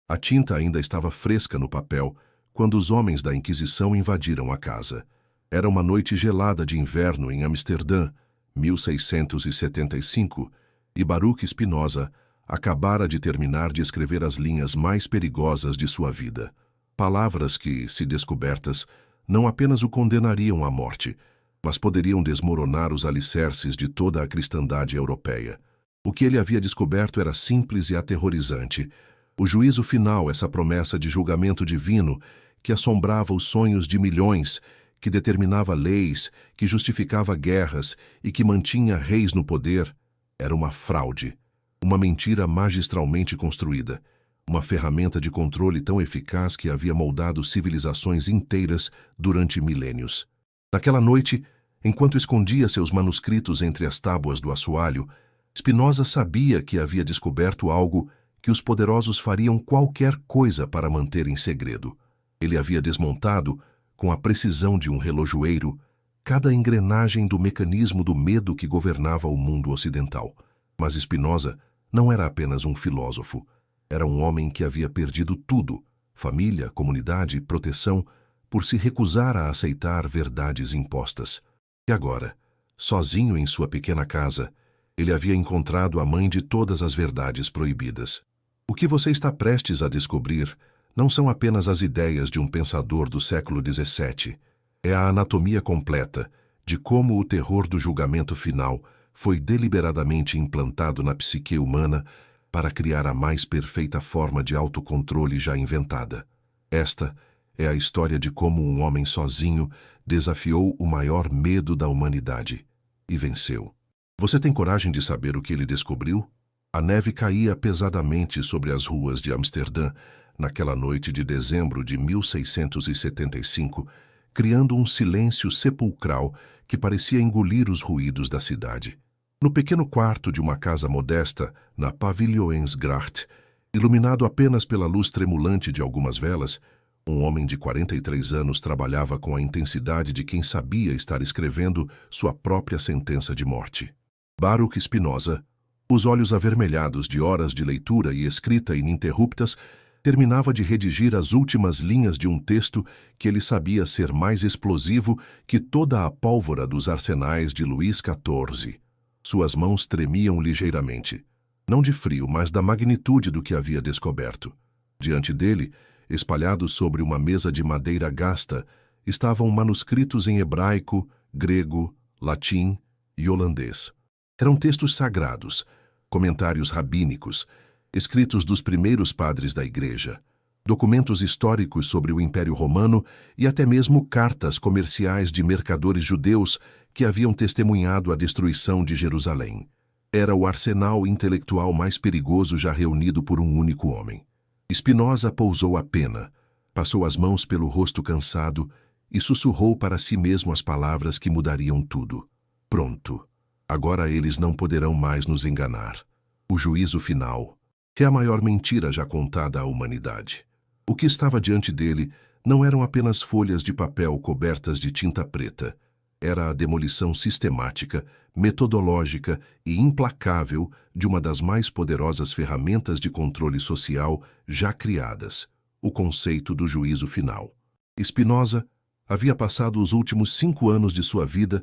A tinta ainda estava fresca no papel quando os homens da Inquisição invadiram a casa. Era uma noite gelada de inverno em Amsterdã, 1675, e Baruch Spinoza acabara de terminar de escrever as linhas mais perigosas de sua vida. Palavras que, se descobertas, não apenas o condenariam à morte, mas poderiam desmoronar os alicerces de toda a cristandade europeia. O que ele havia descoberto era simples e aterrorizante. O juízo final, essa promessa de julgamento divino que assombrava os sonhos de milhões, que determinava leis, que justificava guerras e que mantinha reis no poder, era uma fraude, uma mentira magistralmente construída, uma ferramenta de controle tão eficaz que havia moldado civilizações inteiras durante milênios. Naquela noite, enquanto escondia seus manuscritos entre as tábuas do assoalho, Spinoza sabia que havia descoberto algo que os poderosos fariam qualquer coisa para manter em segredo. Ele havia desmontado, com a precisão de um relojoeiro, cada engrenagem do mecanismo do medo que governava o mundo ocidental. Mas Spinoza não era apenas um filósofo. Era um homem que havia perdido tudo, família, comunidade, proteção, por se recusar a aceitar verdades impostas. E agora, sozinho em sua pequena casa, ele havia encontrado a mãe de todas as verdades proibidas. O que você está prestes a descobrir não são apenas as ideias de um pensador do século XVII. É a anatomia completa de como o terror do julgamento final foi deliberadamente implantado na psique humana para criar a mais perfeita forma de autocontrole já inventada. Esta é a história de como um homem sozinho desafiou o maior medo da humanidade e venceu. Você tem coragem de saber o que ele descobriu? A neve caía pesadamente sobre as ruas de Amsterdã naquela noite de dezembro de 1675, criando um silêncio sepulcral que parecia engolir os ruídos da cidade. No pequeno quarto de uma casa modesta, na Paviljoensgracht, iluminado apenas pela luz tremulante de algumas velas, um homem de 43 anos trabalhava com a intensidade de quem sabia estar escrevendo sua própria sentença de morte. Baruch Spinoza, os olhos avermelhados de horas de leitura e escrita ininterruptas, terminava de redigir as últimas linhas de um texto que ele sabia ser mais explosivo que toda a pólvora dos arsenais de Luís XIV. Suas mãos tremiam ligeiramente, não de frio, mas da magnitude do que havia descoberto. Diante dele, espalhados sobre uma mesa de madeira gasta, estavam manuscritos em hebraico, grego, latim e holandês. Eram textos sagrados, comentários rabínicos, escritos dos primeiros padres da Igreja, documentos históricos sobre o Império Romano e até mesmo cartas comerciais de mercadores judeus que haviam testemunhado a destruição de Jerusalém. Era o arsenal intelectual mais perigoso já reunido por um único homem. Spinoza pousou a pena, passou as mãos pelo rosto cansado e sussurrou para si mesmo as palavras que mudariam tudo. Pronto. Agora eles não poderão mais nos enganar. O juízo final é a maior mentira já contada à humanidade. O que estava diante dele não eram apenas folhas de papel cobertas de tinta preta. Era a demolição sistemática, metodológica e implacável de uma das mais poderosas ferramentas de controle social já criadas, o conceito do juízo final. Spinoza havia passado os últimos 5 anos de sua vida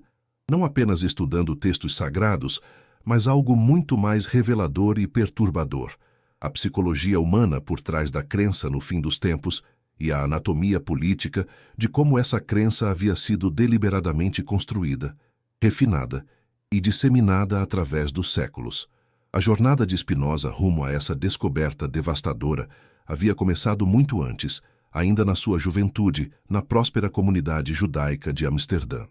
não apenas estudando textos sagrados, mas algo muito mais revelador e perturbador: a psicologia humana por trás da crença no fim dos tempos e a anatomia política de como essa crença havia sido deliberadamente construída, refinada e disseminada através dos séculos. A jornada de Spinoza rumo a essa descoberta devastadora havia começado muito antes, ainda na sua juventude, na próspera comunidade judaica de Amsterdã.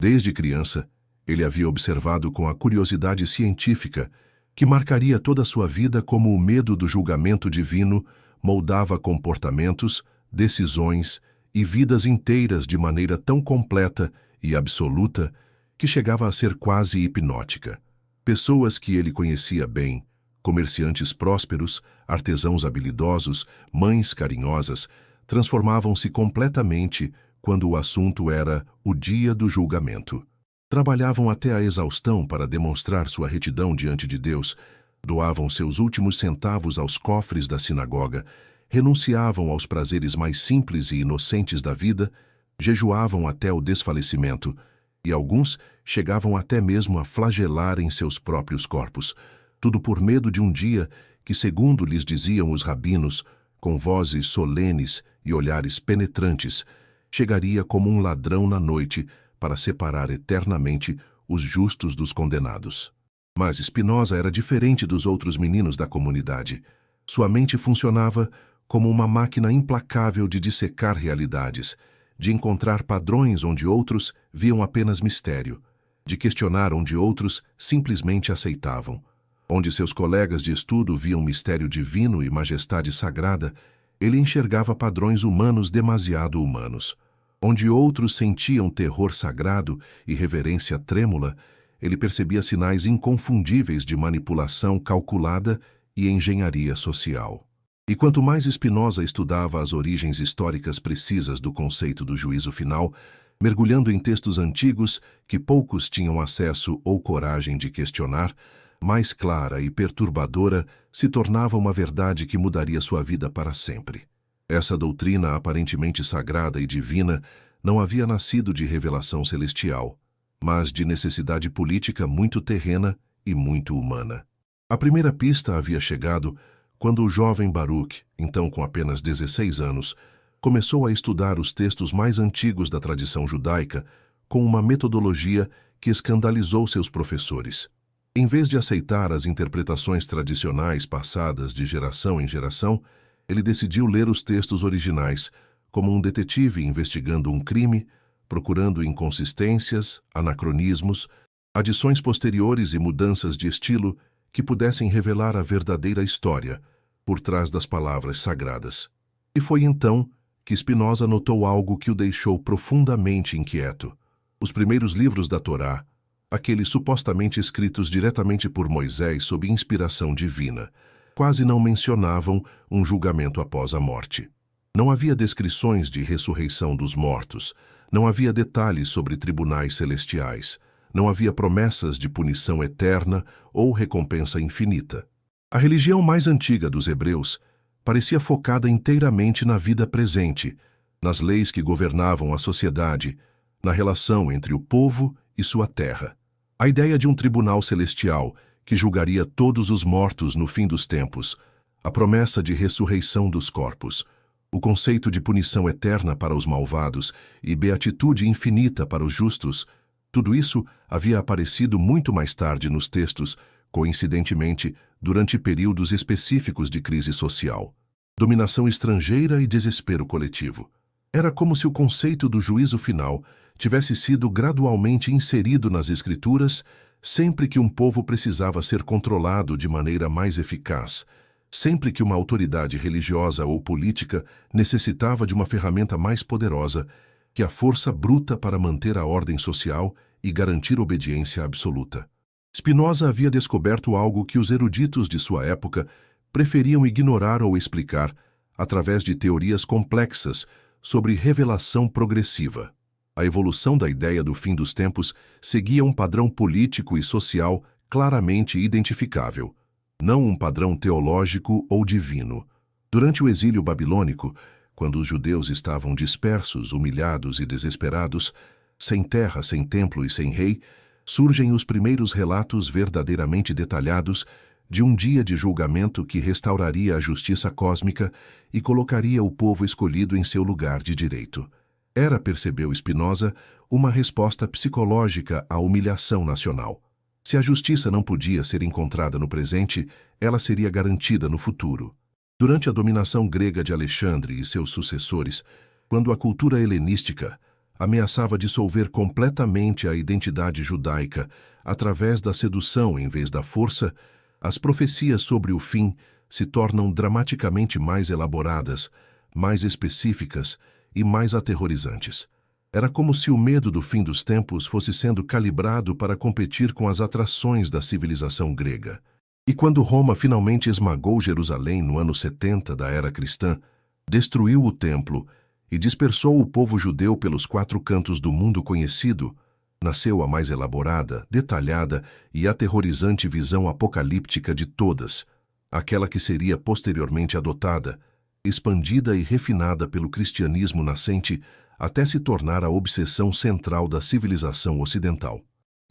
Desde criança, ele havia observado com a curiosidade científica que marcaria toda a sua vida como o medo do julgamento divino moldava comportamentos, decisões e vidas inteiras de maneira tão completa e absoluta que chegava a ser quase hipnótica. Pessoas que ele conhecia bem, comerciantes prósperos, artesãos habilidosos, mães carinhosas, transformavam-se completamente quando o assunto era o dia do julgamento. Trabalhavam até a exaustão para demonstrar sua retidão diante de Deus, doavam seus últimos centavos aos cofres da sinagoga, renunciavam aos prazeres mais simples e inocentes da vida, jejuavam até o desfalecimento, e alguns chegavam até mesmo a flagelarem seus próprios corpos, tudo por medo de um dia que, segundo lhes diziam os rabinos, com vozes solenes e olhares penetrantes, chegaria como um ladrão na noite para separar eternamente os justos dos condenados. Mas Spinoza era diferente dos outros meninos da comunidade. Sua mente funcionava como uma máquina implacável de dissecar realidades, de encontrar padrões onde outros viam apenas mistério, de questionar onde outros simplesmente aceitavam. Onde seus colegas de estudo viam mistério divino e majestade sagrada, ele enxergava padrões humanos demasiado humanos. Onde outros sentiam terror sagrado e reverência trêmula, ele percebia sinais inconfundíveis de manipulação calculada e engenharia social. E quanto mais Spinoza estudava as origens históricas precisas do conceito do juízo final, mergulhando em textos antigos que poucos tinham acesso ou coragem de questionar, mais clara e perturbadora se tornava uma verdade que mudaria sua vida para sempre. Essa doutrina aparentemente sagrada e divina não havia nascido de revelação celestial, mas de necessidade política muito terrena e muito humana. A primeira pista havia chegado quando o jovem Baruch, então com apenas 16 anos, começou a estudar os textos mais antigos da tradição judaica com uma metodologia que escandalizou seus professores. Em vez de aceitar as interpretações tradicionais passadas de geração em geração, ele decidiu ler os textos originais, como um detetive investigando um crime, procurando inconsistências, anacronismos, adições posteriores e mudanças de estilo que pudessem revelar a verdadeira história por trás das palavras sagradas. E foi então que Spinoza notou algo que o deixou profundamente inquieto. Os primeiros livros da Torá, aqueles supostamente escritos diretamente por Moisés sob inspiração divina, quase não mencionavam um julgamento após a morte. Não havia descrições de ressurreição dos mortos, não havia detalhes sobre tribunais celestiais, não havia promessas de punição eterna ou recompensa infinita. A religião mais antiga dos hebreus parecia focada inteiramente na vida presente, nas leis que governavam a sociedade, na relação entre o povo e sua terra. A ideia de um tribunal celestial que julgaria todos os mortos no fim dos tempos, a promessa de ressurreição dos corpos, o conceito de punição eterna para os malvados e beatitude infinita para os justos, tudo isso havia aparecido muito mais tarde nos textos, coincidentemente, durante períodos específicos de crise social. Dominação estrangeira e desespero coletivo. Era como se o conceito do juízo final tivesse sido gradualmente inserido nas Escrituras sempre que um povo precisava ser controlado de maneira mais eficaz, sempre que uma autoridade religiosa ou política necessitava de uma ferramenta mais poderosa que a força bruta para manter a ordem social e garantir obediência absoluta. Spinoza havia descoberto algo que os eruditos de sua época preferiam ignorar ou explicar através de teorias complexas sobre revelação progressiva. A evolução da ideia do fim dos tempos seguia um padrão político e social claramente identificável, não um padrão teológico ou divino. Durante o exílio babilônico, quando os judeus estavam dispersos, humilhados e desesperados, sem terra, sem templo e sem rei, surgem os primeiros relatos verdadeiramente detalhados de um dia de julgamento que restauraria a justiça cósmica e colocaria o povo escolhido em seu lugar de direito. Era, percebeu Spinoza, uma resposta psicológica à humilhação nacional. Se a justiça não podia ser encontrada no presente, ela seria garantida no futuro. Durante a dominação grega de Alexandre e seus sucessores, quando a cultura helenística ameaçava dissolver completamente a identidade judaica através da sedução em vez da força, as profecias sobre o fim se tornam dramaticamente mais elaboradas, mais específicas e mais aterrorizantes. Era como se o medo do fim dos tempos fosse sendo calibrado para competir com as atrações da civilização grega. E quando Roma finalmente esmagou Jerusalém no ano 70 da era cristã, destruiu o templo e dispersou o povo judeu pelos 4 cantos do mundo conhecido, nasceu a mais elaborada, detalhada e aterrorizante visão apocalíptica de todas, aquela que seria posteriormente adotada, expandida e refinada pelo cristianismo nascente até se tornar a obsessão central da civilização ocidental.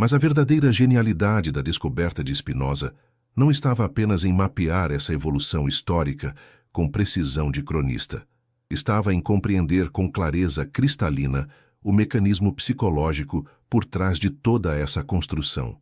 Mas a verdadeira genialidade da descoberta de Spinoza não estava apenas em mapear essa evolução histórica com precisão de cronista. Estava em compreender com clareza cristalina o mecanismo psicológico por trás de toda essa construção.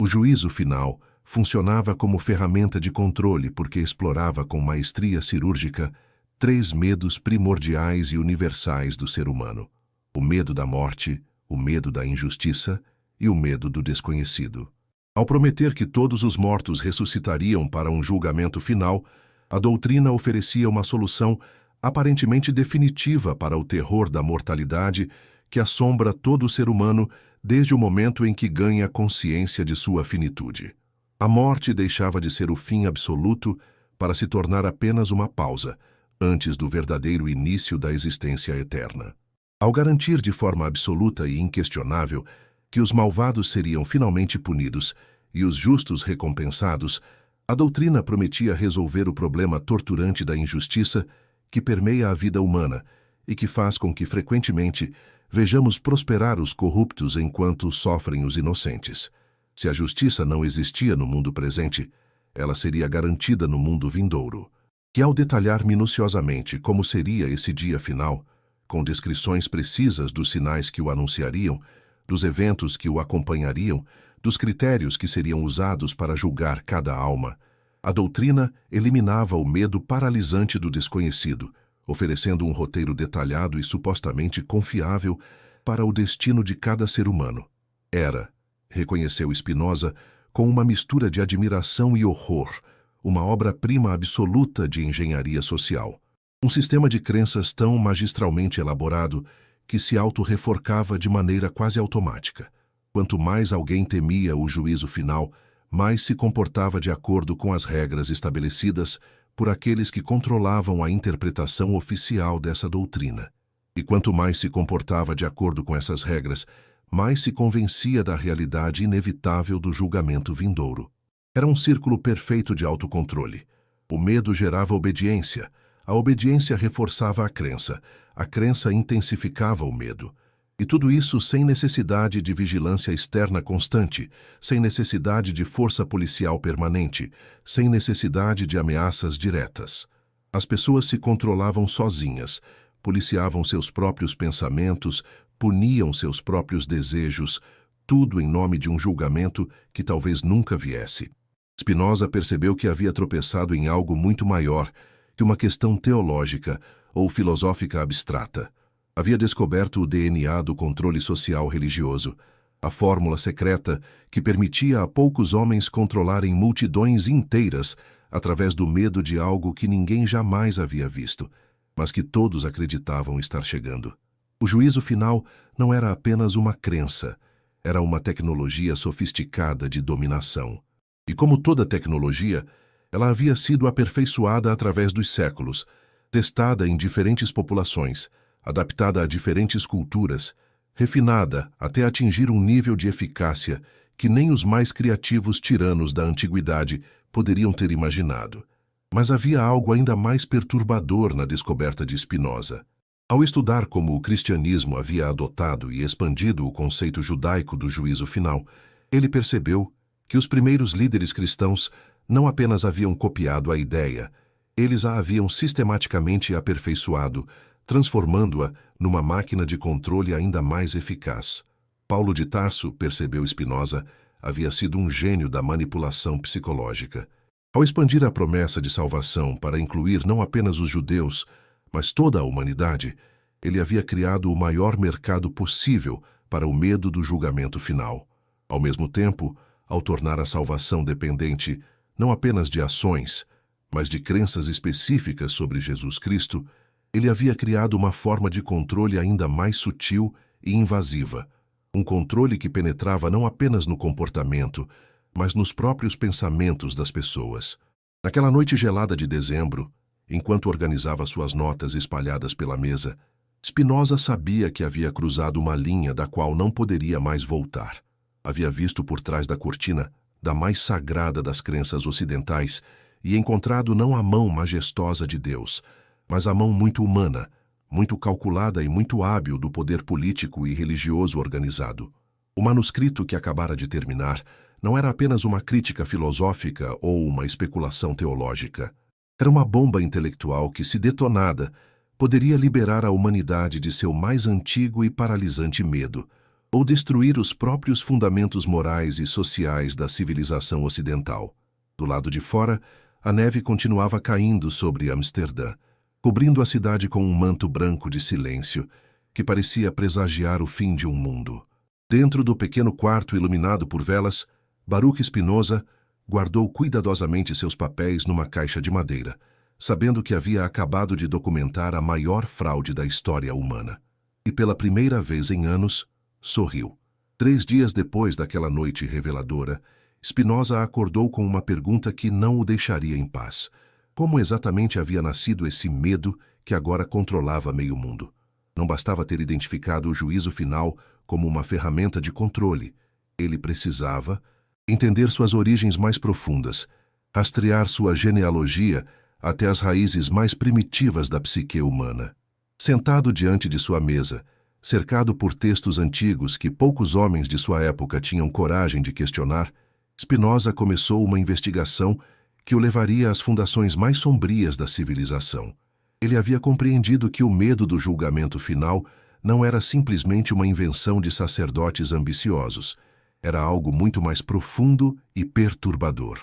O juízo final funcionava como ferramenta de controle porque explorava com maestria cirúrgica 3 medos primordiais e universais do ser humano: o medo da morte, o medo da injustiça e o medo do desconhecido. Ao prometer que todos os mortos ressuscitariam para um julgamento final, a doutrina oferecia uma solução aparentemente definitiva para o terror da mortalidade que assombra todo ser humano desde o momento em que ganha consciência de sua finitude. A morte deixava de ser o fim absoluto para se tornar apenas uma pausa, antes do verdadeiro início da existência eterna. Ao garantir de forma absoluta e inquestionável que os malvados seriam finalmente punidos e os justos recompensados, a doutrina prometia resolver o problema torturante da injustiça que permeia a vida humana e que faz com que, frequentemente, vejamos prosperar os corruptos enquanto sofrem os inocentes. Se a justiça não existia no mundo presente, ela seria garantida no mundo vindouro. Que ao detalhar minuciosamente como seria esse dia final, com descrições precisas dos sinais que o anunciariam, dos eventos que o acompanhariam, dos critérios que seriam usados para julgar cada alma, a doutrina eliminava o medo paralisante do desconhecido, oferecendo um roteiro detalhado e supostamente confiável para o destino de cada ser humano. Era, reconheceu Spinoza, com uma mistura de admiração e horror, uma obra-prima absoluta de engenharia social. Um sistema de crenças tão magistralmente elaborado que se auto-reforcava de maneira quase automática. Quanto mais alguém temia o juízo final, mais se comportava de acordo com as regras estabelecidas por aqueles que controlavam a interpretação oficial dessa doutrina. E quanto mais se comportava de acordo com essas regras, mais se convencia da realidade inevitável do julgamento vindouro. Era um círculo perfeito de autocontrole. O medo gerava obediência, a obediência reforçava a crença intensificava o medo. E tudo isso sem necessidade de vigilância externa constante, sem necessidade de força policial permanente, sem necessidade de ameaças diretas. As pessoas se controlavam sozinhas, policiavam seus próprios pensamentos, puniam seus próprios desejos, tudo em nome de um julgamento que talvez nunca viesse. Spinoza percebeu que havia tropeçado em algo muito maior que uma questão teológica ou filosófica abstrata. Havia descoberto o DNA do controle social religioso, a fórmula secreta que permitia a poucos homens controlarem multidões inteiras através do medo de algo que ninguém jamais havia visto, mas que todos acreditavam estar chegando. O juízo final não era apenas uma crença, era uma tecnologia sofisticada de dominação. E como toda tecnologia, ela havia sido aperfeiçoada através dos séculos, testada em diferentes populações, adaptada a diferentes culturas, refinada até atingir um nível de eficácia que nem os mais criativos tiranos da antiguidade poderiam ter imaginado. Mas havia algo ainda mais perturbador na descoberta de Spinoza. Ao estudar como o cristianismo havia adotado e expandido o conceito judaico do juízo final, ele percebeu que os primeiros líderes cristãos não apenas haviam copiado a ideia, eles a haviam sistematicamente aperfeiçoado, transformando-a numa máquina de controle ainda mais eficaz. Paulo de Tarso, percebeu Spinoza, havia sido um gênio da manipulação psicológica. Ao expandir a promessa de salvação para incluir não apenas os judeus, mas toda a humanidade, ele havia criado o maior mercado possível para o medo do julgamento final. Ao mesmo tempo, ao tornar a salvação dependente não apenas de ações, mas de crenças específicas sobre Jesus Cristo, ele havia criado uma forma de controle ainda mais sutil e invasiva, um controle que penetrava não apenas no comportamento, mas nos próprios pensamentos das pessoas. Naquela noite gelada de dezembro, enquanto organizava suas notas espalhadas pela mesa, Spinoza sabia que havia cruzado uma linha da qual não poderia mais voltar. Havia visto por trás da cortina da mais sagrada das crenças ocidentais e encontrado não a mão majestosa de Deus, mas a mão muito humana, muito calculada e muito hábil do poder político e religioso organizado. O manuscrito que acabara de terminar não era apenas uma crítica filosófica ou uma especulação teológica. Era uma bomba intelectual que, se detonada, poderia liberar a humanidade de seu mais antigo e paralisante medo, ou destruir os próprios fundamentos morais e sociais da civilização ocidental. Do lado de fora, a neve continuava caindo sobre Amsterdã, cobrindo a cidade com um manto branco de silêncio, que parecia presagiar o fim de um mundo. Dentro do pequeno quarto iluminado por velas, Baruch Spinoza guardou cuidadosamente seus papéis numa caixa de madeira, sabendo que havia acabado de documentar a maior fraude da história humana. E pela primeira vez em anos, sorriu. 3 dias depois daquela noite reveladora, Spinoza acordou com uma pergunta que não o deixaria em paz. Como exatamente havia nascido esse medo que agora controlava meio mundo? Não bastava ter identificado o juízo final como uma ferramenta de controle. Ele precisava entender suas origens mais profundas, rastrear sua genealogia até as raízes mais primitivas da psique humana. Sentado diante de sua mesa, cercado por textos antigos que poucos homens de sua época tinham coragem de questionar, Spinoza começou uma investigação que o levaria às fundações mais sombrias da civilização. Ele havia compreendido que o medo do julgamento final não era simplesmente uma invenção de sacerdotes ambiciosos. Era algo muito mais profundo e perturbador.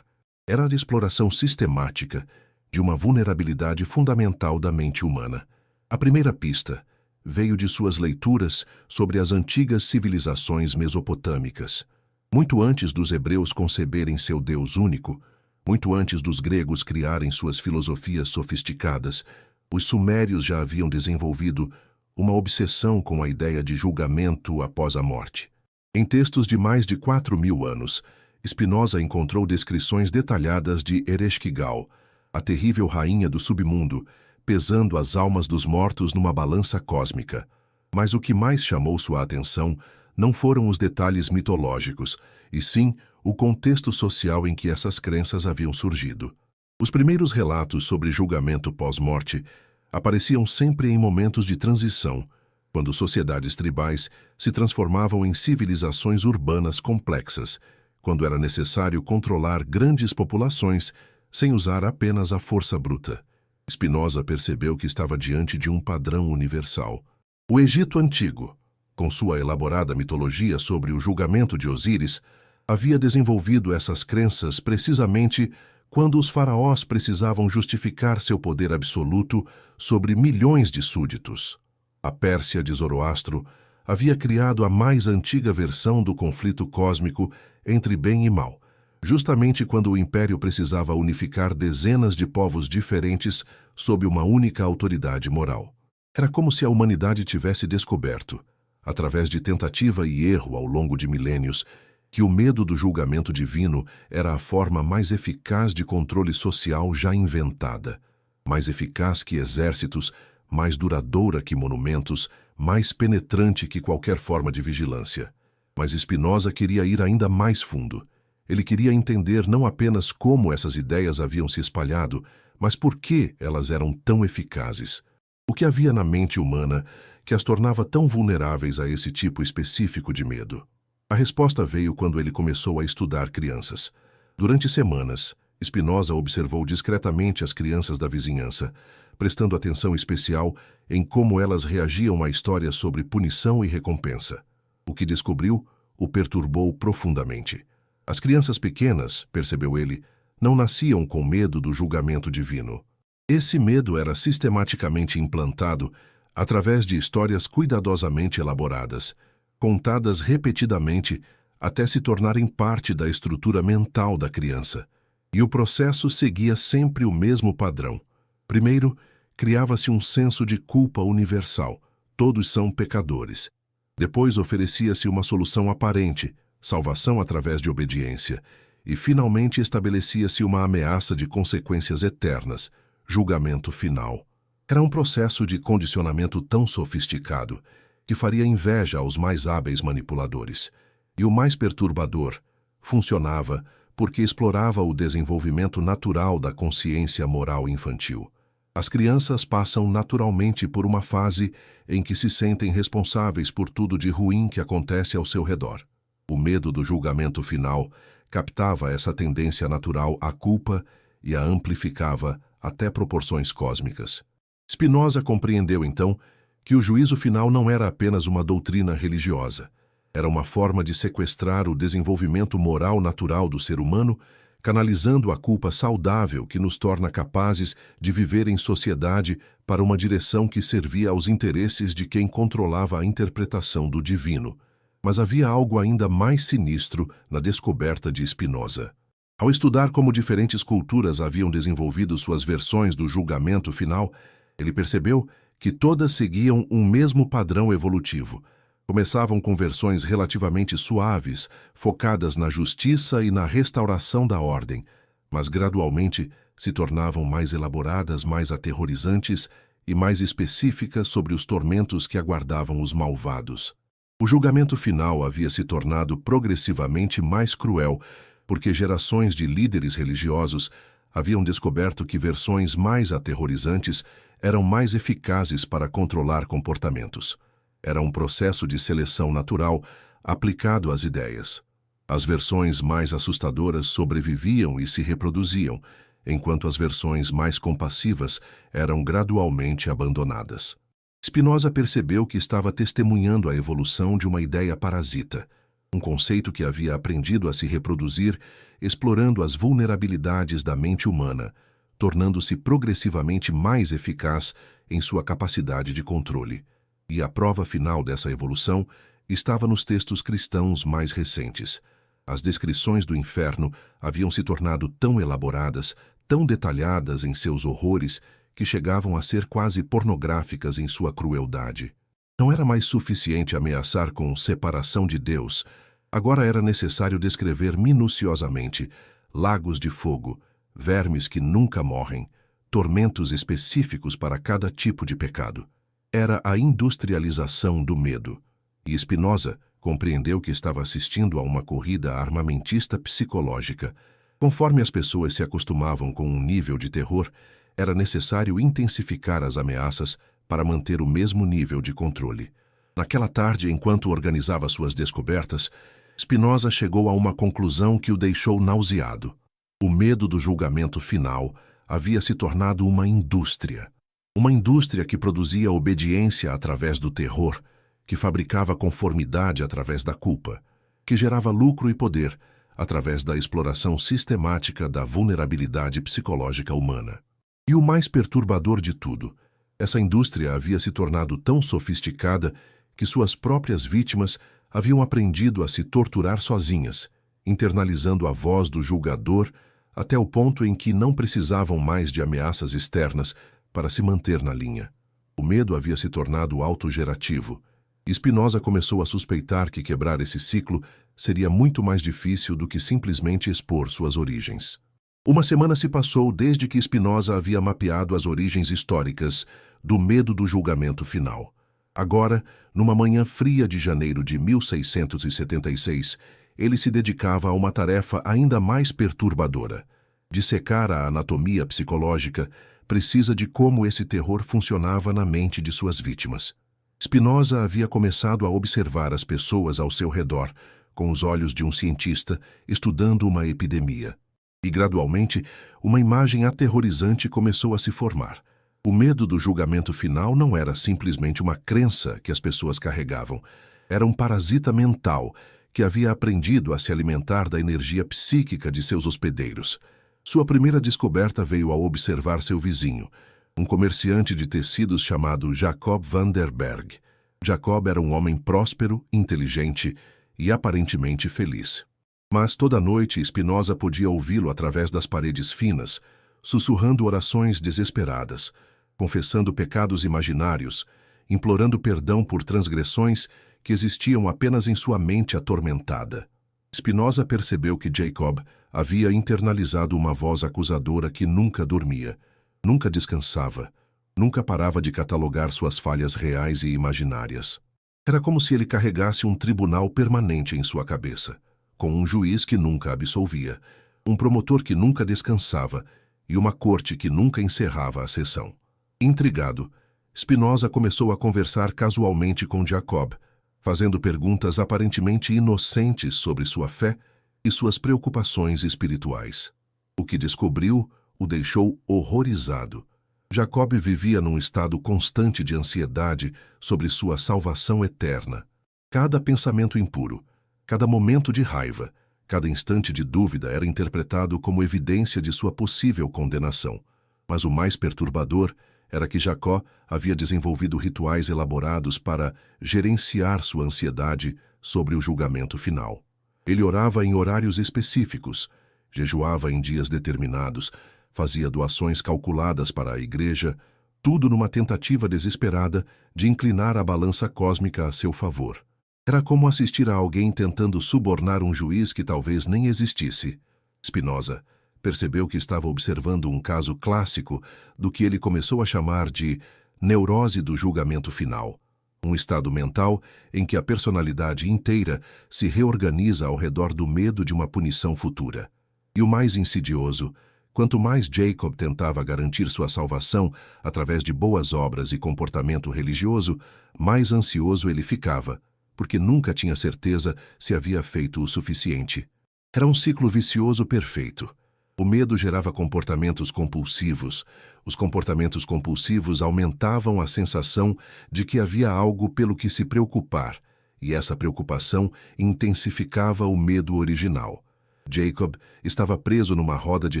Era a exploração sistemática de uma vulnerabilidade fundamental da mente humana. A primeira pista veio de suas leituras sobre as antigas civilizações mesopotâmicas. Muito antes dos hebreus conceberem seu Deus único, muito antes dos gregos criarem suas filosofias sofisticadas, os sumérios já haviam desenvolvido uma obsessão com a ideia de julgamento após a morte. Em textos de mais de 4.000 anos, Spinoza encontrou descrições detalhadas de Ereshkigal, a terrível rainha do submundo, pesando as almas dos mortos numa balança cósmica. Mas o que mais chamou sua atenção não foram os detalhes mitológicos, e sim o contexto social em que essas crenças haviam surgido. Os primeiros relatos sobre julgamento pós-morte apareciam sempre em momentos de transição, quando sociedades tribais se transformavam em civilizações urbanas complexas, quando era necessário controlar grandes populações sem usar apenas a força bruta. Spinoza percebeu que estava diante de um padrão universal. O Egito Antigo, com sua elaborada mitologia sobre o julgamento de Osíris, havia desenvolvido essas crenças precisamente quando os faraós precisavam justificar seu poder absoluto sobre milhões de súditos. A Pérsia de Zoroastro havia criado a mais antiga versão do conflito cósmico entre bem e mal, justamente quando o império precisava unificar dezenas de povos diferentes sob uma única autoridade moral. Era como se a humanidade tivesse descoberto, através de tentativa e erro ao longo de milênios, que o medo do julgamento divino era a forma mais eficaz de controle social já inventada, mais eficaz que exércitos, mais duradoura que monumentos, mais penetrante que qualquer forma de vigilância. Mas Spinoza queria ir ainda mais fundo. Ele queria entender não apenas como essas ideias haviam se espalhado, mas por que elas eram tão eficazes. O que havia na mente humana que as tornava tão vulneráveis a esse tipo específico de medo? A resposta veio quando ele começou a estudar crianças. Durante semanas, Spinoza observou discretamente as crianças da vizinhança, prestando atenção especial em como elas reagiam à história sobre punição e recompensa. O que descobriu o perturbou profundamente. As crianças pequenas, percebeu ele, não nasciam com medo do julgamento divino. Esse medo era sistematicamente implantado através de histórias cuidadosamente elaboradas, contadas repetidamente até se tornarem parte da estrutura mental da criança. E o processo seguia sempre o mesmo padrão. Primeiro, criava-se um senso de culpa universal. Todos são pecadores. Depois oferecia-se uma solução aparente, salvação através de obediência. E finalmente estabelecia-se uma ameaça de consequências eternas, julgamento final. Era um processo de condicionamento tão sofisticado que faria inveja aos mais hábeis manipuladores. E o mais perturbador, funcionava porque explorava o desenvolvimento natural da consciência moral infantil. As crianças passam naturalmente por uma fase em que se sentem responsáveis por tudo de ruim que acontece ao seu redor. O medo do julgamento final captava essa tendência natural à culpa e a amplificava até proporções cósmicas. Spinoza compreendeu, então, que o juízo final não era apenas uma doutrina religiosa. Era uma forma de sequestrar o desenvolvimento moral natural do ser humano, canalizando a culpa saudável que nos torna capazes de viver em sociedade para uma direção que servia aos interesses de quem controlava a interpretação do divino. Mas havia algo ainda mais sinistro na descoberta de Spinoza. Ao estudar como diferentes culturas haviam desenvolvido suas versões do julgamento final, ele percebeu que todas seguiam um mesmo padrão evolutivo. Começavam com versões relativamente suaves, focadas na justiça e na restauração da ordem, mas gradualmente se tornavam mais elaboradas, mais aterrorizantes e mais específicas sobre os tormentos que aguardavam os malvados. O julgamento final havia se tornado progressivamente mais cruel, porque gerações de líderes religiosos haviam descoberto que versões mais aterrorizantes eram mais eficazes para controlar comportamentos. Era um processo de seleção natural aplicado às ideias. As versões mais assustadoras sobreviviam e se reproduziam, enquanto as versões mais compassivas eram gradualmente abandonadas. Spinoza percebeu que estava testemunhando a evolução de uma ideia parasita, um conceito que havia aprendido a se reproduzir, explorando as vulnerabilidades da mente humana, tornando-se progressivamente mais eficaz em sua capacidade de controle. E a prova final dessa evolução estava nos textos cristãos mais recentes. As descrições do inferno haviam se tornado tão elaboradas, tão detalhadas em seus horrores, que chegavam a ser quase pornográficas em sua crueldade. Não era mais suficiente ameaçar com separação de Deus. Agora era necessário descrever minuciosamente lagos de fogo, vermes que nunca morrem, tormentos específicos para cada tipo de pecado. Era a industrialização do medo. E Spinoza compreendeu que estava assistindo a uma corrida armamentista psicológica. Conforme as pessoas se acostumavam com um nível de terror, era necessário intensificar as ameaças para manter o mesmo nível de controle. Naquela tarde, enquanto organizava suas descobertas, Spinoza chegou a uma conclusão que o deixou nauseado. O medo do julgamento final havia se tornado uma indústria. Uma indústria que produzia obediência através do terror, que fabricava conformidade através da culpa, que gerava lucro e poder através da exploração sistemática da vulnerabilidade psicológica humana. E o mais perturbador de tudo, essa indústria havia se tornado tão sofisticada que suas próprias vítimas haviam aprendido a se torturar sozinhas, internalizando a voz do julgador até o ponto em que não precisavam mais de ameaças externas para se manter na linha. O medo havia se tornado autogerativo, e Spinoza começou a suspeitar que quebrar esse ciclo seria muito mais difícil do que simplesmente expor suas origens. Uma semana se passou desde que Spinoza havia mapeado as origens históricas do medo do julgamento final. Agora, numa manhã fria de janeiro de 1676, ele se dedicava a uma tarefa ainda mais perturbadora: dissecar a anatomia psicológica precisa de como esse terror funcionava na mente de suas vítimas. Spinoza havia começado a observar as pessoas ao seu redor com os olhos de um cientista estudando uma epidemia. E, gradualmente, uma imagem aterrorizante começou a se formar. O medo do julgamento final não era simplesmente uma crença que as pessoas carregavam. Era um parasita mental que havia aprendido a se alimentar da energia psíquica de seus hospedeiros. Sua primeira descoberta veio ao observar seu vizinho, um comerciante de tecidos chamado Jacob van der Berg. Jacob era um homem próspero, inteligente e aparentemente feliz. Mas toda noite Spinoza podia ouvi-lo através das paredes finas, sussurrando orações desesperadas, confessando pecados imaginários, implorando perdão por transgressões que existiam apenas em sua mente atormentada. Spinoza percebeu que Jacob havia internalizado uma voz acusadora que nunca dormia, nunca descansava, nunca parava de catalogar suas falhas reais e imaginárias. Era como se ele carregasse um tribunal permanente em sua cabeça, com um juiz que nunca absolvia, um promotor que nunca descansava e uma corte que nunca encerrava a sessão. Intrigado, Spinoza começou a conversar casualmente com Jacob, fazendo perguntas aparentemente inocentes sobre sua fé e suas preocupações espirituais. O que descobriu o deixou horrorizado. Jacob vivia num estado constante de ansiedade sobre sua salvação eterna. Cada pensamento impuro, cada momento de raiva, cada instante de dúvida era interpretado como evidência de sua possível condenação. Mas o mais perturbador era que Jacó havia desenvolvido rituais elaborados para gerenciar sua ansiedade sobre o julgamento final. Ele orava em horários específicos, jejuava em dias determinados, fazia doações calculadas para a igreja, tudo numa tentativa desesperada de inclinar a balança cósmica a seu favor. Era como assistir a alguém tentando subornar um juiz que talvez nem existisse. Spinoza percebeu que estava observando um caso clássico do que ele começou a chamar de neurose do julgamento final, um estado mental em que a personalidade inteira se reorganiza ao redor do medo de uma punição futura. E o mais insidioso, quanto mais Jacob tentava garantir sua salvação através de boas obras e comportamento religioso, mais ansioso ele ficava, porque nunca tinha certeza se havia feito o suficiente. Era um ciclo vicioso perfeito. O medo gerava comportamentos compulsivos. Os comportamentos compulsivos aumentavam a sensação de que havia algo pelo que se preocupar, e essa preocupação intensificava o medo original. Jacob estava preso numa roda de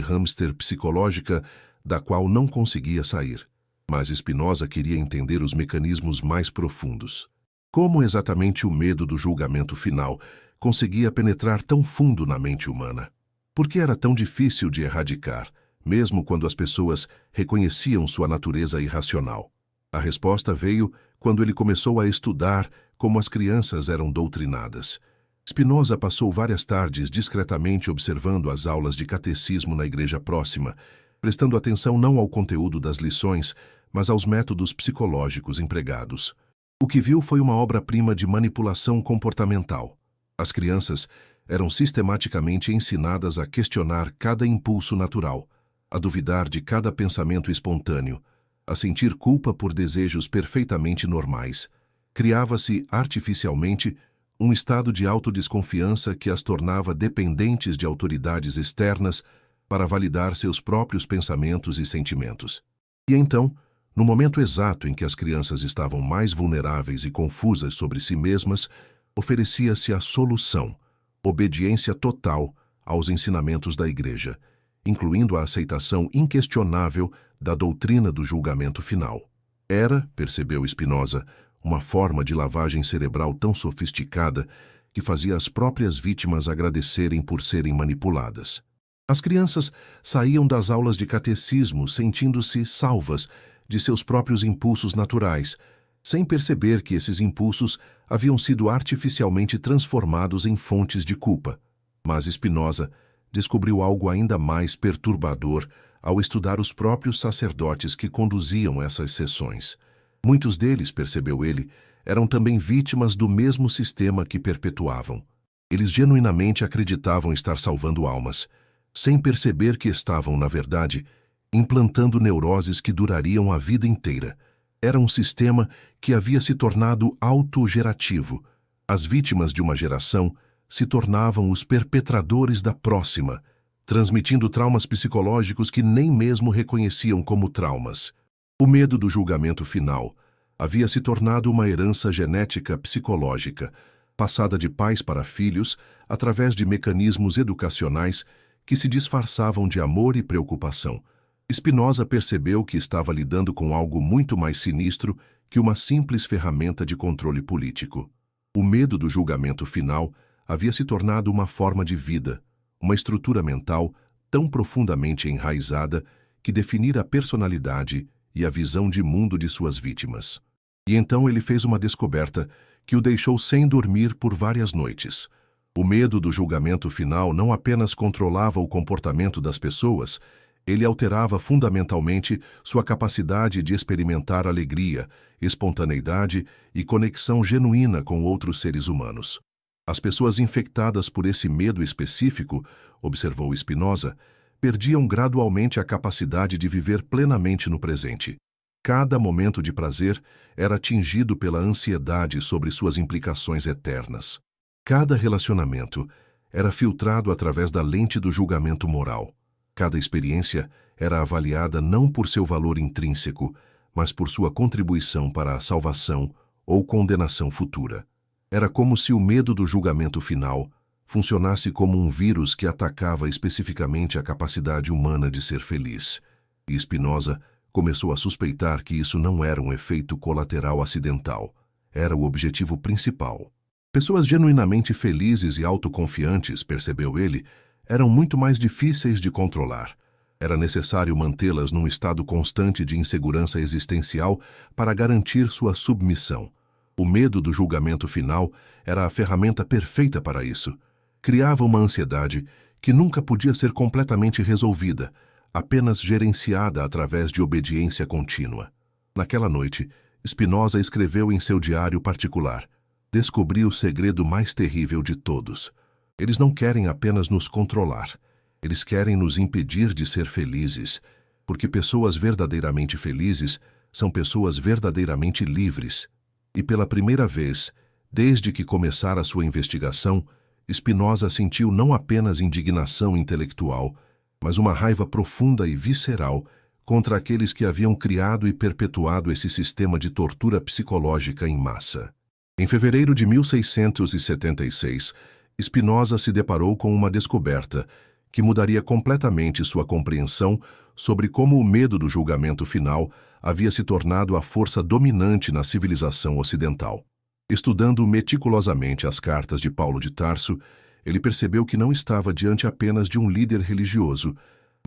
hamster psicológica da qual não conseguia sair. Mas Spinoza queria entender os mecanismos mais profundos. Como exatamente o medo do julgamento final conseguia penetrar tão fundo na mente humana? Por que era tão difícil de erradicar, mesmo quando as pessoas reconheciam sua natureza irracional? A resposta veio quando ele começou a estudar como as crianças eram doutrinadas. Spinoza passou várias tardes discretamente observando as aulas de catecismo na igreja próxima, prestando atenção não ao conteúdo das lições, mas aos métodos psicológicos empregados. O que viu foi uma obra-prima de manipulação comportamental. As crianças eram sistematicamente ensinadas a questionar cada impulso natural, a duvidar de cada pensamento espontâneo, a sentir culpa por desejos perfeitamente normais. Criava-se artificialmente um estado de autodesconfiança que as tornava dependentes de autoridades externas para validar seus próprios pensamentos e sentimentos. E então, no momento exato em que as crianças estavam mais vulneráveis e confusas sobre si mesmas, oferecia-se a solução: obediência total aos ensinamentos da Igreja, incluindo a aceitação inquestionável da doutrina do julgamento final. Era, percebeu Spinoza, uma forma de lavagem cerebral tão sofisticada que fazia as próprias vítimas agradecerem por serem manipuladas. As crianças saíam das aulas de catecismo sentindo-se salvas de seus próprios impulsos naturais, sem perceber que esses impulsos haviam sido artificialmente transformados em fontes de culpa. Mas Spinoza descobriu algo ainda mais perturbador ao estudar os próprios sacerdotes que conduziam essas sessões. Muitos deles, percebeu ele, eram também vítimas do mesmo sistema que perpetuavam. Eles genuinamente acreditavam estar salvando almas, sem perceber que estavam, na verdade, implantando neuroses que durariam a vida inteira. Era um sistema que havia se tornado autogerativo. As vítimas de uma geração se tornavam os perpetradores da próxima, transmitindo traumas psicológicos que nem mesmo reconheciam como traumas. O medo do julgamento final havia se tornado uma herança genética psicológica, passada de pais para filhos através de mecanismos educacionais que se disfarçavam de amor e preocupação. Spinoza percebeu que estava lidando com algo muito mais sinistro que uma simples ferramenta de controle político. O medo do julgamento final havia se tornado uma forma de vida, uma estrutura mental tão profundamente enraizada que definira a personalidade e a visão de mundo de suas vítimas. E então ele fez uma descoberta que o deixou sem dormir por várias noites. O medo do julgamento final não apenas controlava o comportamento das pessoas, ele alterava fundamentalmente sua capacidade de experimentar alegria, espontaneidade e conexão genuína com outros seres humanos. As pessoas infectadas por esse medo específico, observou Spinoza, perdiam gradualmente a capacidade de viver plenamente no presente. Cada momento de prazer era tingido pela ansiedade sobre suas implicações eternas. Cada relacionamento era filtrado através da lente do julgamento moral. Cada experiência era avaliada não por seu valor intrínseco, mas por sua contribuição para a salvação ou condenação futura. Era como se o medo do julgamento final funcionasse como um vírus que atacava especificamente a capacidade humana de ser feliz. E Spinoza começou a suspeitar que isso não era um efeito colateral acidental, era o objetivo principal. Pessoas genuinamente felizes e autoconfiantes, percebeu ele, eram muito mais difíceis de controlar. Era necessário mantê-las num estado constante de insegurança existencial para garantir sua submissão. O medo do julgamento final era a ferramenta perfeita para isso. Criava uma ansiedade que nunca podia ser completamente resolvida, apenas gerenciada através de obediência contínua. Naquela noite, Spinoza escreveu em seu diário particular: descobri o segredo mais terrível de todos. Eles não querem apenas nos controlar. Eles querem nos impedir de ser felizes, porque pessoas verdadeiramente felizes são pessoas verdadeiramente livres. E pela primeira vez, desde que começara sua investigação, Spinoza sentiu não apenas indignação intelectual, mas uma raiva profunda e visceral contra aqueles que haviam criado e perpetuado esse sistema de tortura psicológica em massa. Em fevereiro de 1676, Spinoza se deparou com uma descoberta que mudaria completamente sua compreensão sobre como o medo do julgamento final havia se tornado a força dominante na civilização ocidental. Estudando meticulosamente as cartas de Paulo de Tarso, ele percebeu que não estava diante apenas de um líder religioso,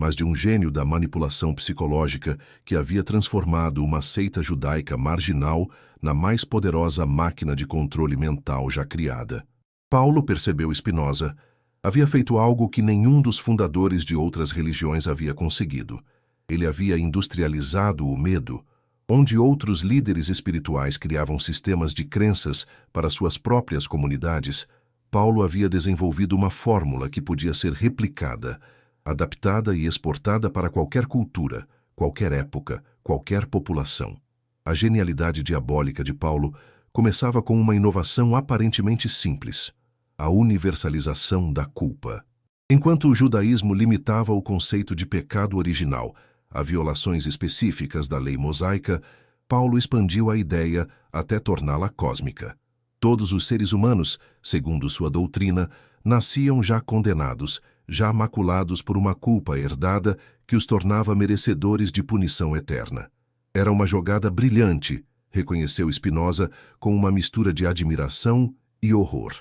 mas de um gênio da manipulação psicológica que havia transformado uma seita judaica marginal na mais poderosa máquina de controle mental já criada. Paulo, percebeu Spinoza, havia feito algo que nenhum dos fundadores de outras religiões havia conseguido. Ele havia industrializado o medo, onde outros líderes espirituais criavam sistemas de crenças para suas próprias comunidades. Paulo havia desenvolvido uma fórmula que podia ser replicada, adaptada e exportada para qualquer cultura, qualquer época, qualquer população. A genialidade diabólica de Paulo começava com uma inovação aparentemente simples: a universalização da culpa. Enquanto o judaísmo limitava o conceito de pecado original a violações específicas da lei mosaica, Paulo expandiu a ideia até torná-la cósmica. Todos os seres humanos, segundo sua doutrina, nasciam já condenados, já maculados por uma culpa herdada que os tornava merecedores de punição eterna. Era uma jogada brilhante, reconheceu Spinoza com uma mistura de admiração e horror.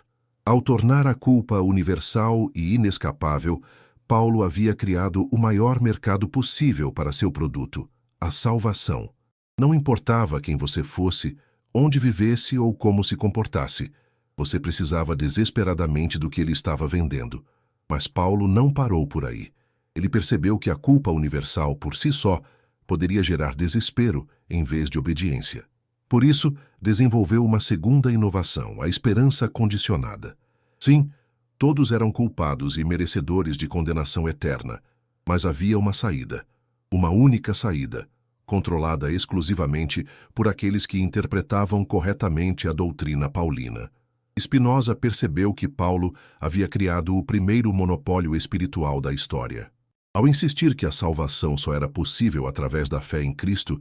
Ao tornar a culpa universal e inescapável, Paulo havia criado o maior mercado possível para seu produto, a salvação. Não importava quem você fosse, onde vivesse ou como se comportasse, você precisava desesperadamente do que ele estava vendendo. Mas Paulo não parou por aí. Ele percebeu que a culpa universal por si só poderia gerar desespero em vez de obediência. Por isso, desenvolveu uma segunda inovação, a esperança condicionada. Sim, todos eram culpados e merecedores de condenação eterna, mas havia uma saída, uma única saída, controlada exclusivamente por aqueles que interpretavam corretamente a doutrina paulina. Spinoza percebeu que Paulo havia criado o primeiro monopólio espiritual da história. Ao insistir que a salvação só era possível através da fé em Cristo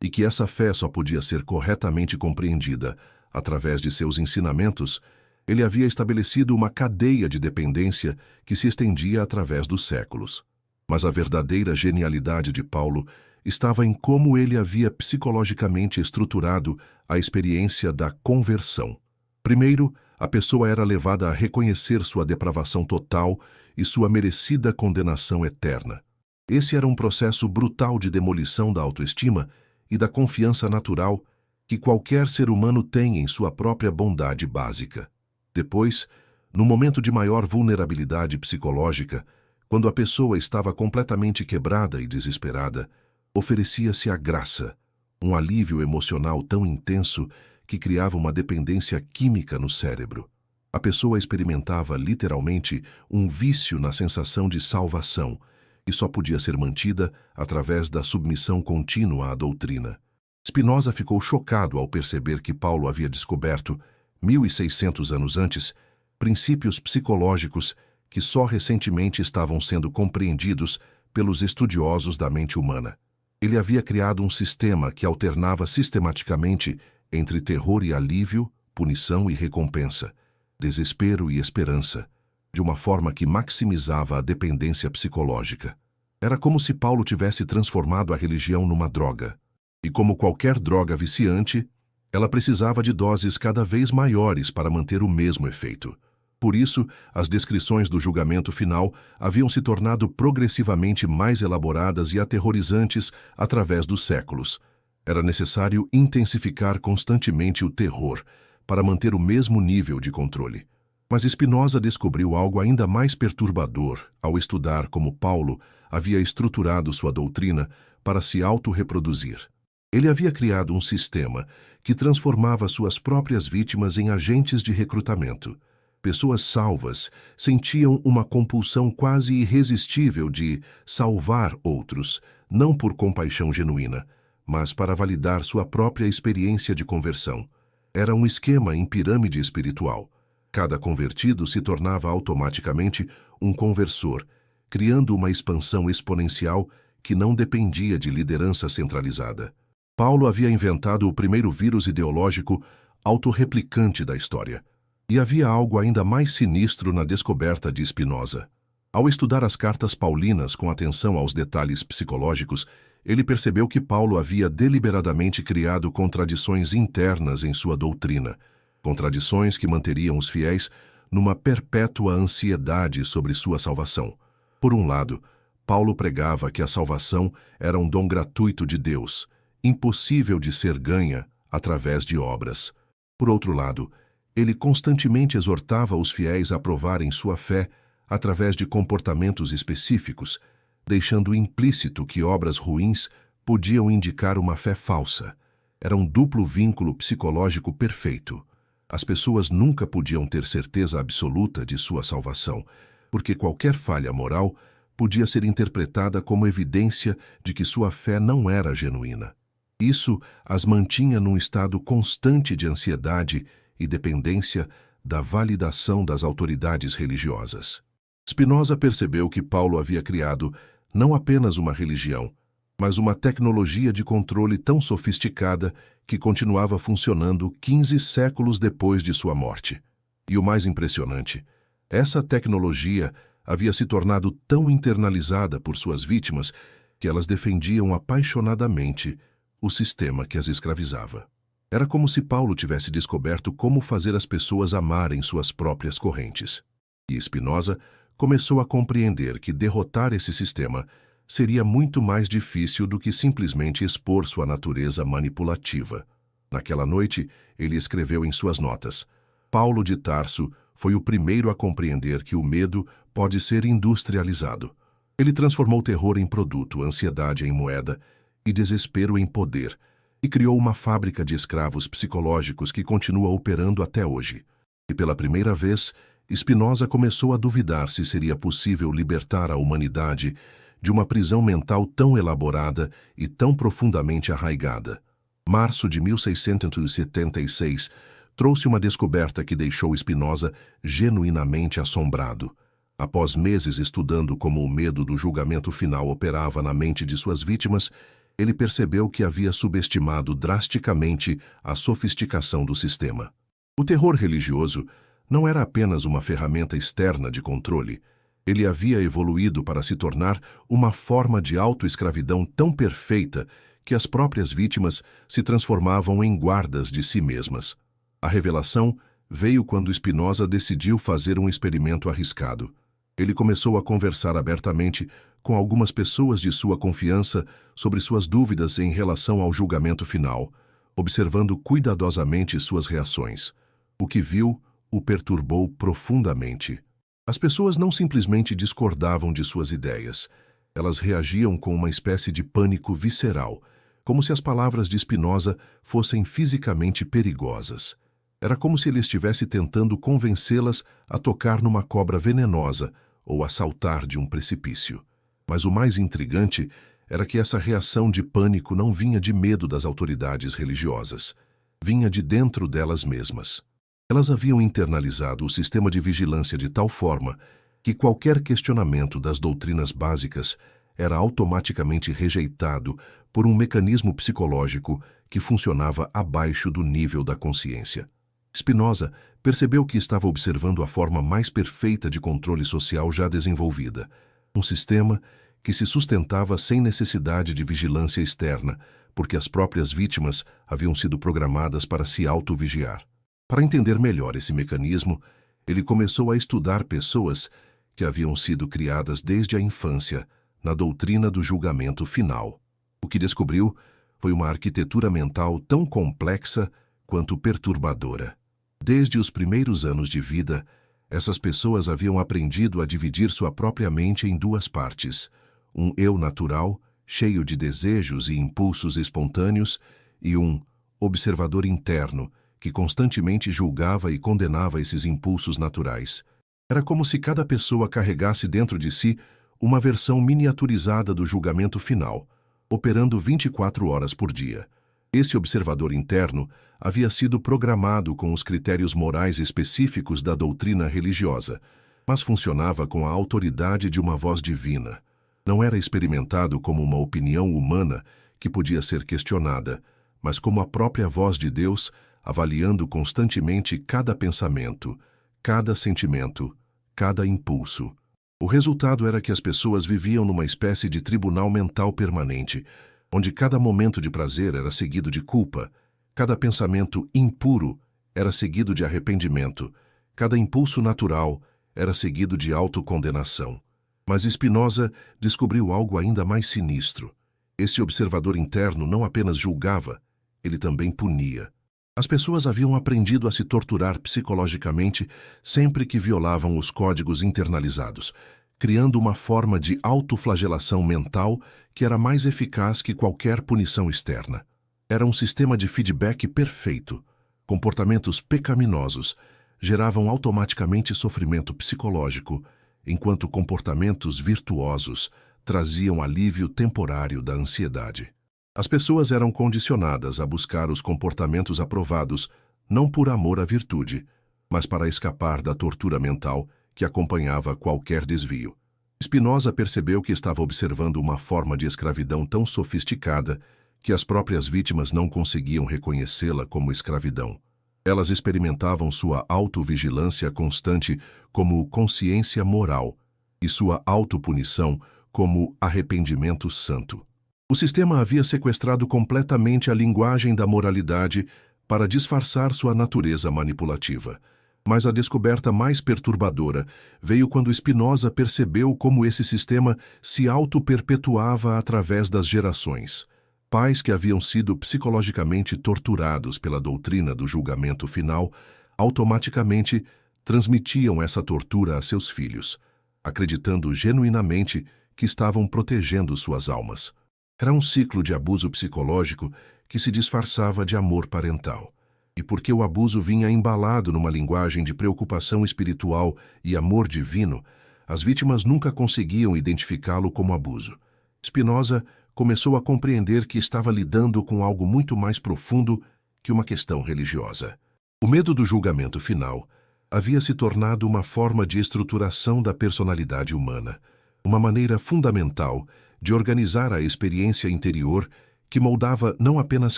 e que essa fé só podia ser corretamente compreendida através de seus ensinamentos, ele havia estabelecido uma cadeia de dependência que se estendia através dos séculos. Mas a verdadeira genialidade de Paulo estava em como ele havia psicologicamente estruturado a experiência da conversão. Primeiro, a pessoa era levada a reconhecer sua depravação total e sua merecida condenação eterna. Esse era um processo brutal de demolição da autoestima e da confiança natural que qualquer ser humano tem em sua própria bondade básica. Depois, no momento de maior vulnerabilidade psicológica, quando a pessoa estava completamente quebrada e desesperada, oferecia-se a graça, um alívio emocional tão intenso que criava uma dependência química no cérebro. A pessoa experimentava literalmente um vício na sensação de salvação, que só podia ser mantida através da submissão contínua à doutrina. Spinoza ficou chocado ao perceber que Paulo havia descoberto, 1600 anos antes, princípios psicológicos que só recentemente estavam sendo compreendidos pelos estudiosos da mente humana. Ele havia criado um sistema que alternava sistematicamente entre terror e alívio, punição e recompensa, desespero e esperança, de uma forma que maximizava a dependência psicológica. Era como se Paulo tivesse transformado a religião numa droga. E como qualquer droga viciante, ela precisava de doses cada vez maiores para manter o mesmo efeito. Por isso, as descrições do julgamento final haviam se tornado progressivamente mais elaboradas e aterrorizantes através dos séculos. Era necessário intensificar constantemente o terror para manter o mesmo nível de controle. Mas Spinoza descobriu algo ainda mais perturbador ao estudar como Paulo havia estruturado sua doutrina para se autorreproduzir. Ele havia criado um sistema que transformava suas próprias vítimas em agentes de recrutamento. Pessoas salvas sentiam uma compulsão quase irresistível de salvar outros, não por compaixão genuína, mas para validar sua própria experiência de conversão. Era um esquema em pirâmide espiritual. Cada convertido se tornava automaticamente um conversor, criando uma expansão exponencial que não dependia de liderança centralizada. Paulo havia inventado o primeiro vírus ideológico autorreplicante da história. E havia algo ainda mais sinistro na descoberta de Spinoza. Ao estudar as cartas paulinas com atenção aos detalhes psicológicos, ele percebeu que Paulo havia deliberadamente criado contradições internas em sua doutrina, contradições que manteriam os fiéis numa perpétua ansiedade sobre sua salvação. Por um lado, Paulo pregava que a salvação era um dom gratuito de Deus, impossível de ser ganha através de obras. Por outro lado, ele constantemente exortava os fiéis a provarem sua fé através de comportamentos específicos, deixando implícito que obras ruins podiam indicar uma fé falsa. Era um duplo vínculo psicológico perfeito. As pessoas nunca podiam ter certeza absoluta de sua salvação, porque qualquer falha moral podia ser interpretada como evidência de que sua fé não era genuína. Isso as mantinha num estado constante de ansiedade e dependência da validação das autoridades religiosas. Spinoza percebeu que Paulo havia criado não apenas uma religião, mas uma tecnologia de controle tão sofisticada que continuava funcionando 15 séculos depois de sua morte. E o mais impressionante, essa tecnologia havia se tornado tão internalizada por suas vítimas que elas defendiam apaixonadamente o sistema que as escravizava. Era como se Paulo tivesse descoberto como fazer as pessoas amarem suas próprias correntes. E Spinoza começou a compreender que derrotar esse sistema seria muito mais difícil do que simplesmente expor sua natureza manipulativa. Naquela noite, ele escreveu em suas notas: Paulo de Tarso foi o primeiro a compreender que o medo pode ser industrializado. Ele transformou terror em produto, ansiedade em moeda e desespero em poder, e criou uma fábrica de escravos psicológicos que continua operando até hoje. E pela primeira vez, Spinoza começou a duvidar se seria possível libertar a humanidade de uma prisão mental tão elaborada e tão profundamente arraigada. Março de 1676 trouxe uma descoberta que deixou Spinoza genuinamente assombrado. Após meses estudando como o medo do julgamento final operava na mente de suas vítimas, ele percebeu que havia subestimado drasticamente a sofisticação do sistema. O terror religioso não era apenas uma ferramenta externa de controle. Ele havia evoluído para se tornar uma forma de autoescravidão tão perfeita que as próprias vítimas se transformavam em guardas de si mesmas. A revelação veio quando Spinoza decidiu fazer um experimento arriscado. Ele começou a conversar abertamente com algumas pessoas de sua confiança sobre suas dúvidas em relação ao julgamento final, observando cuidadosamente suas reações. O que viu o perturbou profundamente. As pessoas não simplesmente discordavam de suas ideias. Elas reagiam com uma espécie de pânico visceral, como se as palavras de Spinoza fossem fisicamente perigosas. Era como se ele estivesse tentando convencê-las a tocar numa cobra venenosa ou a saltar de um precipício. Mas o mais intrigante era que essa reação de pânico não vinha de medo das autoridades religiosas. Vinha de dentro delas mesmas. Elas haviam internalizado o sistema de vigilância de tal forma que qualquer questionamento das doutrinas básicas era automaticamente rejeitado por um mecanismo psicológico que funcionava abaixo do nível da consciência. Spinoza percebeu que estava observando a forma mais perfeita de controle social já desenvolvida, um sistema que se sustentava sem necessidade de vigilância externa, porque as próprias vítimas haviam sido programadas para se auto-vigiar. Para entender melhor esse mecanismo, ele começou a estudar pessoas que haviam sido criadas desde a infância na doutrina do julgamento final. O que descobriu foi uma arquitetura mental tão complexa quanto perturbadora. Desde os primeiros anos de vida, essas pessoas haviam aprendido a dividir sua própria mente em duas partes: um eu natural, cheio de desejos e impulsos espontâneos, e um observador interno, que constantemente julgava e condenava esses impulsos naturais. Era como se cada pessoa carregasse dentro de si uma versão miniaturizada do julgamento final, operando 24 horas por dia. Esse observador interno havia sido programado com os critérios morais específicos da doutrina religiosa, mas funcionava com a autoridade de uma voz divina. Não era experimentado como uma opinião humana que podia ser questionada, mas como a própria voz de Deus, avaliando constantemente cada pensamento, cada sentimento, cada impulso. O resultado era que as pessoas viviam numa espécie de tribunal mental permanente, onde cada momento de prazer era seguido de culpa, cada pensamento impuro era seguido de arrependimento, cada impulso natural era seguido de autocondenação. Mas Spinoza descobriu algo ainda mais sinistro. Esse observador interno não apenas julgava, ele também punia. As pessoas haviam aprendido a se torturar psicologicamente sempre que violavam os códigos internalizados, criando uma forma de autoflagelação mental que era mais eficaz que qualquer punição externa. Era um sistema de feedback perfeito. Comportamentos pecaminosos geravam automaticamente sofrimento psicológico, enquanto comportamentos virtuosos traziam alívio temporário da ansiedade. As pessoas eram condicionadas a buscar os comportamentos aprovados, não por amor à virtude, mas para escapar da tortura mental que acompanhava qualquer desvio. Spinoza percebeu que estava observando uma forma de escravidão tão sofisticada que as próprias vítimas não conseguiam reconhecê-la como escravidão. Elas experimentavam sua autovigilância constante como consciência moral e sua autopunição como arrependimento santo. O sistema havia sequestrado completamente a linguagem da moralidade para disfarçar sua natureza manipulativa. Mas a descoberta mais perturbadora veio quando Spinoza percebeu como esse sistema se auto-perpetuava através das gerações. Pais que haviam sido psicologicamente torturados pela doutrina do julgamento final automaticamente transmitiam essa tortura a seus filhos, acreditando genuinamente que estavam protegendo suas almas. Era um ciclo de abuso psicológico que se disfarçava de amor parental. E porque o abuso vinha embalado numa linguagem de preocupação espiritual e amor divino, as vítimas nunca conseguiam identificá-lo como abuso. Spinoza começou a compreender que estava lidando com algo muito mais profundo que uma questão religiosa. O medo do julgamento final havia se tornado uma forma de estruturação da personalidade humana, uma maneira fundamental de organizar a experiência interior que moldava não apenas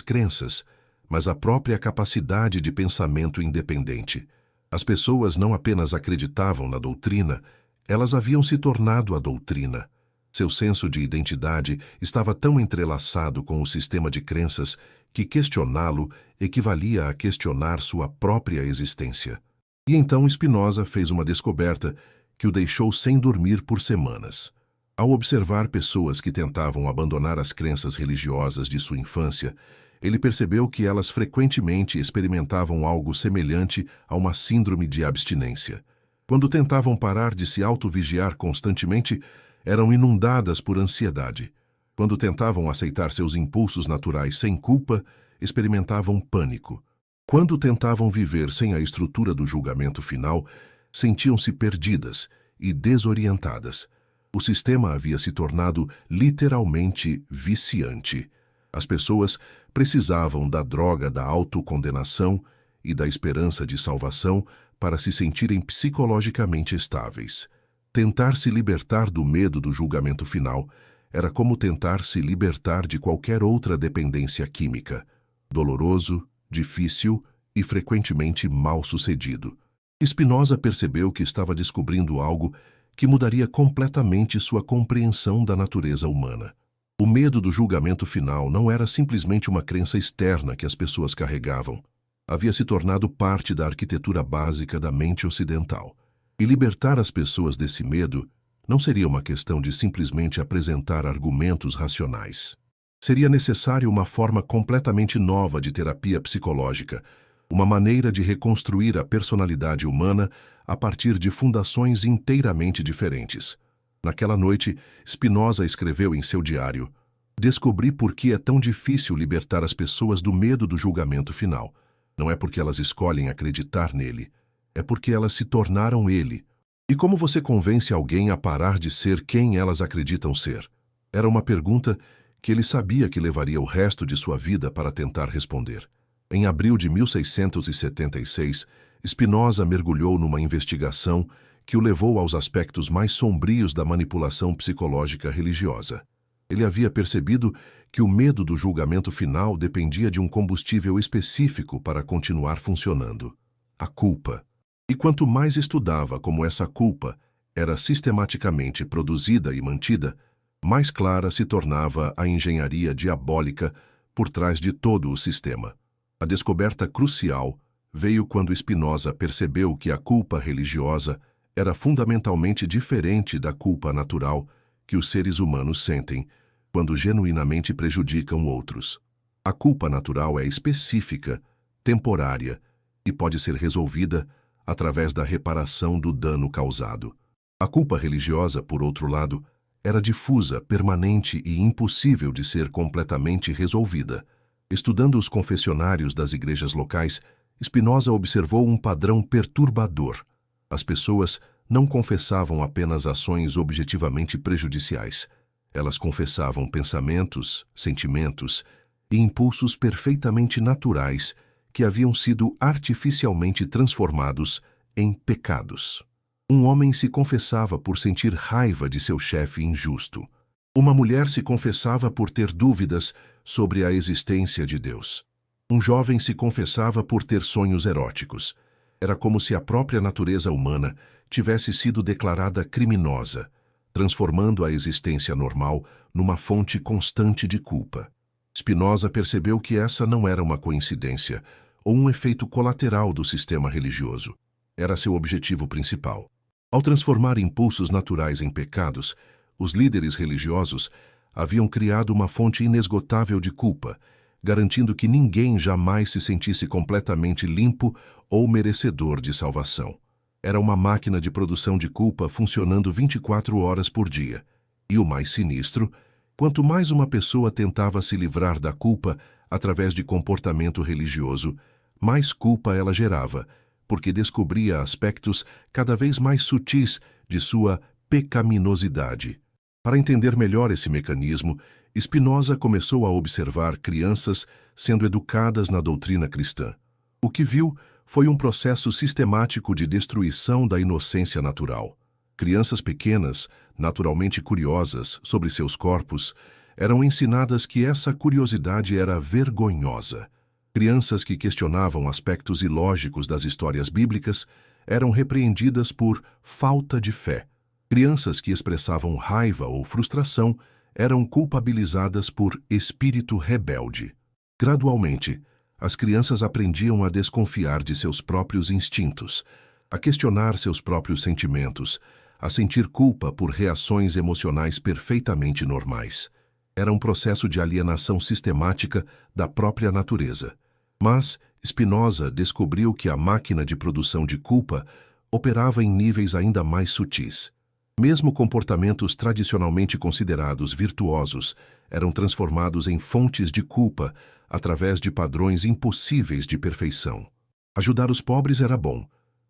crenças, mas a própria capacidade de pensamento independente. As pessoas não apenas acreditavam na doutrina, elas haviam se tornado a doutrina. Seu senso de identidade estava tão entrelaçado com o sistema de crenças que questioná-lo equivalia a questionar sua própria existência. E então Spinoza fez uma descoberta que o deixou sem dormir por semanas. Ao observar pessoas que tentavam abandonar as crenças religiosas de sua infância, ele percebeu que elas frequentemente experimentavam algo semelhante a uma síndrome de abstinência. Quando tentavam parar de se autovigiar constantemente, eram inundadas por ansiedade. Quando tentavam aceitar seus impulsos naturais sem culpa, experimentavam pânico. Quando tentavam viver sem a estrutura do julgamento final, sentiam-se perdidas e desorientadas. O sistema havia se tornado literalmente viciante. As pessoas precisavam da droga da autocondenação e da esperança de salvação para se sentirem psicologicamente estáveis. Tentar se libertar do medo do julgamento final era como tentar se libertar de qualquer outra dependência química. Doloroso, difícil e frequentemente mal-sucedido. Spinoza percebeu que estava descobrindo algo que mudaria completamente sua compreensão da natureza humana. O medo do julgamento final não era simplesmente uma crença externa que as pessoas carregavam. Havia se tornado parte da arquitetura básica da mente ocidental. E libertar as pessoas desse medo não seria uma questão de simplesmente apresentar argumentos racionais. Seria necessário uma forma completamente nova de terapia psicológica, uma maneira de reconstruir a personalidade humana a partir de fundações inteiramente diferentes. Naquela noite, Spinoza escreveu em seu diário: "Descobri por que é tão difícil libertar as pessoas do medo do julgamento final. Não é porque elas escolhem acreditar nele, é porque elas se tornaram ele. E como você convence alguém a parar de ser quem elas acreditam ser?" Era uma pergunta que ele sabia que levaria o resto de sua vida para tentar responder. Em abril de 1676, Spinoza mergulhou numa investigação que o levou aos aspectos mais sombrios da manipulação psicológica religiosa. Ele havia percebido que o medo do julgamento final dependia de um combustível específico para continuar funcionando: a culpa. E quanto mais estudava como essa culpa era sistematicamente produzida e mantida, mais clara se tornava a engenharia diabólica por trás de todo o sistema. A descoberta crucial veio quando Spinoza percebeu que a culpa religiosa era fundamentalmente diferente da culpa natural que os seres humanos sentem quando genuinamente prejudicam outros. A culpa natural é específica, temporária e pode ser resolvida através da reparação do dano causado. A culpa religiosa, por outro lado, era difusa, permanente e impossível de ser completamente resolvida. Estudando os confessionários das igrejas locais, Spinoza observou um padrão perturbador. As pessoas não confessavam apenas ações objetivamente prejudiciais. Elas confessavam pensamentos, sentimentos e impulsos perfeitamente naturais que haviam sido artificialmente transformados em pecados. Um homem se confessava por sentir raiva de seu chefe injusto. Uma mulher se confessava por ter dúvidas sobre a existência de Deus. Um jovem se confessava por ter sonhos eróticos. Era como se a própria natureza humana tivesse sido declarada criminosa, transformando a existência normal numa fonte constante de culpa. Spinoza percebeu que essa não era uma coincidência ou um efeito colateral do sistema religioso. Era seu objetivo principal. Ao transformar impulsos naturais em pecados, os líderes religiosos haviam criado uma fonte inesgotável de culpa, garantindo que ninguém jamais se sentisse completamente limpo ou merecedor de salvação. Era uma máquina de produção de culpa funcionando 24 horas por dia. E o mais sinistro, quanto mais uma pessoa tentava se livrar da culpa através de comportamento religioso, mais culpa ela gerava, porque descobria aspectos cada vez mais sutis de sua pecaminosidade. Para entender melhor esse mecanismo, Spinoza começou a observar crianças sendo educadas na doutrina cristã. O que viu foi um processo sistemático de destruição da inocência natural. Crianças pequenas, naturalmente curiosas sobre seus corpos, eram ensinadas que essa curiosidade era vergonhosa. Crianças que questionavam aspectos ilógicos das histórias bíblicas eram repreendidas por falta de fé. Crianças que expressavam raiva ou frustração eram culpabilizadas por espírito rebelde. Gradualmente, as crianças aprendiam a desconfiar de seus próprios instintos, a questionar seus próprios sentimentos, a sentir culpa por reações emocionais perfeitamente normais. Era um processo de alienação sistemática da própria natureza. Mas Spinoza descobriu que a máquina de produção de culpa operava em níveis ainda mais sutis. Mesmo comportamentos tradicionalmente considerados virtuosos eram transformados em fontes de culpa através de padrões impossíveis de perfeição. Ajudar os pobres era bom,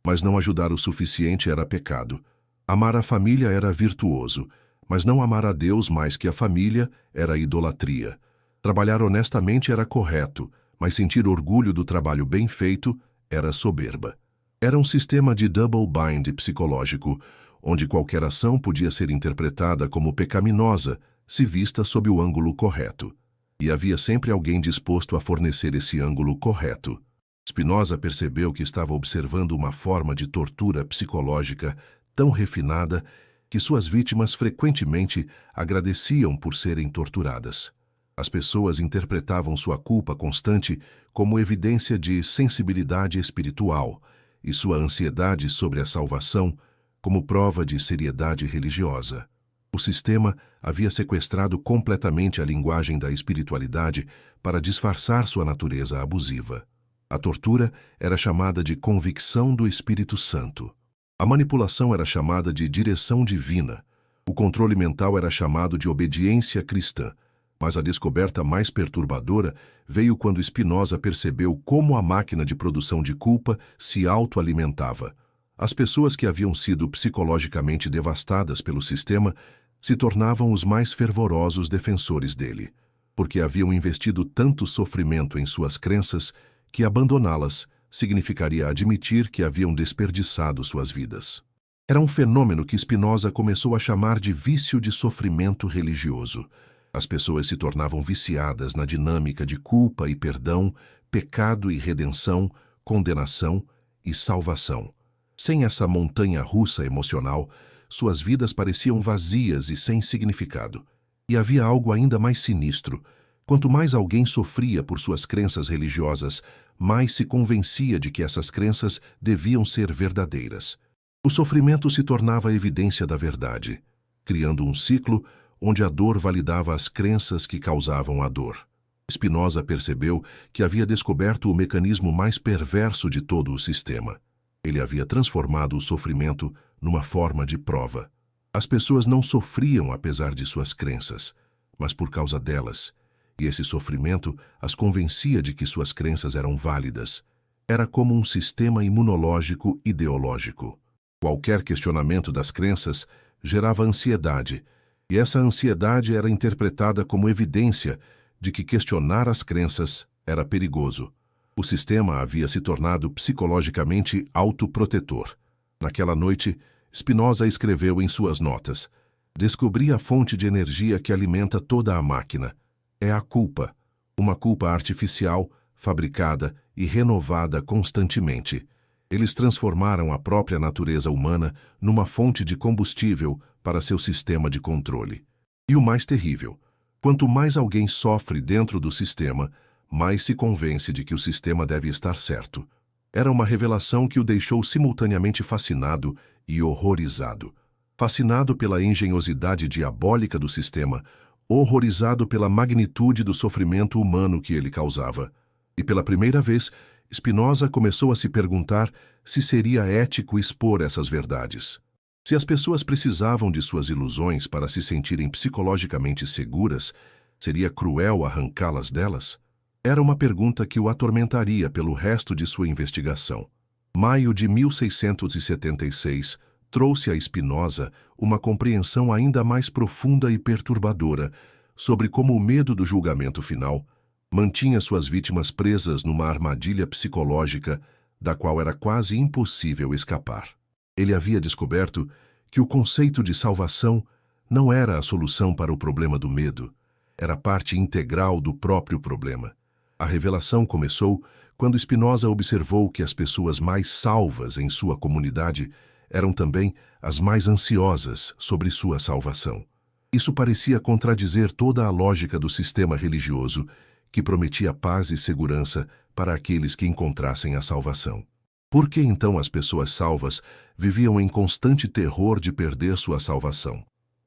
mas não ajudar o suficiente era pecado. Amar a família era virtuoso, Mas não amar a Deus mais que a família era idolatria. Trabalhar honestamente era correto, mas sentir orgulho do trabalho bem feito era soberba. Era um sistema de double bind psicológico, onde qualquer ação podia ser interpretada como pecaminosa se vista sob o ângulo correto. E havia sempre alguém disposto a fornecer esse ângulo correto. Spinoza percebeu que estava observando uma forma de tortura psicológica tão refinada que suas vítimas frequentemente agradeciam por serem torturadas. As pessoas interpretavam sua culpa constante como evidência de sensibilidade espiritual e sua ansiedade sobre a salvação como prova de seriedade religiosa. O sistema havia sequestrado completamente a linguagem da espiritualidade para disfarçar sua natureza abusiva. A tortura era chamada de convicção do Espírito Santo. A manipulação era chamada de direção divina. O controle mental era chamado de obediência cristã. Mas a descoberta mais perturbadora veio quando Spinoza percebeu como a máquina de produção de culpa se autoalimentava. As pessoas que haviam sido psicologicamente devastadas pelo sistema se tornavam os mais fervorosos defensores dele, porque haviam investido tanto sofrimento em suas crenças que abandoná-las significaria admitir que haviam desperdiçado suas vidas. Era um fenômeno que Spinoza começou a chamar de vício de sofrimento religioso. As pessoas se tornavam viciadas na dinâmica de culpa e perdão, pecado e redenção, condenação e salvação. Sem essa montanha-russa emocional, suas vidas pareciam vazias e sem significado. E havia algo ainda mais sinistro. Quanto mais alguém sofria por suas crenças religiosas, mais se convencia de que essas crenças deviam ser verdadeiras. O sofrimento se tornava a evidência da verdade, criando um ciclo onde a dor validava as crenças que causavam a dor. Spinoza percebeu que havia descoberto o mecanismo mais perverso de todo o sistema. Ele havia transformado o sofrimento numa forma de prova. As pessoas não sofriam apesar de suas crenças, mas por causa delas. E esse sofrimento as convencia de que suas crenças eram válidas. Era como um sistema imunológico ideológico. Qualquer questionamento das crenças gerava ansiedade, e essa ansiedade era interpretada como evidência de que questionar as crenças era perigoso. O sistema havia se tornado psicologicamente autoprotetor. Naquela noite, Spinoza escreveu em suas notas: "Descobri a fonte de energia que alimenta toda a máquina. É a culpa, uma culpa artificial, fabricada e renovada constantemente. Eles transformaram a própria natureza humana numa fonte de combustível para seu sistema de controle. E o mais terrível, quanto mais alguém sofre dentro do sistema, mais se convence de que o sistema deve estar certo. Era uma revelação que o deixou simultaneamente fascinado e horrorizado. Fascinado pela engenhosidade diabólica do sistema, horrorizado pela magnitude do sofrimento humano que ele causava. E pela primeira vez, Spinoza começou a se perguntar se seria ético expor essas verdades. Se as pessoas precisavam de suas ilusões para se sentirem psicologicamente seguras, seria cruel arrancá-las delas? Era uma pergunta que o atormentaria pelo resto de sua investigação. Maio de 1676 trouxe a Spinoza uma compreensão ainda mais profunda e perturbadora sobre como o medo do julgamento final mantinha suas vítimas presas numa armadilha psicológica da qual era quase impossível escapar. Ele havia descoberto que o conceito de salvação não era a solução para o problema do medo, era parte integral do próprio problema. A revelação começou quando Spinoza observou que as pessoas mais salvas em sua comunidade eram também as mais ansiosas sobre sua salvação. Isso parecia contradizer toda a lógica do sistema religioso, que prometia paz e segurança para aqueles que encontrassem a salvação. Por que então as pessoas salvas viviam em constante terror de perder sua salvação?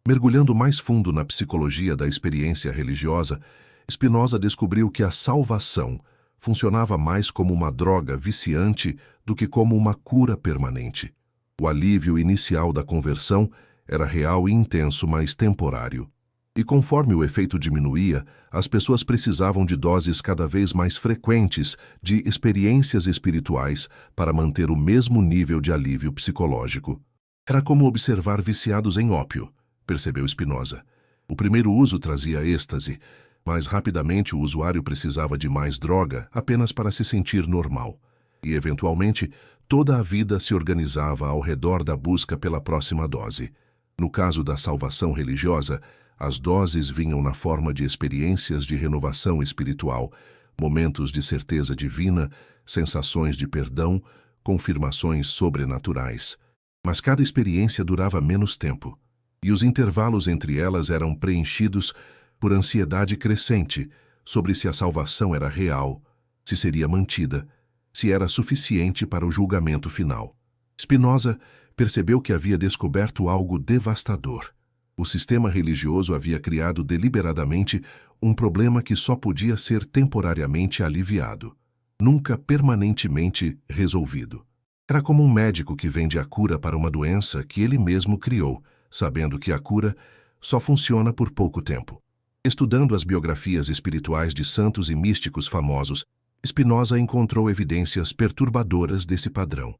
Mergulhando mais fundo na psicologia da experiência religiosa, Spinoza descobriu que a salvação funcionava mais como uma droga viciante do que como uma cura permanente. O alívio inicial da conversão era real e intenso, mas temporário. E conforme o efeito diminuía, as pessoas precisavam de doses cada vez mais frequentes de experiências espirituais para manter o mesmo nível de alívio psicológico. Era como observar viciados em ópio. percebeu Spinoza. O primeiro uso trazia êxtase, mas rapidamente o usuário precisava de mais droga apenas para se sentir normal. E, eventualmente, toda a vida se organizava ao redor da busca pela próxima dose. No caso da salvação religiosa, as doses vinham na forma de experiências de renovação espiritual, momentos de certeza divina, sensações de perdão, confirmações sobrenaturais. Mas cada experiência durava menos tempo, e os intervalos entre elas eram preenchidos por ansiedade crescente sobre se a salvação era real, se seria mantida, se era suficiente para o julgamento final. Spinoza percebeu que havia descoberto algo devastador. O sistema religioso havia criado deliberadamente um problema que só podia ser temporariamente aliviado, nunca permanentemente resolvido. Era como um médico que vende a cura para uma doença que ele mesmo criou, sabendo que a cura só funciona por pouco tempo. Estudando as biografias espirituais de santos e místicos famosos, Spinoza encontrou evidências perturbadoras desse padrão.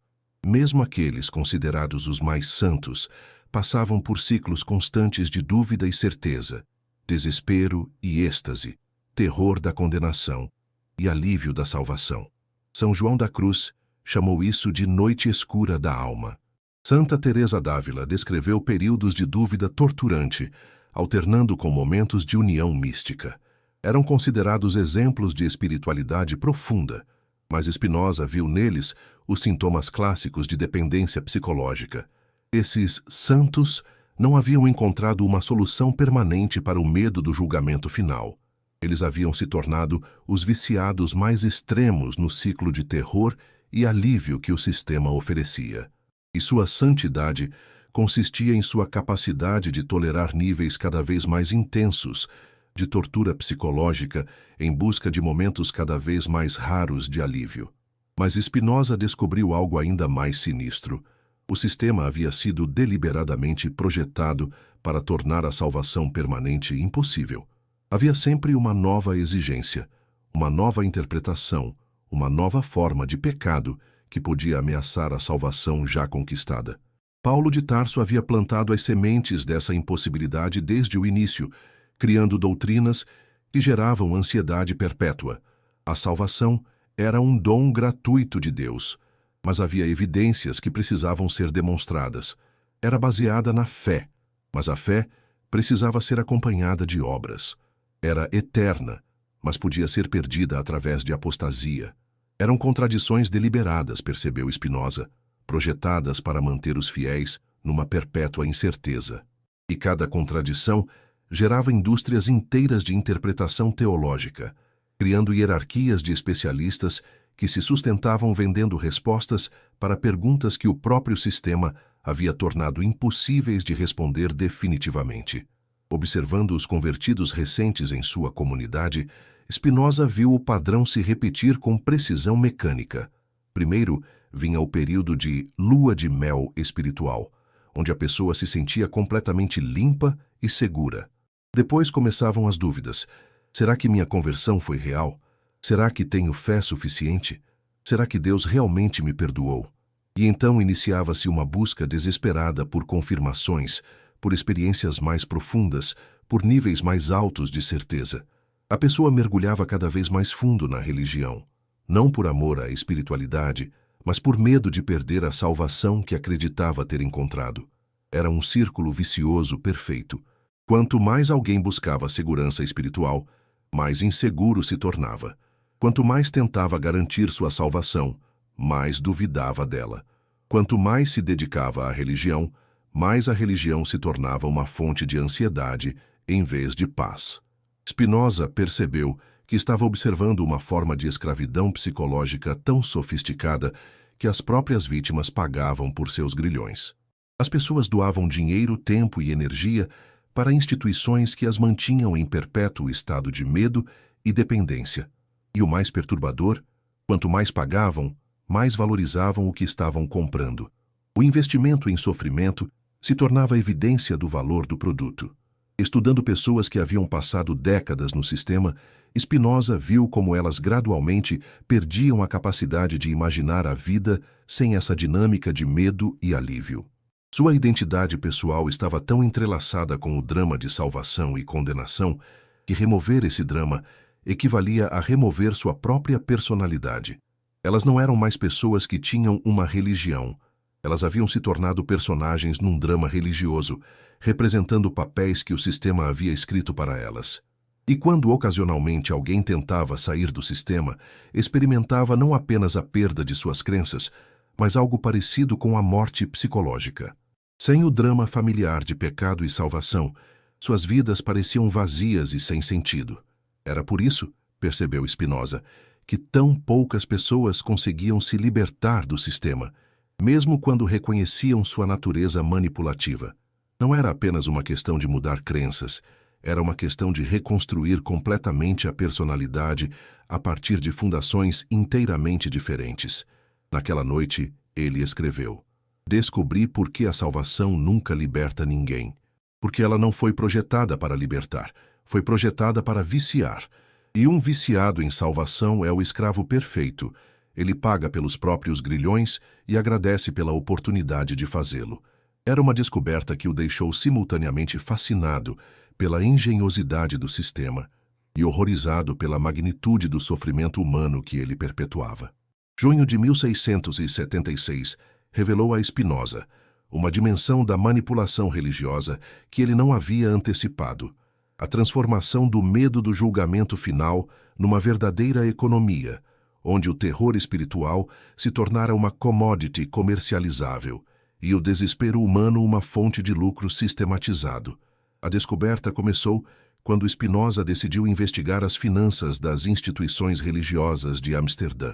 Mesmo aqueles considerados os mais santos passavam por ciclos constantes de dúvida e certeza, desespero e êxtase, terror da condenação e alívio da salvação. São João da Cruz chamou isso de noite escura da alma. Santa Teresa d'Ávila descreveu períodos de dúvida torturante, alternando com momentos de união mística. Eram considerados exemplos de espiritualidade profunda, mas Spinoza viu neles os sintomas clássicos de dependência psicológica. Esses santos não haviam encontrado uma solução permanente para o medo do julgamento final. Eles haviam se tornado os viciados mais extremos no ciclo de terror e alívio que o sistema oferecia. E sua santidade consistia em sua capacidade de tolerar níveis cada vez mais intensos de tortura psicológica em busca de momentos cada vez mais raros de alívio. Mas Spinoza descobriu algo ainda mais sinistro. O sistema havia sido deliberadamente projetado para tornar a salvação permanente impossível. Havia sempre uma nova exigência, uma nova interpretação, uma nova forma de pecado que podia ameaçar a salvação já conquistada. Paulo de Tarso havia plantado as sementes dessa impossibilidade desde o início, criando doutrinas que geravam ansiedade perpétua. A salvação era um dom gratuito de Deus, mas havia evidências que precisavam ser demonstradas. Era baseada na fé, mas a fé precisava ser acompanhada de obras. Era eterna, mas podia ser perdida através de apostasia. Eram contradições deliberadas, percebeu Spinoza, projetadas para manter os fiéis numa perpétua incerteza. E cada contradição gerava indústrias inteiras de interpretação teológica, criando hierarquias de especialistas que se sustentavam vendendo respostas para perguntas que o próprio sistema havia tornado impossíveis de responder definitivamente. Observando os convertidos recentes em sua comunidade, Spinoza viu o padrão se repetir com precisão mecânica. Primeiro, vinha o período de lua de mel espiritual, onde a pessoa se sentia completamente limpa e segura. Depois começavam as dúvidas. Será que minha conversão foi real? Será que tenho fé suficiente? Será que Deus realmente me perdoou? E então iniciava-se uma busca desesperada por confirmações, por experiências mais profundas, por níveis mais altos de certeza. A pessoa mergulhava cada vez mais fundo na religião, não por amor à espiritualidade, mas por medo de perder a salvação que acreditava ter encontrado. Era um círculo vicioso perfeito. Quanto mais alguém buscava segurança espiritual, mais inseguro se tornava. Quanto mais tentava garantir sua salvação, mais duvidava dela. Quanto mais se dedicava à religião, mais a religião se tornava uma fonte de ansiedade em vez de paz. Spinoza percebeu que estava observando uma forma de escravidão psicológica tão sofisticada que as próprias vítimas pagavam por seus grilhões. As pessoas doavam dinheiro, tempo e energia para instituições que as mantinham em perpétuo estado de medo e dependência. E o mais perturbador, quanto mais pagavam, mais valorizavam o que estavam comprando. O investimento em sofrimento se tornava evidência do valor do produto. Estudando pessoas que haviam passado décadas no sistema, Spinoza viu como elas gradualmente perdiam a capacidade de imaginar a vida sem essa dinâmica de medo e alívio. Sua identidade pessoal estava tão entrelaçada com o drama de salvação e condenação que remover esse drama equivalia a remover sua própria personalidade. Elas não eram mais pessoas que tinham uma religião. Elas haviam se tornado personagens num drama religioso, representando papéis que o sistema havia escrito para elas. E quando ocasionalmente alguém tentava sair do sistema, experimentava não apenas a perda de suas crenças, mas algo parecido com a morte psicológica. Sem o drama familiar de pecado e salvação, suas vidas pareciam vazias e sem sentido. Era por isso, percebeu Spinoza, que tão poucas pessoas conseguiam se libertar do sistema, mesmo quando reconheciam sua natureza manipulativa. Não era apenas uma questão de mudar crenças, era uma questão de reconstruir completamente a personalidade a partir de fundações inteiramente diferentes. Naquela noite, ele escreveu: "Descobri por que a salvação nunca liberta ninguém. Porque ela não foi projetada para libertar, foi projetada para viciar. E um viciado em salvação é o escravo perfeito. Ele paga pelos próprios grilhões e agradece pela oportunidade de fazê-lo." Era uma descoberta que o deixou simultaneamente fascinado pela engenhosidade do sistema e horrorizado pela magnitude do sofrimento humano que ele perpetuava. Junho de 1676 revelou a Spinoza uma dimensão da manipulação religiosa que ele não havia antecipado: a transformação do medo do julgamento final numa verdadeira economia, onde o terror espiritual se tornara uma commodity comercializável e o desespero humano uma fonte de lucro sistematizado. A descoberta começou quando Spinoza decidiu investigar as finanças das instituições religiosas de Amsterdã.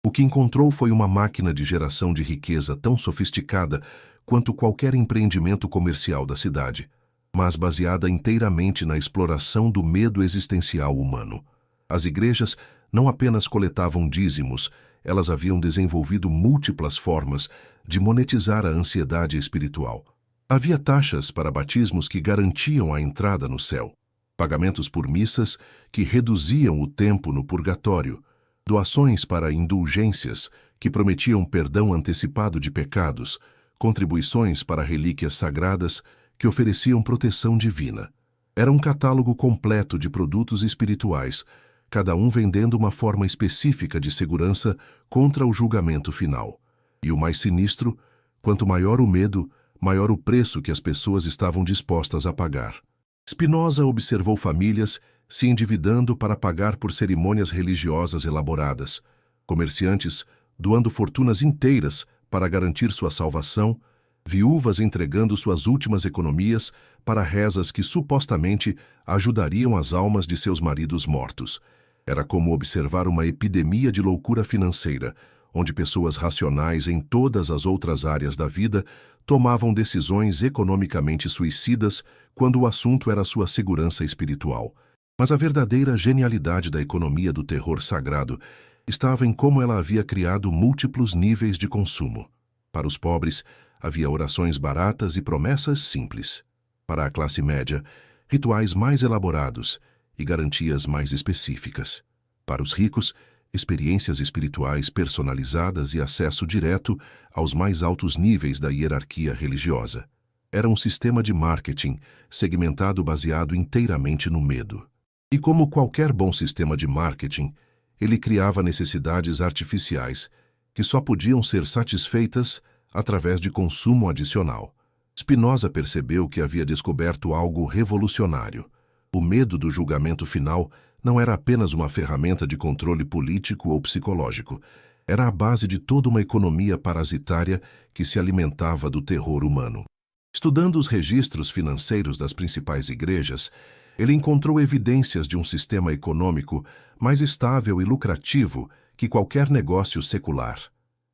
O que encontrou foi uma máquina de geração de riqueza tão sofisticada quanto qualquer empreendimento comercial da cidade, mas baseada inteiramente na exploração do medo existencial humano. As igrejas não apenas coletavam dízimos, elas haviam desenvolvido múltiplas formas de monetizar a ansiedade espiritual. Havia taxas para batismos que garantiam a entrada no céu, pagamentos por missas que reduziam o tempo no purgatório, doações para indulgências que prometiam perdão antecipado de pecados, contribuições para relíquias sagradas que ofereciam proteção divina. Era um catálogo completo de produtos espirituais, cada um vendendo uma forma específica de segurança contra o julgamento final. E o mais sinistro, quanto maior o medo, maior o preço que as pessoas estavam dispostas a pagar. Spinoza observou famílias se endividando para pagar por cerimônias religiosas elaboradas, comerciantes doando fortunas inteiras para garantir sua salvação, viúvas entregando suas últimas economias para rezas que supostamente ajudariam as almas de seus maridos mortos. Era como observar uma epidemia de loucura financeira, onde pessoas racionais em todas as outras áreas da vida tomavam decisões economicamente suicidas quando o assunto era sua segurança espiritual. Mas a verdadeira genialidade da economia do terror sagrado estava em como ela havia criado múltiplos níveis de consumo. Para os pobres, havia orações baratas e promessas simples. Para a classe média, rituais mais elaborados e garantias mais específicas. Para os ricos, experiências espirituais personalizadas e acesso direto aos mais altos níveis da hierarquia religiosa. Era um sistema de marketing segmentado baseado inteiramente no medo. E como qualquer bom sistema de marketing, ele criava necessidades artificiais que só podiam ser satisfeitas através de consumo adicional. Spinoza percebeu que havia descoberto algo revolucionário. O medo do julgamento final não era apenas uma ferramenta de controle político ou psicológico. Era a base de toda uma economia parasitária que se alimentava do terror humano. Estudando os registros financeiros das principais igrejas, ele encontrou evidências de um sistema econômico mais estável e lucrativo que qualquer negócio secular.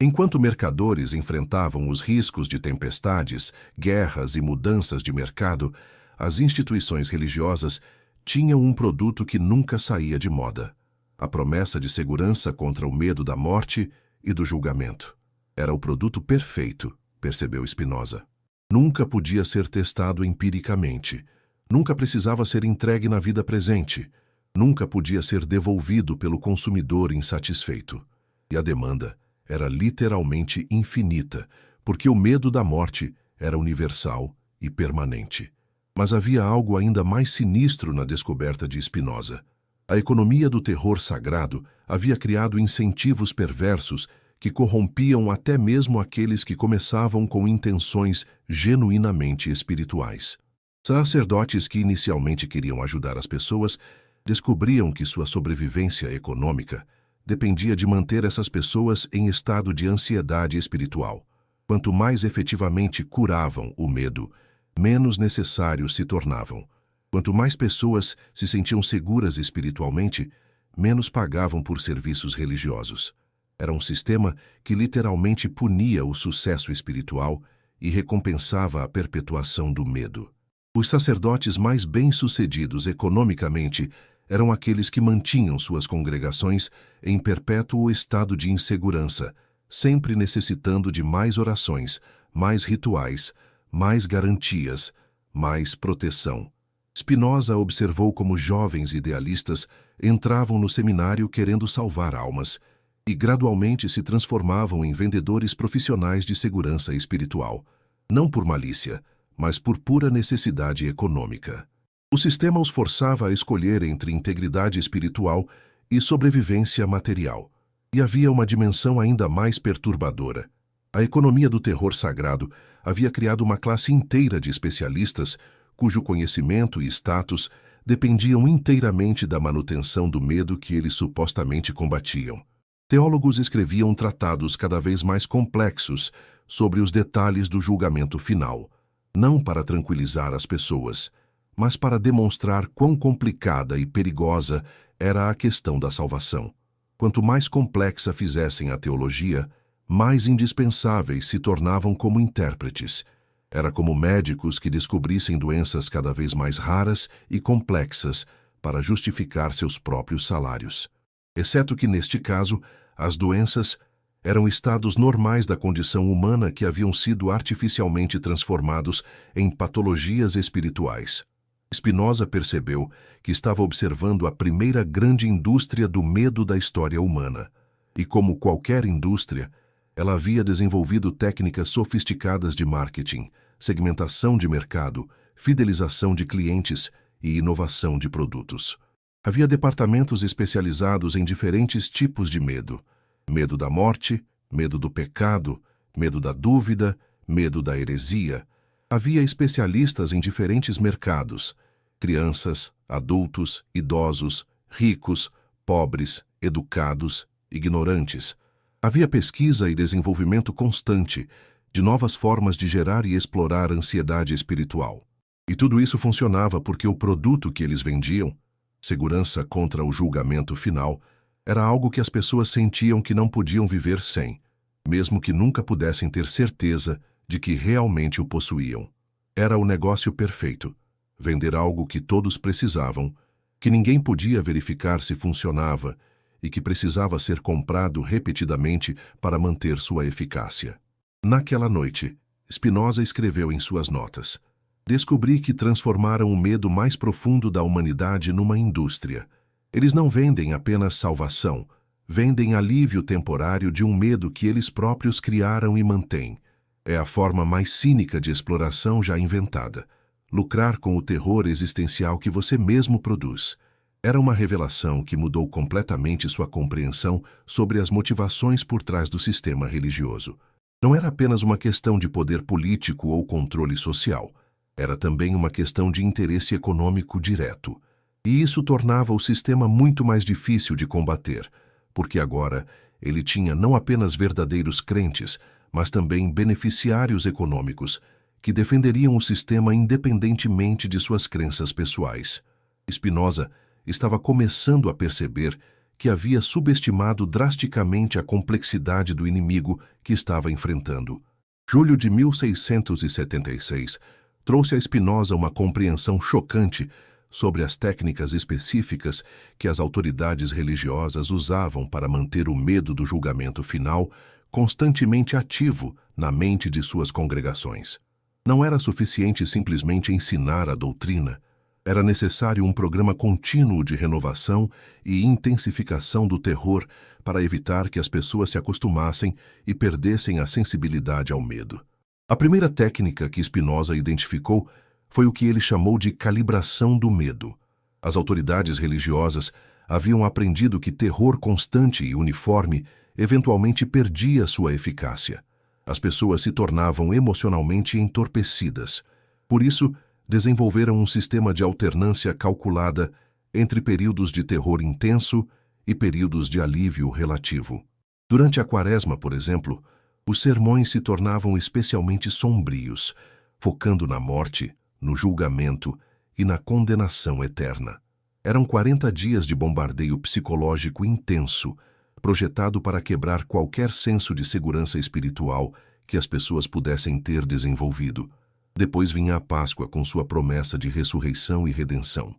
Enquanto mercadores enfrentavam os riscos de tempestades, guerras e mudanças de mercado, as instituições religiosas tinham um produto que nunca saía de moda: a promessa de segurança contra o medo da morte e do julgamento. Era o produto perfeito, percebeu Spinoza. Nunca podia ser testado empiricamente, nunca precisava ser entregue na vida presente, nunca podia ser devolvido pelo consumidor insatisfeito. E a demanda era literalmente infinita, porque o medo da morte era universal e permanente. Mas havia algo ainda mais sinistro na descoberta de Spinoza. A economia do terror sagrado havia criado incentivos perversos que corrompiam até mesmo aqueles que começavam com intenções genuinamente espirituais. Sacerdotes que inicialmente queriam ajudar as pessoas descobriam que sua sobrevivência econômica dependia de manter essas pessoas em estado de ansiedade espiritual. Quanto mais efetivamente curavam o medo, menos necessários se tornavam. Quanto mais pessoas se sentiam seguras espiritualmente, menos pagavam por serviços religiosos. Era um sistema que literalmente punia o sucesso espiritual e recompensava a perpetuação do medo. Os sacerdotes mais bem-sucedidos economicamente eram aqueles que mantinham suas congregações em perpétuo estado de insegurança, sempre necessitando de mais orações, mais rituais, mais garantias, mais proteção. Spinoza observou como jovens idealistas entravam no seminário querendo salvar almas e gradualmente se transformavam em vendedores profissionais de segurança espiritual, não por malícia, mas por pura necessidade econômica. O sistema os forçava a escolher entre integridade espiritual e sobrevivência material. E havia uma dimensão ainda mais perturbadora. A economia do terror sagrado havia criado uma classe inteira de especialistas cujo conhecimento e status dependiam inteiramente da manutenção do medo que eles supostamente combatiam. Teólogos escreviam tratados cada vez mais complexos sobre os detalhes do julgamento final, não para tranquilizar as pessoas, mas para demonstrar quão complicada e perigosa era a questão da salvação. Quanto mais complexa fizessem a teologia, mais indispensáveis se tornavam como intérpretes. Era como médicos que descobrissem doenças cada vez mais raras e complexas para justificar seus próprios salários. Exceto que, neste caso, as doenças eram estados normais da condição humana que haviam sido artificialmente transformados em patologias espirituais. Spinoza percebeu que estava observando a primeira grande indústria do medo da história humana. E como qualquer indústria, ela havia desenvolvido técnicas sofisticadas de marketing, segmentação de mercado, fidelização de clientes e inovação de produtos. Havia departamentos especializados em diferentes tipos de medo. Medo da morte, medo do pecado, medo da dúvida, medo da heresia. Havia especialistas em diferentes mercados: crianças, adultos, idosos, ricos, pobres, educados, ignorantes. Havia pesquisa e desenvolvimento constante de novas formas de gerar e explorar ansiedade espiritual. E tudo isso funcionava porque o produto que eles vendiam, segurança contra o julgamento final, era algo que as pessoas sentiam que não podiam viver sem, mesmo que nunca pudessem ter certeza de que realmente o possuíam. Era o negócio perfeito: vender algo que todos precisavam, que ninguém podia verificar se funcionava e que precisava ser comprado repetidamente para manter sua eficácia. Naquela noite, Spinoza escreveu em suas notas: descobri que transformaram o medo mais profundo da humanidade numa indústria. Eles não vendem apenas salvação, vendem alívio temporário de um medo que eles próprios criaram e mantêm. É a forma mais cínica de exploração já inventada: lucrar com o terror existencial que você mesmo produz. Era uma revelação que mudou completamente sua compreensão sobre as motivações por trás do sistema religioso. Não era apenas uma questão de poder político ou controle social. Era também uma questão de interesse econômico direto. E isso tornava o sistema muito mais difícil de combater, porque agora ele tinha não apenas verdadeiros crentes, mas também beneficiários econômicos, que defenderiam o sistema independentemente de suas crenças pessoais. Spinoza estava começando a perceber que havia subestimado drasticamente a complexidade do inimigo que estava enfrentando. Julho de 1676 trouxe a Spinoza uma compreensão chocante sobre as técnicas específicas que as autoridades religiosas usavam para manter o medo do julgamento final constantemente ativo na mente de suas congregações. Não era suficiente simplesmente ensinar a doutrina. Era necessário um programa contínuo de renovação e intensificação do terror para evitar que as pessoas se acostumassem e perdessem a sensibilidade ao medo. A primeira técnica que Spinoza identificou foi o que ele chamou de calibração do medo. As autoridades religiosas haviam aprendido que terror constante e uniforme eventualmente perdia sua eficácia. As pessoas se tornavam emocionalmente entorpecidas. Por isso, desenvolveram um sistema de alternância calculada entre períodos de terror intenso e períodos de alívio relativo. Durante a Quaresma, por exemplo, os sermões se tornavam especialmente sombrios, focando na morte, no julgamento e na condenação eterna. Eram 40 dias de bombardeio psicológico intenso, projetado para quebrar qualquer senso de segurança espiritual que as pessoas pudessem ter desenvolvido. Depois vinha a Páscoa com sua promessa de ressurreição e redenção.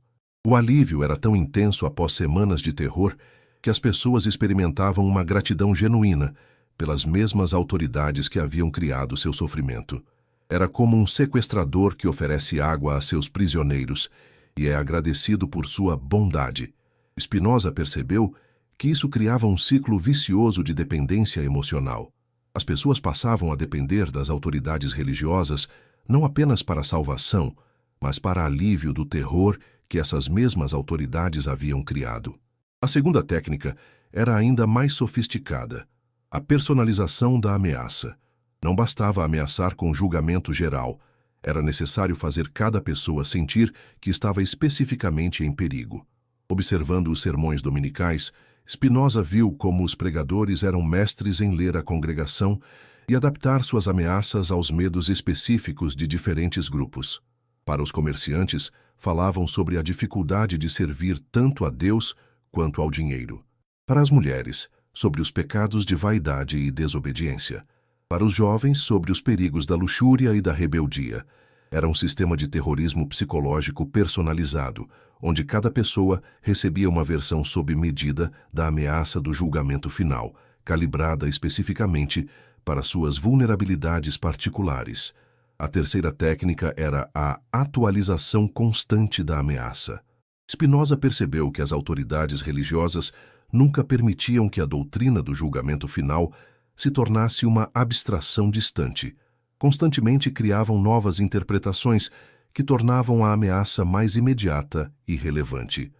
O alívio era tão intenso após semanas de terror que as pessoas experimentavam uma gratidão genuína pelas mesmas autoridades que haviam criado seu sofrimento. Era como um sequestrador que oferece água a seus prisioneiros e é agradecido por sua bondade. Spinoza percebeu que isso criava um ciclo vicioso de dependência emocional. As pessoas passavam a depender das autoridades religiosas não apenas para a salvação, mas para alívio do terror que essas mesmas autoridades haviam criado. A segunda técnica era ainda mais sofisticada: a personalização da ameaça. Não bastava ameaçar com julgamento geral, era necessário fazer cada pessoa sentir que estava especificamente em perigo. Observando os sermões dominicais, Spinoza viu como os pregadores eram mestres em ler a congregação e adaptar suas ameaças aos medos específicos de diferentes grupos. Para os comerciantes, falavam sobre a dificuldade de servir tanto a Deus quanto ao dinheiro. Para as mulheres, sobre os pecados de vaidade e desobediência. Para os jovens, sobre os perigos da luxúria e da rebeldia. Era um sistema de terrorismo psicológico personalizado, onde cada pessoa recebia uma versão sob medida da ameaça do julgamento final, calibrada especificamente para suas vulnerabilidades particulares. A terceira técnica era a atualização constante da ameaça. Spinoza percebeu que as autoridades religiosas nunca permitiam que a doutrina do julgamento final se tornasse uma abstração distante. Constantemente criavam novas interpretações que tornavam a ameaça mais imediata e relevante.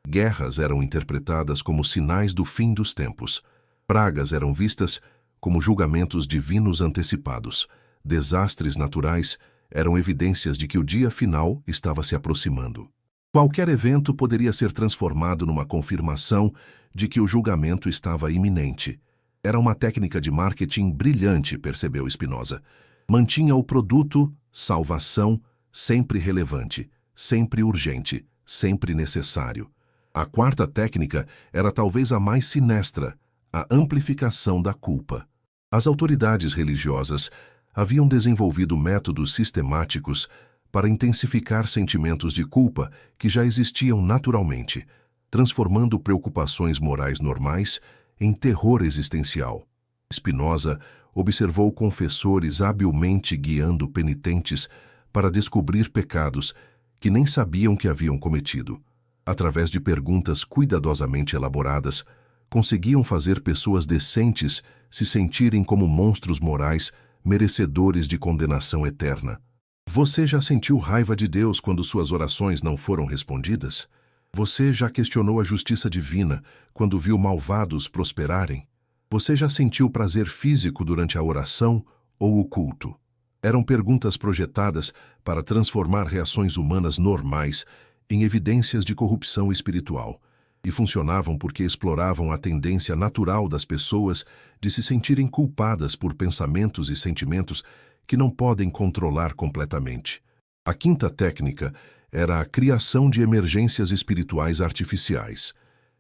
Guerras eram interpretadas como sinais do fim dos tempos. Pragas eram vistas como julgamentos divinos antecipados. Desastres naturais eram evidências de que o dia final estava se aproximando. Qualquer evento poderia ser transformado numa confirmação de que o julgamento estava iminente. Era uma técnica de marketing brilhante, percebeu Spinoza. Mantinha o produto, salvação, sempre relevante, sempre urgente, sempre necessário. A quarta técnica era talvez a mais sinestra, a amplificação da culpa. As autoridades religiosas haviam desenvolvido métodos sistemáticos para intensificar sentimentos de culpa que já existiam naturalmente, transformando preocupações morais normais em terror existencial. Spinoza observou confessores habilmente guiando penitentes para descobrir pecados que nem sabiam que haviam cometido. Através de perguntas cuidadosamente elaboradas, conseguiam fazer pessoas decentes se sentirem como monstros morais merecedores de condenação eterna. Você já sentiu raiva de Deus quando suas orações não foram respondidas? Você já questionou a justiça divina quando viu malvados prosperarem? Você já sentiu prazer físico durante a oração ou o culto? Eram perguntas projetadas para transformar reações humanas normais em evidências de corrupção espiritual, e funcionavam porque exploravam a tendência natural das pessoas de se sentirem culpadas por pensamentos e sentimentos que não podem controlar completamente. A quinta técnica era a criação de emergências espirituais artificiais.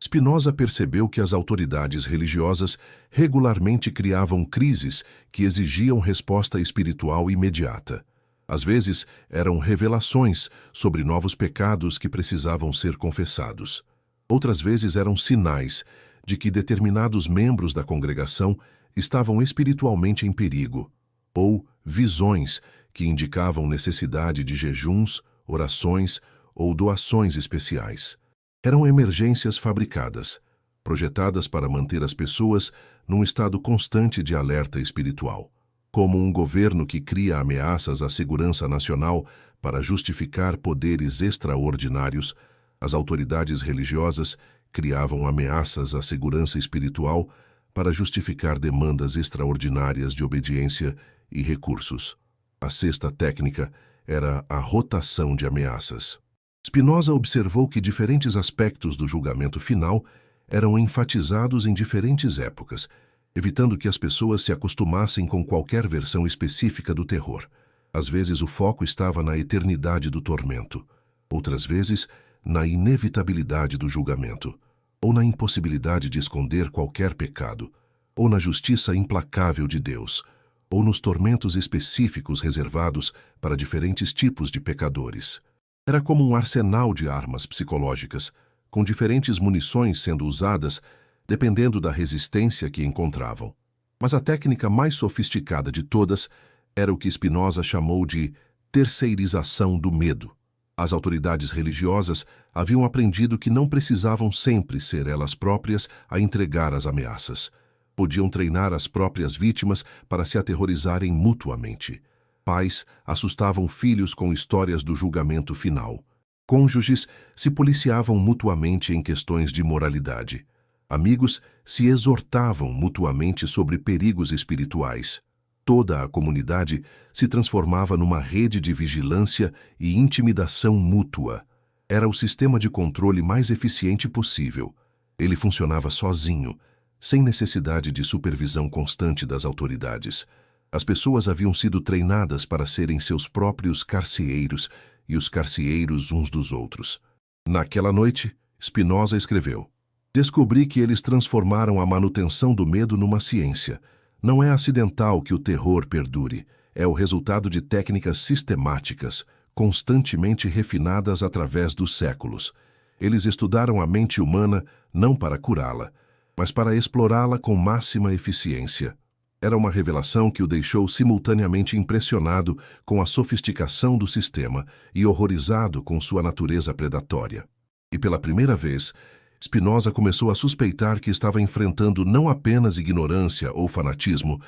Spinoza percebeu que as autoridades religiosas regularmente criavam crises que exigiam resposta espiritual imediata. Às vezes, eram revelações sobre novos pecados que precisavam ser confessados. Outras vezes eram sinais de que determinados membros da congregação estavam espiritualmente em perigo, ou visões que indicavam necessidade de jejuns, orações ou doações especiais. Eram emergências fabricadas, projetadas para manter as pessoas num estado constante de alerta espiritual. como um governo que cria ameaças à segurança nacional para justificar poderes extraordinários, as autoridades religiosas criavam ameaças à segurança espiritual para justificar demandas extraordinárias de obediência e recursos. A sexta técnica era a rotação de ameaças. Spinoza observou que diferentes aspectos do julgamento final eram enfatizados em diferentes épocas, evitando que as pessoas se acostumassem com qualquer versão específica do terror. Às vezes o foco estava na eternidade do tormento, outras vezes na inevitabilidade do julgamento, ou na impossibilidade de esconder qualquer pecado, ou na justiça implacável de Deus, ou nos tormentos específicos reservados para diferentes tipos de pecadores. Era como um arsenal de armas psicológicas, com diferentes munições sendo usadas dependendo da resistência que encontravam. Mas a técnica mais sofisticada de todas era o que Spinoza chamou de terceirização do medo. As autoridades religiosas haviam aprendido que não precisavam sempre ser elas próprias a entregar as ameaças. Podiam treinar as próprias vítimas para se aterrorizarem mutuamente. Pais assustavam filhos com histórias do julgamento final. Cônjuges se policiavam mutuamente em questões de moralidade. Amigos se exortavam mutuamente sobre perigos espirituais. Toda a comunidade se transformava numa rede de vigilância e intimidação mútua. Era o sistema de controle mais eficiente possível. Ele funcionava sozinho, sem necessidade de supervisão constante das autoridades. As pessoas haviam sido treinadas para serem seus próprios carcereiros e os carcereiros uns dos outros. Naquela noite, Spinoza escreveu: "Descobri que eles transformaram a manutenção do medo numa ciência. Não é acidental que o terror perdure. É o resultado de técnicas sistemáticas, constantemente refinadas através dos séculos. Eles estudaram a mente humana não para curá-la, mas para explorá-la com máxima eficiência." Era uma revelação que o deixou simultaneamente impressionado com a sofisticação do sistema e horrorizado com sua natureza predatória. E pela primeira vez, Spinoza começou a suspeitar que estava enfrentando não apenas ignorância ou fanatismo,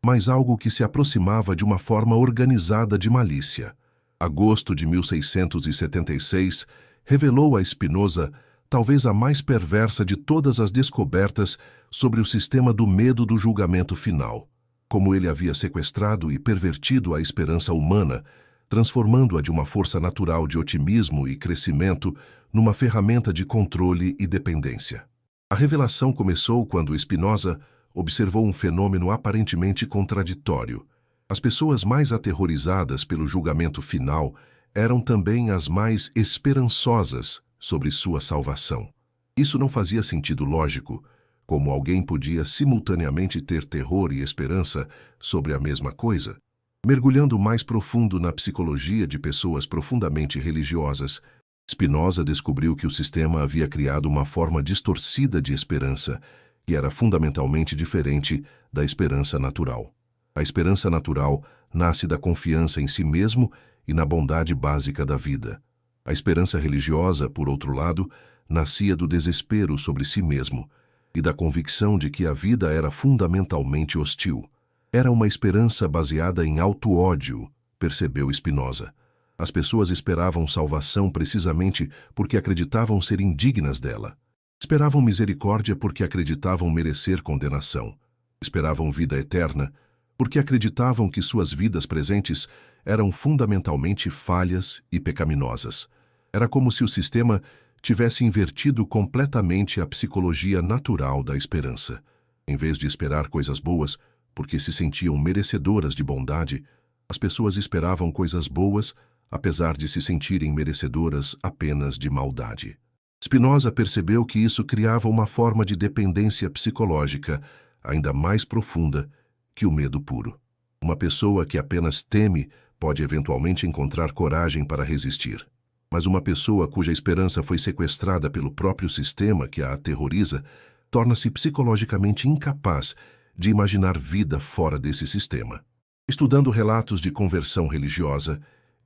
mas algo que se aproximava de uma forma organizada de malícia. Agosto de 1676 revelou a Spinoza talvez a mais perversa de todas as descobertas sobre o sistema do medo do julgamento final, como ele havia sequestrado e pervertido a esperança humana, transformando-a de uma força natural de otimismo e crescimento numa ferramenta de controle e dependência. A revelação começou quando Spinoza observou um fenômeno aparentemente contraditório. As pessoas mais aterrorizadas pelo julgamento final eram também as mais esperançosas sobre sua salvação. Isso não fazia sentido lógico, como alguém podia simultaneamente ter terror e esperança sobre a mesma coisa. Mergulhando mais profundo na psicologia de pessoas profundamente religiosas, Spinoza descobriu que o sistema havia criado uma forma distorcida de esperança, que era fundamentalmente diferente da esperança natural. A esperança natural nasce da confiança em si mesmo e na bondade básica da vida. A esperança religiosa, por outro lado, nascia do desespero sobre si mesmo e da convicção de que a vida era fundamentalmente hostil. Era uma esperança baseada em auto-ódio, percebeu Spinoza. As pessoas esperavam salvação precisamente porque acreditavam ser indignas dela. Esperavam misericórdia porque acreditavam merecer condenação. Esperavam vida eterna porque acreditavam que suas vidas presentes eram fundamentalmente falhas e pecaminosas. Era como se o sistema tivesse invertido completamente a psicologia natural da esperança. Em vez de esperar coisas boas, porque se sentiam merecedoras de bondade, as pessoas esperavam coisas boas, apesar de se sentirem merecedoras apenas de maldade. Spinoza percebeu que isso criava uma forma de dependência psicológica ainda mais profunda que o medo puro. Uma pessoa que apenas teme pode eventualmente encontrar coragem para resistir. Mas uma pessoa cuja esperança foi sequestrada pelo próprio sistema que a aterroriza torna-se psicologicamente incapaz de imaginar vida fora desse sistema. Estudando relatos de conversão religiosa,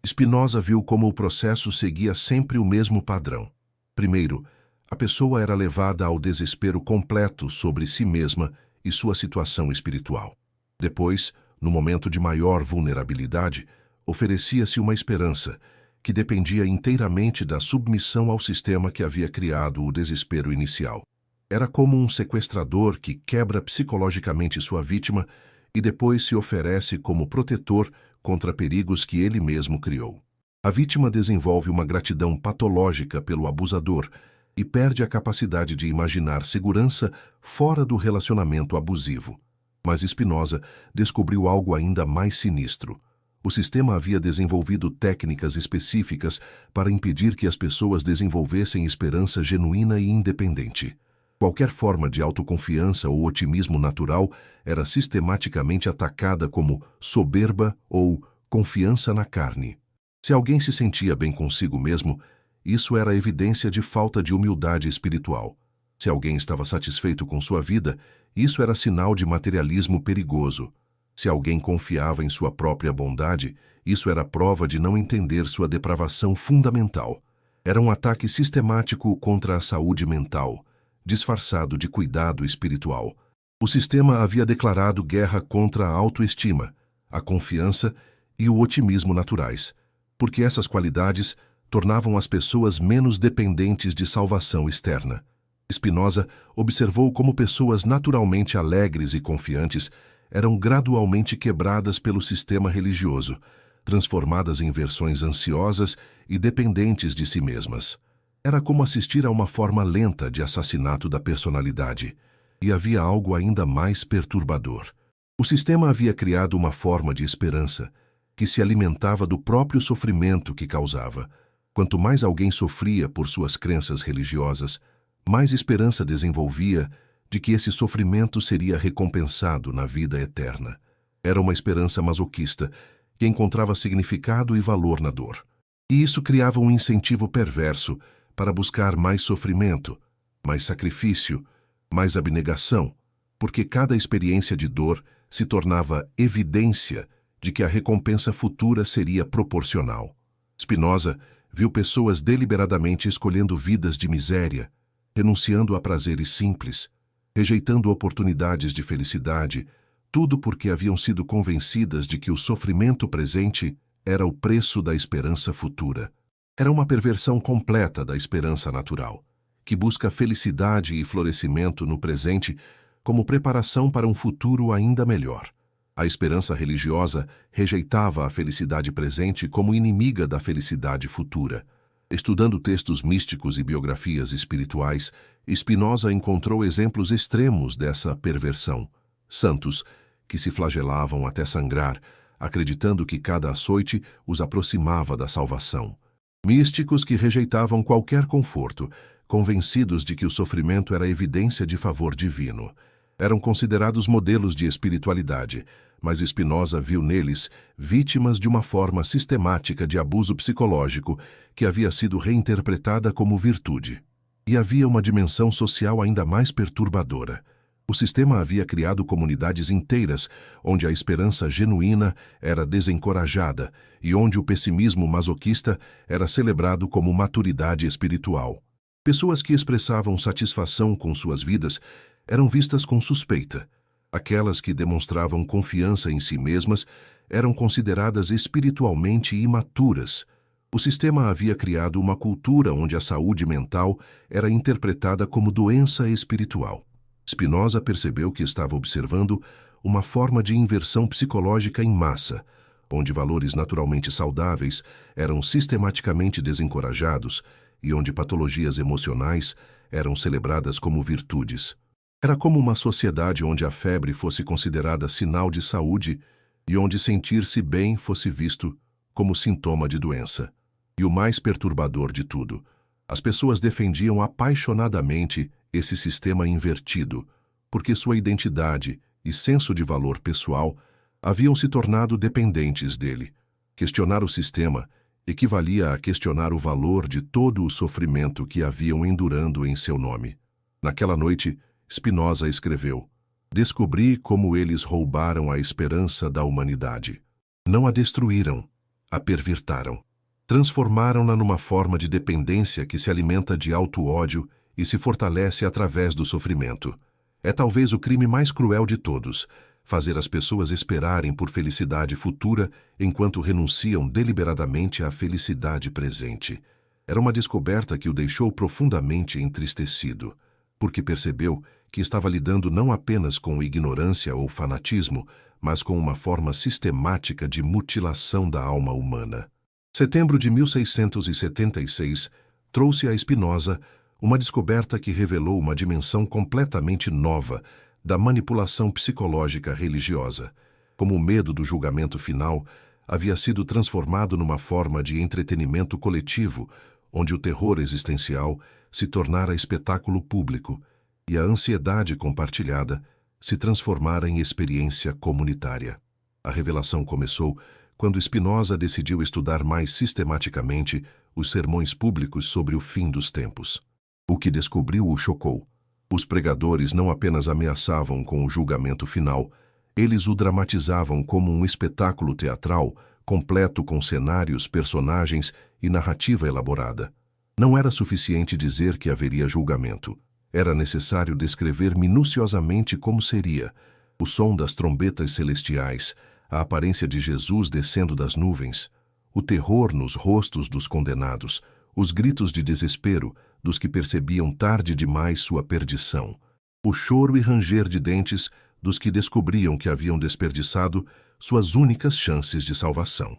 Spinoza viu como o processo seguia sempre o mesmo padrão. Primeiro, a pessoa era levada ao desespero completo sobre si mesma e sua situação espiritual. Depois, No momento de maior vulnerabilidade, oferecia-se uma esperança, que dependia inteiramente da submissão ao sistema que havia criado o desespero inicial. Era como um sequestrador que quebra psicologicamente sua vítima e depois se oferece como protetor contra perigos que ele mesmo criou. A vítima desenvolve uma gratidão patológica pelo abusador e perde a capacidade de imaginar segurança fora do relacionamento abusivo. Mas Spinoza descobriu algo ainda mais sinistro. O sistema havia desenvolvido técnicas específicas para impedir que as pessoas desenvolvessem esperança genuína e independente. Qualquer forma de autoconfiança ou otimismo natural era sistematicamente atacada como soberba ou confiança na carne. Se alguém se sentia bem consigo mesmo, isso era evidência de falta de humildade espiritual. Se alguém estava satisfeito com sua vida, isso era sinal de materialismo perigoso. Se alguém confiava em sua própria bondade, isso era prova de não entender sua depravação fundamental. Era um ataque sistemático contra a saúde mental, disfarçado de cuidado espiritual. O sistema havia declarado guerra contra a autoestima, a confiança e o otimismo naturais, porque essas qualidades tornavam as pessoas menos dependentes de salvação externa. Spinoza observou como pessoas naturalmente alegres e confiantes eram gradualmente quebradas pelo sistema religioso, transformadas em versões ansiosas e dependentes de si mesmas. Era como assistir a uma forma lenta de assassinato da personalidade, e havia algo ainda mais perturbador. O sistema havia criado uma forma de esperança que se alimentava do próprio sofrimento que causava. Quanto mais alguém sofria por suas crenças religiosas, mais esperança desenvolvia de que esse sofrimento seria recompensado na vida eterna. Era uma esperança masoquista que encontrava significado e valor na dor. E isso criava um incentivo perverso para buscar mais sofrimento, mais sacrifício, mais abnegação, porque cada experiência de dor se tornava evidência de que a recompensa futura seria proporcional. Spinoza viu pessoas deliberadamente escolhendo vidas de miséria, renunciando a prazeres simples, rejeitando oportunidades de felicidade, tudo porque haviam sido convencidas de que o sofrimento presente era o preço da esperança futura. Era uma perversão completa da esperança natural, que busca felicidade e florescimento no presente como preparação para um futuro ainda melhor. A esperança religiosa rejeitava a felicidade presente como inimiga da felicidade futura. Estudando textos místicos e biografias espirituais, Spinoza encontrou exemplos extremos dessa perversão. Santos, que se flagelavam até sangrar, acreditando que cada açoite os aproximava da salvação. Místicos que rejeitavam qualquer conforto, convencidos de que o sofrimento era evidência de favor divino. Eram considerados modelos de espiritualidade, mas Spinoza viu neles vítimas de uma forma sistemática de abuso psicológico que havia sido reinterpretada como virtude. E havia uma dimensão social ainda mais perturbadora. O sistema havia criado comunidades inteiras onde a esperança genuína era desencorajada e onde o pessimismo masoquista era celebrado como maturidade espiritual. Pessoas que expressavam satisfação com suas vidas eram vistas com suspeita. Aquelas que demonstravam confiança em si mesmas eram consideradas espiritualmente imaturas. O sistema havia criado uma cultura onde a saúde mental era interpretada como doença espiritual. Spinoza percebeu que estava observando uma forma de inversão psicológica em massa, onde valores naturalmente saudáveis eram sistematicamente desencorajados e onde patologias emocionais eram celebradas como virtudes. Era como uma sociedade onde a febre fosse considerada sinal de saúde e onde sentir-se bem fosse visto como sintoma de doença. E o mais perturbador de tudo, as pessoas defendiam apaixonadamente esse sistema invertido, porque sua identidade e senso de valor pessoal haviam se tornado dependentes dele. Questionar o sistema equivalia a questionar o valor de todo o sofrimento que haviam endurando em seu nome. Naquela noite, Spinoza escreveu: "Descobri como eles roubaram a esperança da humanidade. Não a destruíram, a pervirtaram. Transformaram-na numa forma de dependência que se alimenta de auto-ódio e se fortalece através do sofrimento. É talvez o crime mais cruel de todos, fazer as pessoas esperarem por felicidade futura enquanto renunciam deliberadamente à felicidade presente. Era uma descoberta que o deixou profundamente entristecido, porque percebeu que estava lidando não apenas com ignorância ou fanatismo, mas com uma forma sistemática de mutilação da alma humana. Setembro de 1676 trouxe a Spinoza uma descoberta que revelou uma dimensão completamente nova da manipulação psicológica religiosa, como o medo do julgamento final havia sido transformado numa forma de entretenimento coletivo, onde o terror existencial se tornara espetáculo público e a ansiedade compartilhada se transformara em experiência comunitária. A revelação começou quando Spinoza decidiu estudar mais sistematicamente os sermões públicos sobre o fim dos tempos. O que descobriu o chocou. Os pregadores não apenas ameaçavam com o julgamento final, eles o dramatizavam como um espetáculo teatral, completo com cenários, personagens e narrativa elaborada. Não era suficiente dizer que haveria julgamento. Era necessário descrever minuciosamente como seria: o som das trombetas celestiais, a aparência de Jesus descendo das nuvens, o terror nos rostos dos condenados, os gritos de desespero dos que percebiam tarde demais sua perdição, o choro e ranger de dentes dos que descobriam que haviam desperdiçado suas únicas chances de salvação.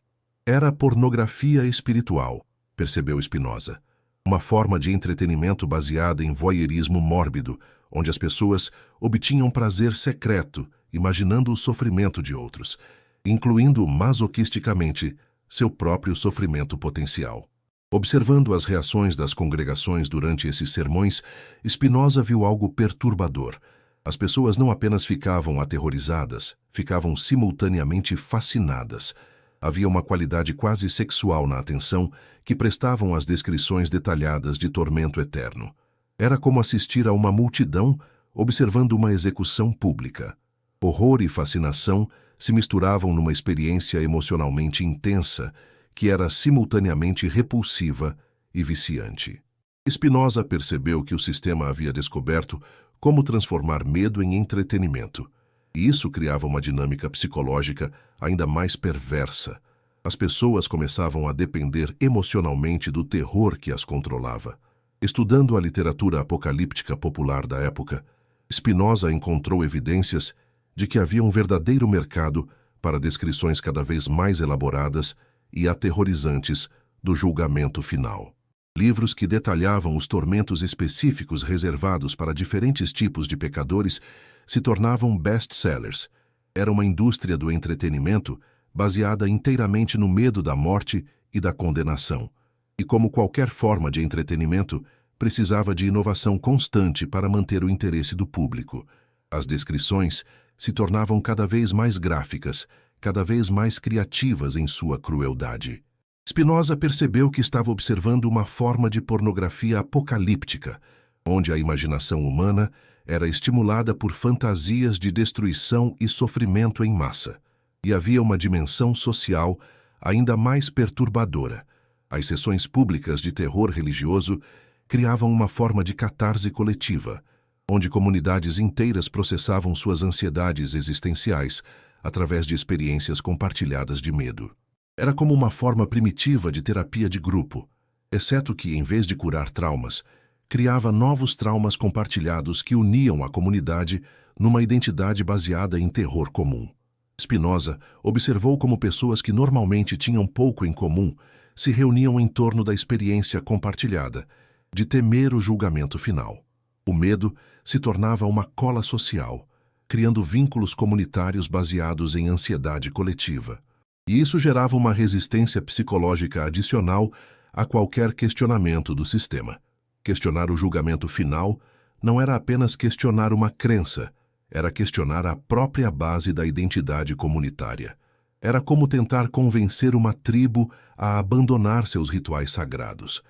Era a pornografia espiritual, percebeu Spinoza, uma forma de entretenimento baseada em voyeurismo mórbido, onde as pessoas obtinham prazer secreto imaginando o sofrimento de outros, incluindo masoquisticamente seu próprio sofrimento potencial. Observando as reações das congregações durante esses sermões, Spinoza viu algo perturbador. As pessoas não apenas ficavam aterrorizadas, ficavam simultaneamente fascinadas. Havia uma qualidade quase sexual na atenção que prestavam às descrições detalhadas de tormento eterno. Era como assistir a uma multidão observando uma execução pública. Horror e fascinação se misturavam numa experiência emocionalmente intensa, que era simultaneamente repulsiva e viciante. Spinoza percebeu que o sistema havia descoberto como transformar medo em entretenimento, e isso criava uma dinâmica psicológica ainda mais perversa. As pessoas começavam a depender emocionalmente do terror que as controlava. Estudando a literatura apocalíptica popular da época, Spinoza encontrou evidências de que havia um verdadeiro mercado para descrições cada vez mais elaboradas e aterrorizantes do julgamento final. Livros que detalhavam os tormentos específicos reservados para diferentes tipos de pecadores se tornavam best-sellers. Era uma indústria do entretenimento baseada inteiramente no medo da morte e da condenação. E como qualquer forma de entretenimento, precisava de inovação constante para manter o interesse do público. As descrições se tornavam cada vez mais gráficas, cada vez mais criativas em sua crueldade. Spinoza percebeu que estava observando uma forma de pornografia apocalíptica, onde a imaginação humana era estimulada por fantasias de destruição e sofrimento em massa. E havia uma dimensão social ainda mais perturbadora. As sessões públicas de terror religioso criavam uma forma de catarse coletiva, onde comunidades inteiras processavam suas ansiedades existenciais através de experiências compartilhadas de medo. Era como uma forma primitiva de terapia de grupo, exceto que, em vez de curar traumas, criava novos traumas compartilhados que uniam a comunidade numa identidade baseada em terror comum. Spinoza observou como pessoas que normalmente tinham pouco em comum se reuniam em torno da experiência compartilhada, de temer o julgamento final. O medo se tornava uma cola social, criando vínculos comunitários baseados em ansiedade coletiva. E isso gerava uma resistência psicológica adicional a qualquer questionamento do sistema. Questionar o julgamento final não era apenas questionar uma crença, era questionar a própria base da identidade comunitária. Era como tentar convencer uma tribo a abandonar seus rituais sagrados.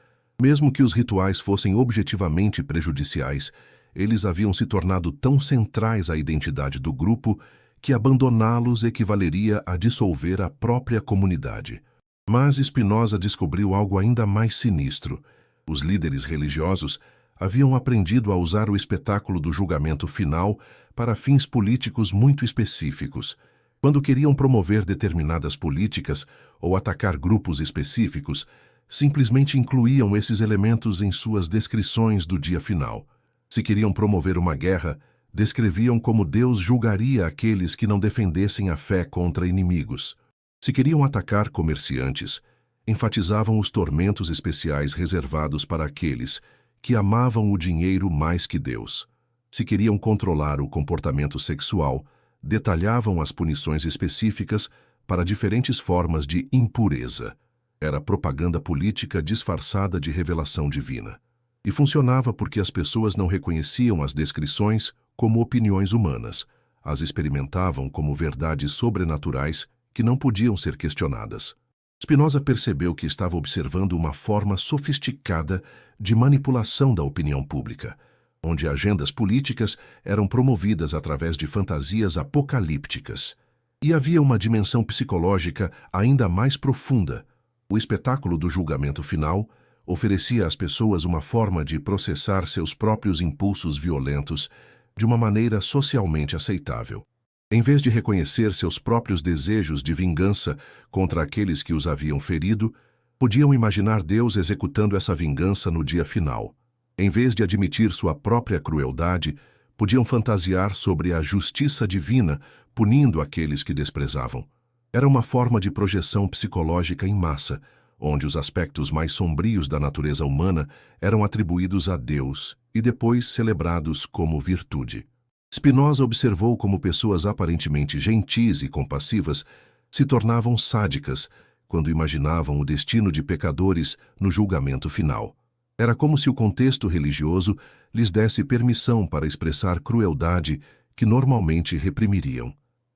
Mesmo que os rituais fossem objetivamente prejudiciais, eles haviam se tornado tão centrais à identidade do grupo que abandoná-los equivaleria a dissolver a própria comunidade. Mas Spinoza descobriu algo ainda mais sinistro. Os líderes religiosos haviam aprendido a usar o espetáculo do julgamento final para fins políticos muito específicos. Quando queriam promover determinadas políticas ou atacar grupos específicos, simplesmente incluíam esses elementos em suas descrições do dia final. Se queriam promover uma guerra, descreviam como Deus julgaria aqueles que não defendessem a fé contra inimigos. Se queriam atacar comerciantes, enfatizavam os tormentos especiais reservados para aqueles que amavam o dinheiro mais que Deus. Se queriam controlar o comportamento sexual, detalhavam as punições específicas para diferentes formas de impureza. Era propaganda política disfarçada de revelação divina. E funcionava porque as pessoas não reconheciam as descrições como opiniões humanas, as experimentavam como verdades sobrenaturais que não podiam ser questionadas. Spinoza percebeu que estava observando uma forma sofisticada de manipulação da opinião pública, onde agendas políticas eram promovidas através de fantasias apocalípticas. E havia uma dimensão psicológica ainda mais profunda. O espetáculo do julgamento final oferecia às pessoas uma forma de processar seus próprios impulsos violentos de uma maneira socialmente aceitável. Em vez de reconhecer seus próprios desejos de vingança contra aqueles que os haviam ferido, podiam imaginar Deus executando essa vingança no dia final. Em vez de admitir sua própria crueldade, podiam fantasiar sobre a justiça divina, punindo aqueles que desprezavam. Era uma forma de projeção psicológica em massa, onde os aspectos mais sombrios da natureza humana eram atribuídos a Deus e depois celebrados como virtude. Spinoza observou como pessoas aparentemente gentis e compassivas se tornavam sádicas quando imaginavam o destino de pecadores no julgamento final. Era como se o contexto religioso lhes desse permissão para expressar crueldade que normalmente reprimiriam.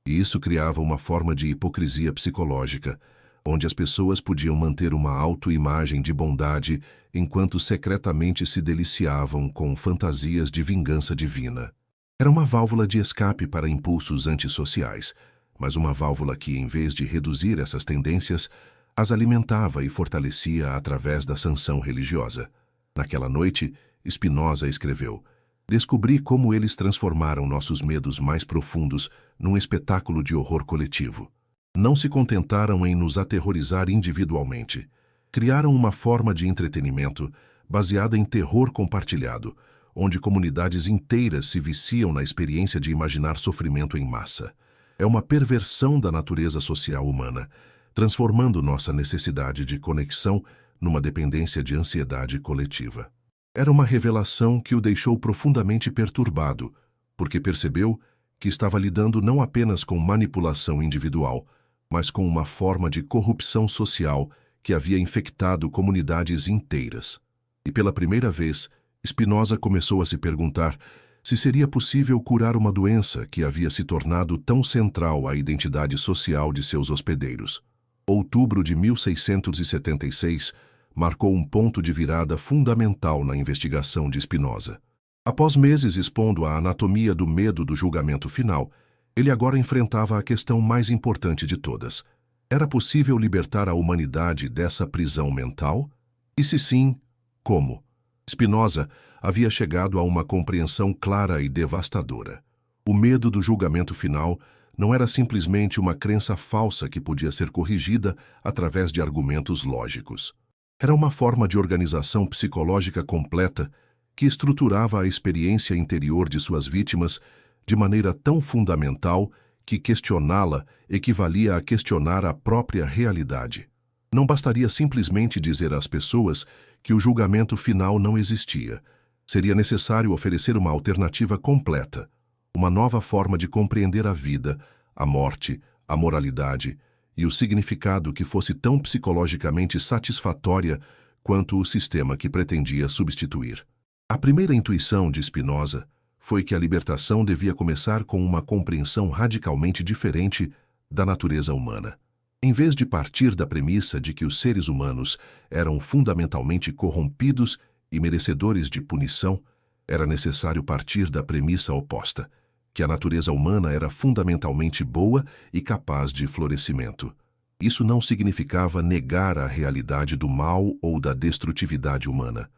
E isso criava uma forma de hipocrisia psicológica, onde as pessoas podiam manter uma autoimagem de bondade enquanto secretamente se deliciavam com fantasias de vingança divina. Era uma válvula de escape para impulsos antissociais, mas uma válvula que, em vez de reduzir essas tendências, as alimentava e fortalecia através da sanção religiosa. Naquela noite, Spinoza escreveu: "Descobri como eles transformaram nossos medos mais profundos num espetáculo de horror coletivo. Não se contentaram em nos aterrorizar individualmente. Criaram uma forma de entretenimento baseada em terror compartilhado, onde comunidades inteiras se viciam na experiência de imaginar sofrimento em massa. É uma perversão da natureza social humana, transformando nossa necessidade de conexão numa dependência de ansiedade coletiva." Era uma revelação que o deixou profundamente perturbado, porque percebeu que estava lidando não apenas com manipulação individual, mas com uma forma de corrupção social que havia infectado comunidades inteiras. E pela primeira vez, Spinoza começou a se perguntar se seria possível curar uma doença que havia se tornado tão central à identidade social de seus hospedeiros. Outubro de 1676 marcou um ponto de virada fundamental na investigação de Spinoza. Após meses expondo a anatomia do medo do julgamento final, ele agora enfrentava a questão mais importante de todas. Era possível libertar a humanidade dessa prisão mental? E se sim, como? Spinoza havia chegado a uma compreensão clara e devastadora. O medo do julgamento final não era simplesmente uma crença falsa que podia ser corrigida através de argumentos lógicos. Era uma forma de organização psicológica completa que estruturava a experiência interior de suas vítimas de maneira tão fundamental que questioná-la equivalia a questionar a própria realidade. Não bastaria simplesmente dizer às pessoas que o julgamento final não existia. Seria necessário oferecer uma alternativa completa, uma nova forma de compreender a vida, a morte, a moralidade e o significado que fosse tão psicologicamente satisfatória quanto o sistema que pretendia substituir. A primeira intuição de Spinoza foi que a libertação devia começar com uma compreensão radicalmente diferente da natureza humana. Em vez de partir da premissa de que os seres humanos eram fundamentalmente corrompidos e merecedores de punição, era necessário partir da premissa oposta, que a natureza humana era fundamentalmente boa e capaz de florescimento. Isso não significava negar a realidade do mal ou da destrutividade humana.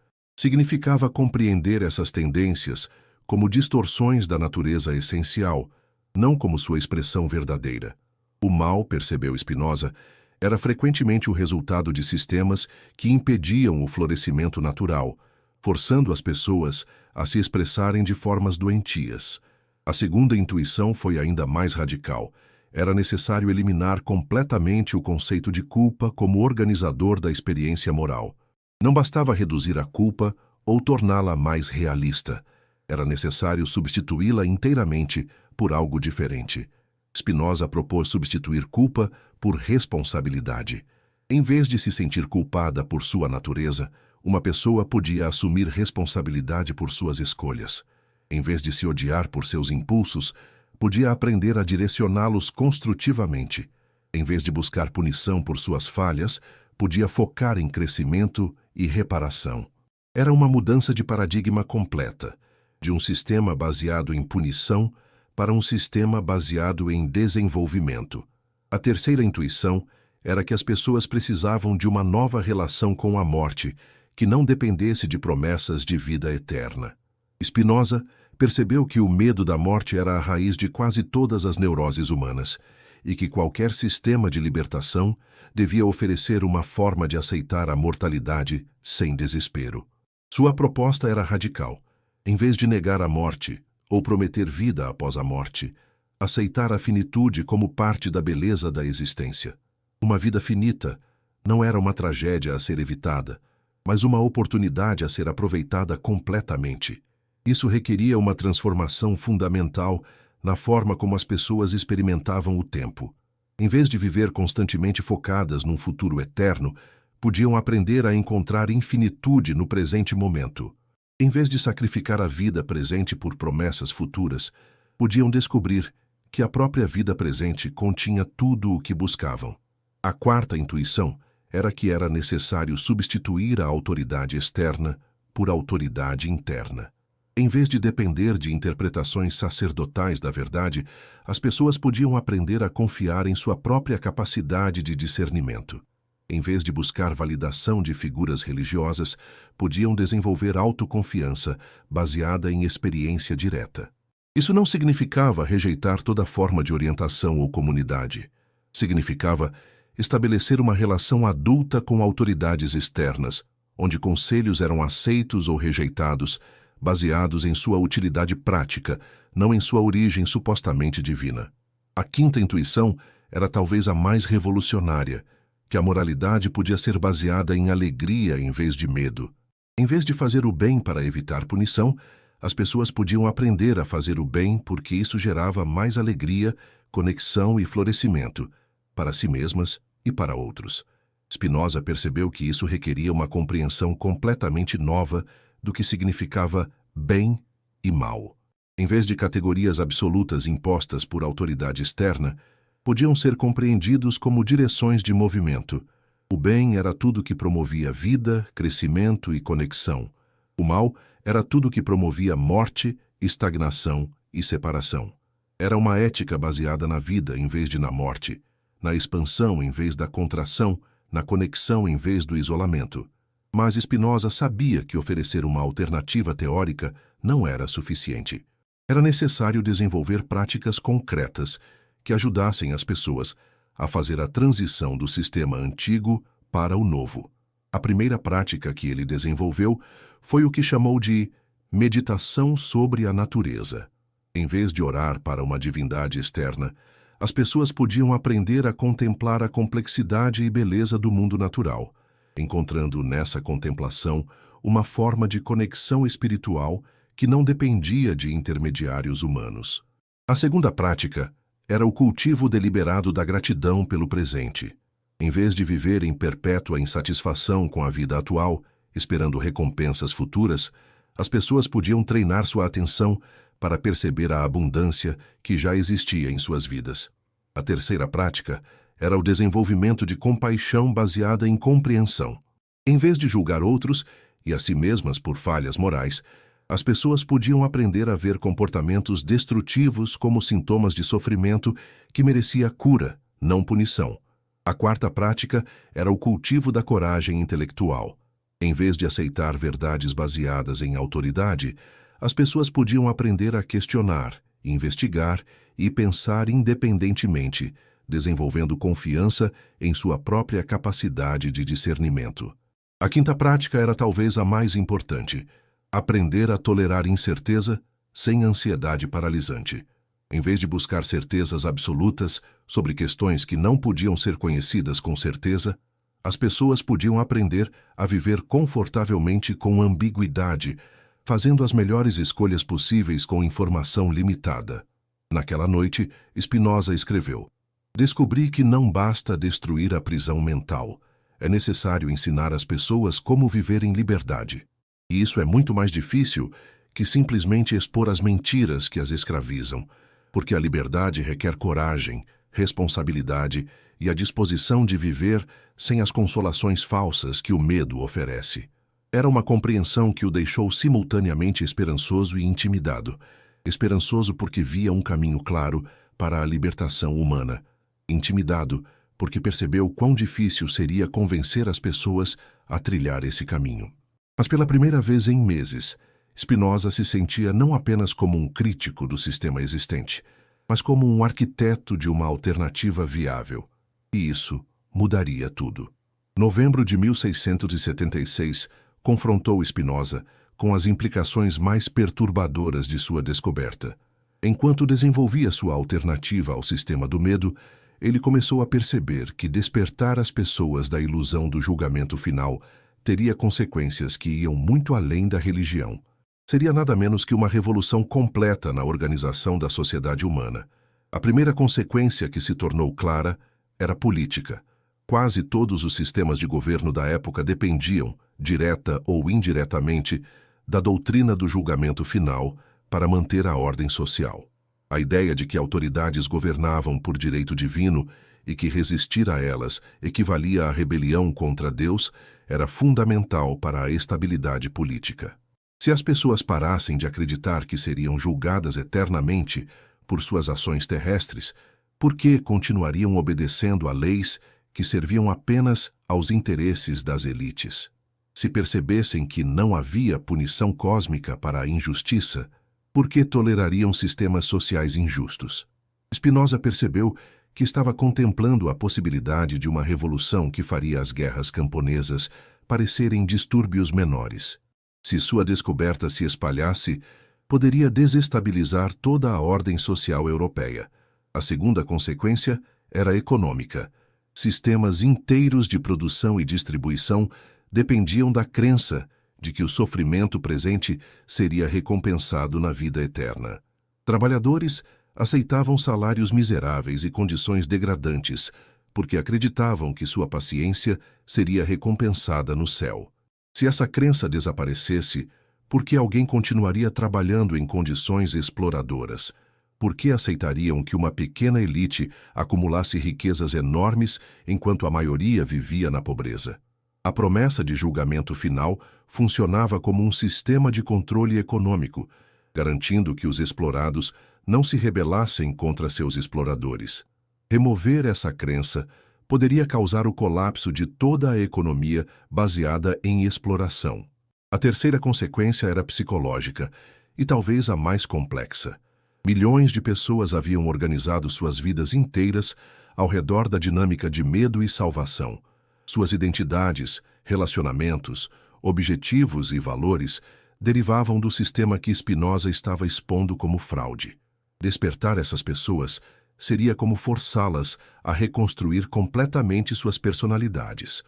Significava compreender essas tendências como distorções da natureza essencial, não como sua expressão verdadeira. O mal, percebeu Spinoza, era frequentemente o resultado de sistemas que impediam o florescimento natural, forçando as pessoas a se expressarem de formas doentias. A segunda intuição foi ainda mais radical. Era necessário eliminar completamente o conceito de culpa como organizador da experiência moral. Não bastava reduzir a culpa ou torná-la mais realista. Era necessário substituí-la inteiramente por algo diferente. Spinoza propôs substituir culpa por responsabilidade. Em vez de se sentir culpada por sua natureza, uma pessoa podia assumir responsabilidade por suas escolhas. Em vez de se odiar por seus impulsos, podia aprender a direcioná-los construtivamente. Em vez de buscar punição por suas falhas, podia focar em crescimento e reparação. Era uma mudança de paradigma completa, de um sistema baseado em punição para um sistema baseado em desenvolvimento. A terceira intuição era que as pessoas precisavam de uma nova relação com a morte, que não dependesse de promessas de vida eterna. Spinoza percebeu que o medo da morte era a raiz de quase todas as neuroses humanas e que qualquer sistema de libertação devia oferecer uma forma de aceitar a mortalidade sem desespero. Sua proposta era radical. Em vez de negar a morte ou prometer vida após a morte, aceitar a finitude como parte da beleza da existência. Uma vida finita não era uma tragédia a ser evitada, mas uma oportunidade a ser aproveitada completamente. Isso requeria uma transformação fundamental na forma como as pessoas experimentavam o tempo. Em vez de viver constantemente focadas num futuro eterno, podiam aprender a encontrar infinitude no presente momento. Em vez de sacrificar a vida presente por promessas futuras, podiam descobrir que a própria vida presente continha tudo o que buscavam. A quarta intuição era que era necessário substituir a autoridade externa por autoridade interna. Em vez de depender de interpretações sacerdotais da verdade, as pessoas podiam aprender a confiar em sua própria capacidade de discernimento. Em vez de buscar validação de figuras religiosas, podiam desenvolver autoconfiança baseada em experiência direta. Isso não significava rejeitar toda forma de orientação ou comunidade. Significava estabelecer uma relação adulta com autoridades externas, onde conselhos eram aceitos ou rejeitados, baseados em sua utilidade prática, não em sua origem supostamente divina. A quinta intuição era talvez a mais revolucionária, que a moralidade podia ser baseada em alegria em vez de medo. Em vez de fazer o bem para evitar punição, as pessoas podiam aprender a fazer o bem porque isso gerava mais alegria, conexão e florescimento, para si mesmas e para outros. Spinoza percebeu que isso requeria uma compreensão completamente nova do que significava bem e mal. Em vez de categorias absolutas impostas por autoridade externa, podiam ser compreendidos como direções de movimento. O bem era tudo que promovia vida, crescimento e conexão. O mal era tudo que promovia morte, estagnação e separação. Era uma ética baseada na vida em vez de na morte, na expansão em vez da contração, na conexão em vez do isolamento. Mas Spinoza sabia que oferecer uma alternativa teórica não era suficiente. Era necessário desenvolver práticas concretas que ajudassem as pessoas a fazer a transição do sistema antigo para o novo. A primeira prática que ele desenvolveu foi o que chamou de meditação sobre a natureza. Em vez de orar para uma divindade externa, as pessoas podiam aprender a contemplar a complexidade e beleza do mundo natural, encontrando nessa contemplação uma forma de conexão espiritual que não dependia de intermediários humanos. A segunda prática era o cultivo deliberado da gratidão pelo presente. Em vez de viver em perpétua insatisfação com a vida atual, esperando recompensas futuras, as pessoas podiam treinar sua atenção para perceber a abundância que já existia em suas vidas. A terceira prática era o desenvolvimento de compaixão baseada em compreensão. Em vez de julgar outros e a si mesmas por falhas morais, as pessoas podiam aprender a ver comportamentos destrutivos como sintomas de sofrimento que merecia cura, não punição. A quarta prática era o cultivo da coragem intelectual. Em vez de aceitar verdades baseadas em autoridade, as pessoas podiam aprender a questionar, investigar e pensar independentemente, desenvolvendo confiança em sua própria capacidade de discernimento. A quinta prática era talvez a mais importante: aprender a tolerar incerteza sem ansiedade paralisante. Em vez de buscar certezas absolutas sobre questões que não podiam ser conhecidas com certeza, as pessoas podiam aprender a viver confortavelmente com ambiguidade, fazendo as melhores escolhas possíveis com informação limitada. Naquela noite, Spinoza escreveu: "Descobri que não basta destruir a prisão mental. É necessário ensinar às pessoas como viver em liberdade. E isso é muito mais difícil que simplesmente expor as mentiras que as escravizam, porque a liberdade requer coragem, responsabilidade e a disposição de viver sem as consolações falsas que o medo oferece." Era uma compreensão que o deixou simultaneamente esperançoso e intimidado. Esperançoso porque via um caminho claro para a libertação humana. Intimidado porque percebeu quão difícil seria convencer as pessoas a trilhar esse caminho. Mas pela primeira vez em meses, Spinoza se sentia não apenas como um crítico do sistema existente, mas como um arquiteto de uma alternativa viável. E isso mudaria tudo. Novembro de 1676 confrontou Spinoza com as implicações mais perturbadoras de sua descoberta. Enquanto desenvolvia sua alternativa ao sistema do medo, ele começou a perceber que despertar as pessoas da ilusão do julgamento final teria consequências que iam muito além da religião. Seria nada menos que uma revolução completa na organização da sociedade humana. A primeira consequência que se tornou clara era política. Quase todos os sistemas de governo da época dependiam, direta ou indiretamente, da doutrina do julgamento final para manter a ordem social. A ideia de que autoridades governavam por direito divino e que resistir a elas equivalia à rebelião contra Deus era fundamental para a estabilidade política. Se as pessoas parassem de acreditar que seriam julgadas eternamente por suas ações terrestres, por que continuariam obedecendo a leis que serviam apenas aos interesses das elites? Se percebessem que não havia punição cósmica para a injustiça, por que tolerariam sistemas sociais injustos? Spinoza percebeu que estava contemplando a possibilidade de uma revolução que faria as guerras camponesas parecerem distúrbios menores. Se sua descoberta se espalhasse, poderia desestabilizar toda a ordem social europeia. A segunda consequência era econômica. Sistemas inteiros de produção e distribuição dependiam da crença de que o sofrimento presente seria recompensado na vida eterna. Trabalhadores aceitavam salários miseráveis e condições degradantes, porque acreditavam que sua paciência seria recompensada no céu. Se essa crença desaparecesse, por que alguém continuaria trabalhando em condições exploradoras? Por que aceitariam que uma pequena elite acumulasse riquezas enormes enquanto a maioria vivia na pobreza? A promessa de julgamento final funcionava como um sistema de controle econômico, garantindo que os explorados não se rebelassem contra seus exploradores. Remover essa crença poderia causar o colapso de toda a economia baseada em exploração. A terceira consequência era psicológica, e talvez a mais complexa. Milhões de pessoas haviam organizado suas vidas inteiras ao redor da dinâmica de medo e salvação. Suas identidades, relacionamentos, objetivos e valores derivavam do sistema que Spinoza estava expondo como fraude. Despertar essas pessoas seria como forçá-las a reconstruir completamente suas personalidades.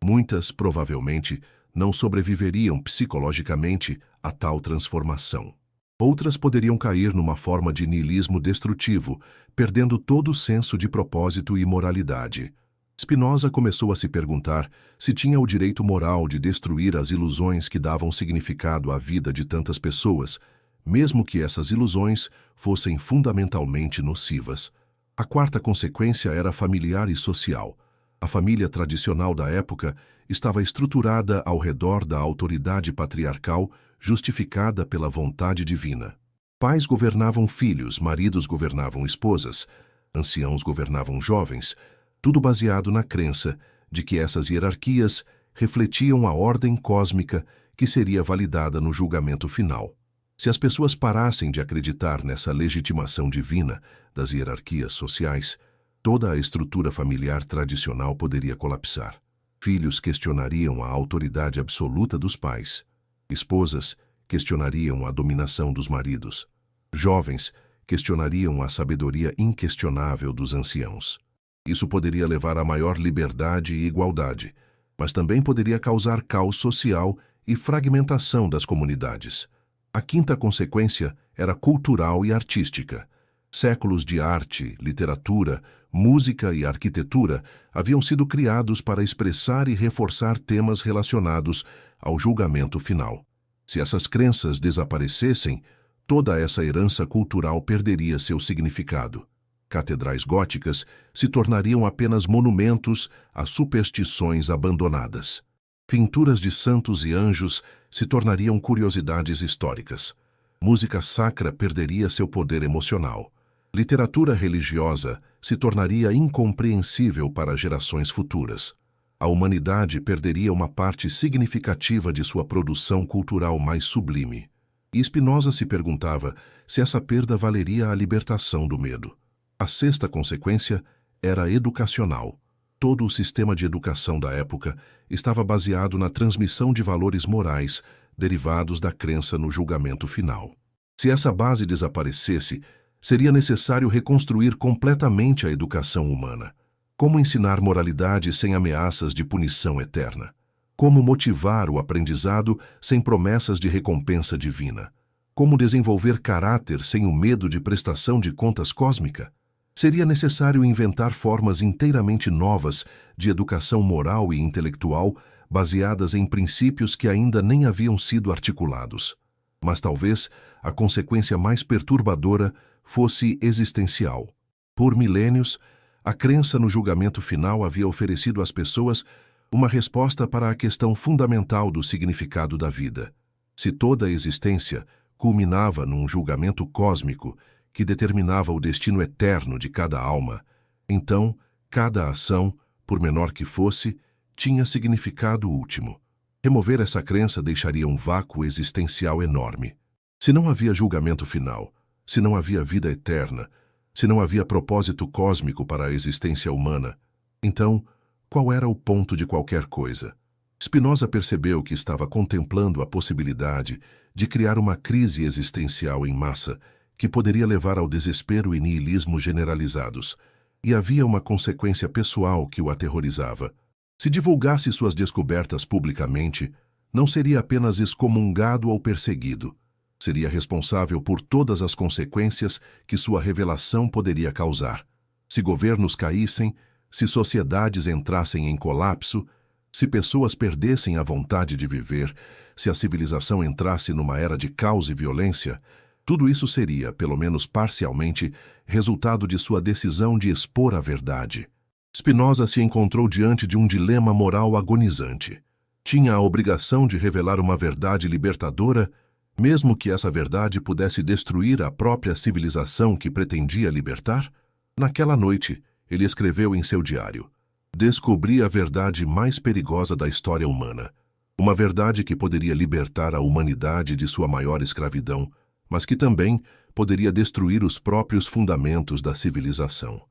Muitas, provavelmente, não sobreviveriam psicologicamente a tal transformação. Outras poderiam cair numa forma de niilismo destrutivo, perdendo todo o senso de propósito e moralidade. Spinoza começou a se perguntar se tinha o direito moral de destruir as ilusões que davam significado à vida de tantas pessoas, mesmo que essas ilusões fossem fundamentalmente nocivas. A quarta consequência era familiar e social. A família tradicional da época estava estruturada ao redor da autoridade patriarcal justificada pela vontade divina. Pais governavam filhos, maridos governavam esposas, anciãos governavam jovens, tudo baseado na crença de que essas hierarquias refletiam a ordem cósmica que seria validada no julgamento final. Se as pessoas parassem de acreditar nessa legitimação divina das hierarquias sociais, toda a estrutura familiar tradicional poderia colapsar. Filhos questionariam a autoridade absoluta dos pais. Esposas questionariam a dominação dos maridos. Jovens questionariam a sabedoria inquestionável dos anciãos. Isso poderia levar a maior liberdade e igualdade, mas também poderia causar caos social e fragmentação das comunidades. A quinta consequência era cultural e artística. Séculos de arte, literatura, música e arquitetura haviam sido criados para expressar e reforçar temas relacionados ao julgamento final. Se essas crenças desaparecessem, toda essa herança cultural perderia seu significado. Catedrais góticas se tornariam apenas monumentos a superstições abandonadas. Pinturas de santos e anjos se tornariam curiosidades históricas. Música sacra perderia seu poder emocional. Literatura religiosa se tornaria incompreensível para gerações futuras. A humanidade perderia uma parte significativa de sua produção cultural mais sublime. E Spinoza se perguntava se essa perda valeria a libertação do medo. A sexta consequência era educacional. Todo o sistema de educação da época estava baseado na transmissão de valores morais derivados da crença no julgamento final. Se essa base desaparecesse, seria necessário reconstruir completamente a educação humana. Como ensinar moralidade sem ameaças de punição eterna? Como motivar o aprendizado sem promessas de recompensa divina? Como desenvolver caráter sem o medo de prestação de contas cósmica? Seria necessário inventar formas inteiramente novas de educação moral e intelectual baseadas em princípios que ainda nem haviam sido articulados. Mas talvez a consequência mais perturbadora fosse existencial. Por milênios, a crença no julgamento final havia oferecido às pessoas uma resposta para a questão fundamental do significado da vida. Se toda a existência culminava num julgamento cósmico que determinava o destino eterno de cada alma, então cada ação, por menor que fosse, tinha significado último. Remover essa crença deixaria um vácuo existencial enorme. Se não havia julgamento final, se não havia vida eterna, se não havia propósito cósmico para a existência humana, então, qual era o ponto de qualquer coisa? Spinoza percebeu que estava contemplando a possibilidade de criar uma crise existencial em massa que poderia levar ao desespero e niilismo generalizados, e havia uma consequência pessoal que o aterrorizava. Se divulgasse suas descobertas publicamente, não seria apenas excomungado ou perseguido. Seria responsável por todas as consequências que sua revelação poderia causar. Se governos caíssem, se sociedades entrassem em colapso, se pessoas perdessem a vontade de viver, se a civilização entrasse numa era de caos e violência, tudo isso seria, pelo menos parcialmente, resultado de sua decisão de expor a verdade. Spinoza se encontrou diante de um dilema moral agonizante. Tinha a obrigação de revelar uma verdade libertadora, mesmo que essa verdade pudesse destruir a própria civilização que pretendia libertar? Naquela noite, ele escreveu em seu diário: "Descobri a verdade mais perigosa da história humana. Uma verdade que poderia libertar a humanidade de sua maior escravidão, mas que também poderia destruir os próprios fundamentos da civilização.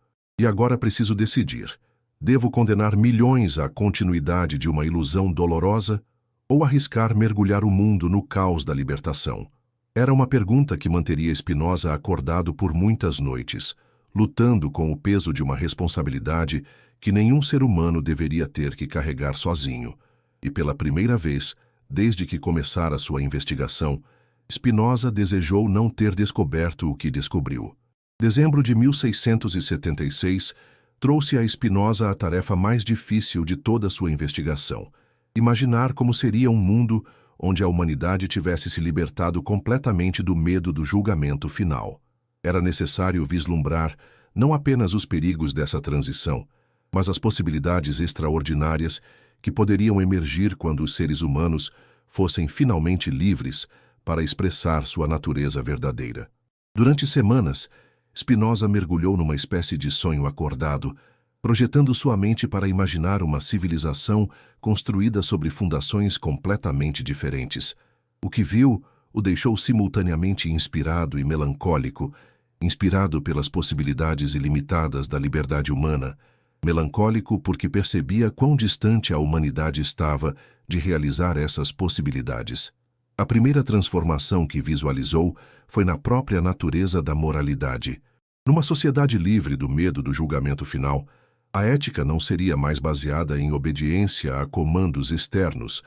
E agora preciso decidir. Devo condenar milhões à continuidade de uma ilusão dolorosa ou arriscar mergulhar o mundo no caos da libertação?" Era uma pergunta que manteria Spinoza acordado por muitas noites, lutando com o peso de uma responsabilidade que nenhum ser humano deveria ter que carregar sozinho. E pela primeira vez, desde que começara sua investigação, Spinoza desejou não ter descoberto o que descobriu. Dezembro de 1676 trouxe a Spinoza a tarefa mais difícil de toda sua investigação: imaginar como seria um mundo onde a humanidade tivesse se libertado completamente do medo do julgamento final. Era necessário vislumbrar não apenas os perigos dessa transição, mas as possibilidades extraordinárias que poderiam emergir quando os seres humanos fossem finalmente livres para expressar sua natureza verdadeira. Durante semanas, Spinoza mergulhou numa espécie de sonho acordado, projetando sua mente para imaginar uma civilização construída sobre fundações completamente diferentes. O que viu o deixou simultaneamente inspirado e melancólico, inspirado pelas possibilidades ilimitadas da liberdade humana, melancólico porque percebia quão distante a humanidade estava de realizar essas possibilidades. A primeira transformação que visualizou foi na própria natureza da moralidade. Numa sociedade livre do medo do julgamento final, a ética não seria mais baseada em obediência a comandos externos,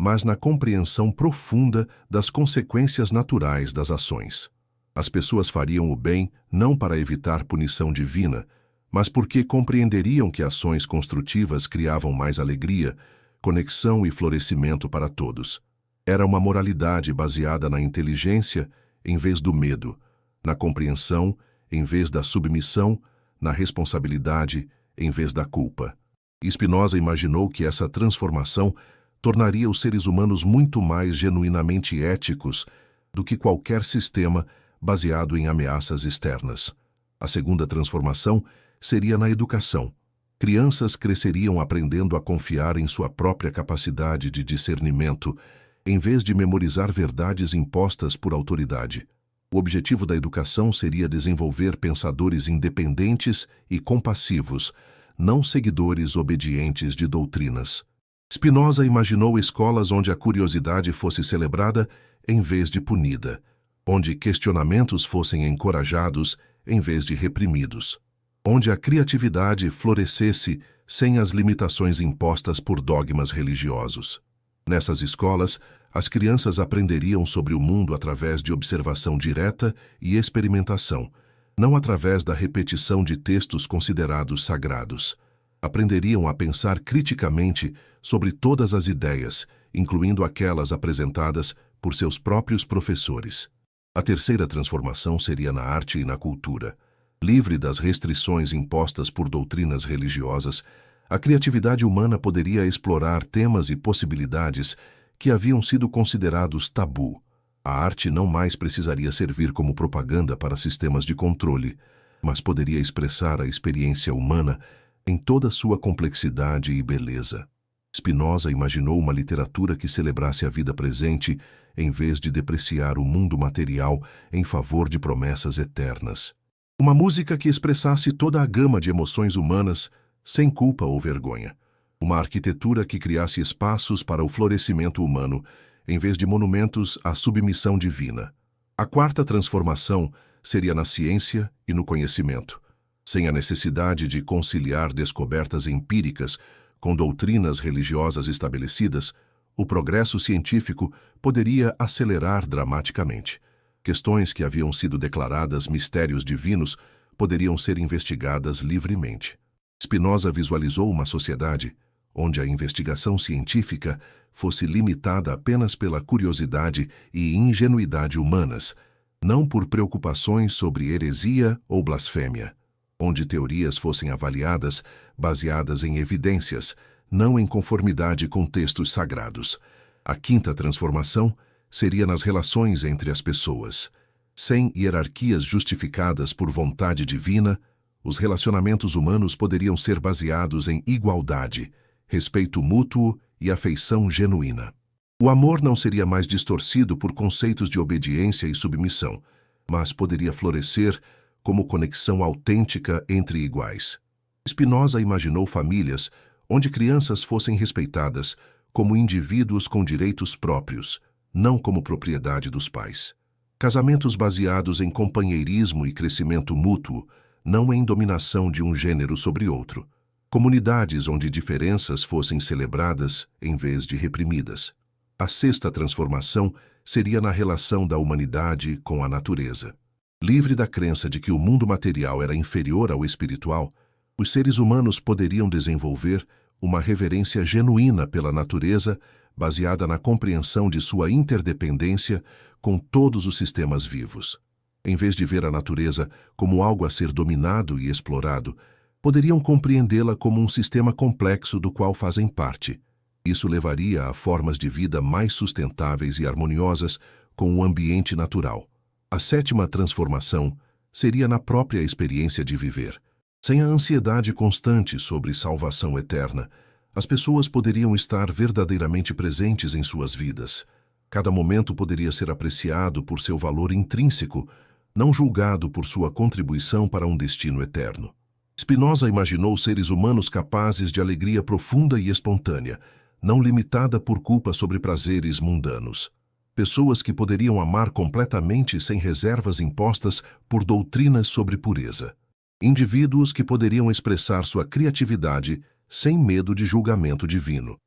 mas na compreensão profunda das consequências naturais das ações. As pessoas fariam o bem não para evitar punição divina, mas porque compreenderiam que ações construtivas criavam mais alegria, conexão e florescimento para todos. Era uma moralidade baseada na inteligência em vez do medo, na compreensão em vez da submissão, na responsabilidade em vez da culpa. Spinoza imaginou que essa transformação tornaria os seres humanos muito mais genuinamente éticos do que qualquer sistema baseado em ameaças externas. A segunda transformação seria na educação. Crianças cresceriam aprendendo a confiar em sua própria capacidade de discernimento, em vez de memorizar verdades impostas por autoridade. O objetivo da educação seria desenvolver pensadores independentes e compassivos, não seguidores obedientes de doutrinas. Spinoza imaginou escolas onde a curiosidade fosse celebrada em vez de punida, onde questionamentos fossem encorajados em vez de reprimidos, onde a criatividade florescesse sem as limitações impostas por dogmas religiosos. Nessas escolas, as crianças aprenderiam sobre o mundo através de observação direta e experimentação, não através da repetição de textos considerados sagrados. Aprenderiam a pensar criticamente sobre todas as ideias, incluindo aquelas apresentadas por seus próprios professores. A terceira transformação seria na arte e na cultura. Livre das restrições impostas por doutrinas religiosas, a criatividade humana poderia explorar temas e possibilidades que haviam sido considerados tabu. A arte não mais precisaria servir como propaganda para sistemas de controle, mas poderia expressar a experiência humana em toda sua complexidade e beleza. Spinoza imaginou uma literatura que celebrasse a vida presente em vez de depreciar o mundo material em favor de promessas eternas. Uma música que expressasse toda a gama de emoções humanas sem culpa ou vergonha. Uma arquitetura que criasse espaços para o florescimento humano, em vez de monumentos à submissão divina. A quarta transformação seria na ciência e no conhecimento. Sem a necessidade de conciliar descobertas empíricas com doutrinas religiosas estabelecidas, o progresso científico poderia acelerar dramaticamente. Questões que haviam sido declaradas mistérios divinos poderiam ser investigadas livremente. Spinoza visualizou uma sociedade onde a investigação científica fosse limitada apenas pela curiosidade e ingenuidade humanas, não por preocupações sobre heresia ou blasfêmia, onde teorias fossem avaliadas baseadas em evidências, não em conformidade com textos sagrados. A quinta transformação seria nas relações entre as pessoas. Sem hierarquias justificadas por vontade divina, os relacionamentos humanos poderiam ser baseados em igualdade, respeito mútuo e afeição genuína. O amor não seria mais distorcido por conceitos de obediência e submissão, mas poderia florescer como conexão autêntica entre iguais. Spinoza imaginou famílias onde crianças fossem respeitadas como indivíduos com direitos próprios, não como propriedade dos pais. Casamentos baseados em companheirismo e crescimento mútuo, não em dominação de um gênero sobre outro. Comunidades onde diferenças fossem celebradas em vez de reprimidas. A sexta transformação seria na relação da humanidade com a natureza. Livre da crença de que o mundo material era inferior ao espiritual, os seres humanos poderiam desenvolver uma reverência genuína pela natureza, baseada na compreensão de sua interdependência com todos os sistemas vivos. Em vez de ver a natureza como algo a ser dominado e explorado, poderiam compreendê-la como um sistema complexo do qual fazem parte. Isso levaria a formas de vida mais sustentáveis e harmoniosas com o ambiente natural. A sétima transformação seria na própria experiência de viver. Sem a ansiedade constante sobre salvação eterna, as pessoas poderiam estar verdadeiramente presentes em suas vidas. Cada momento poderia ser apreciado por seu valor intrínseco, não julgado por sua contribuição para um destino eterno. Spinoza imaginou seres humanos capazes de alegria profunda e espontânea, não limitada por culpa sobre prazeres mundanos. Pessoas que poderiam amar completamente sem reservas impostas por doutrinas sobre pureza. Indivíduos que poderiam expressar sua criatividade sem medo de julgamento divino.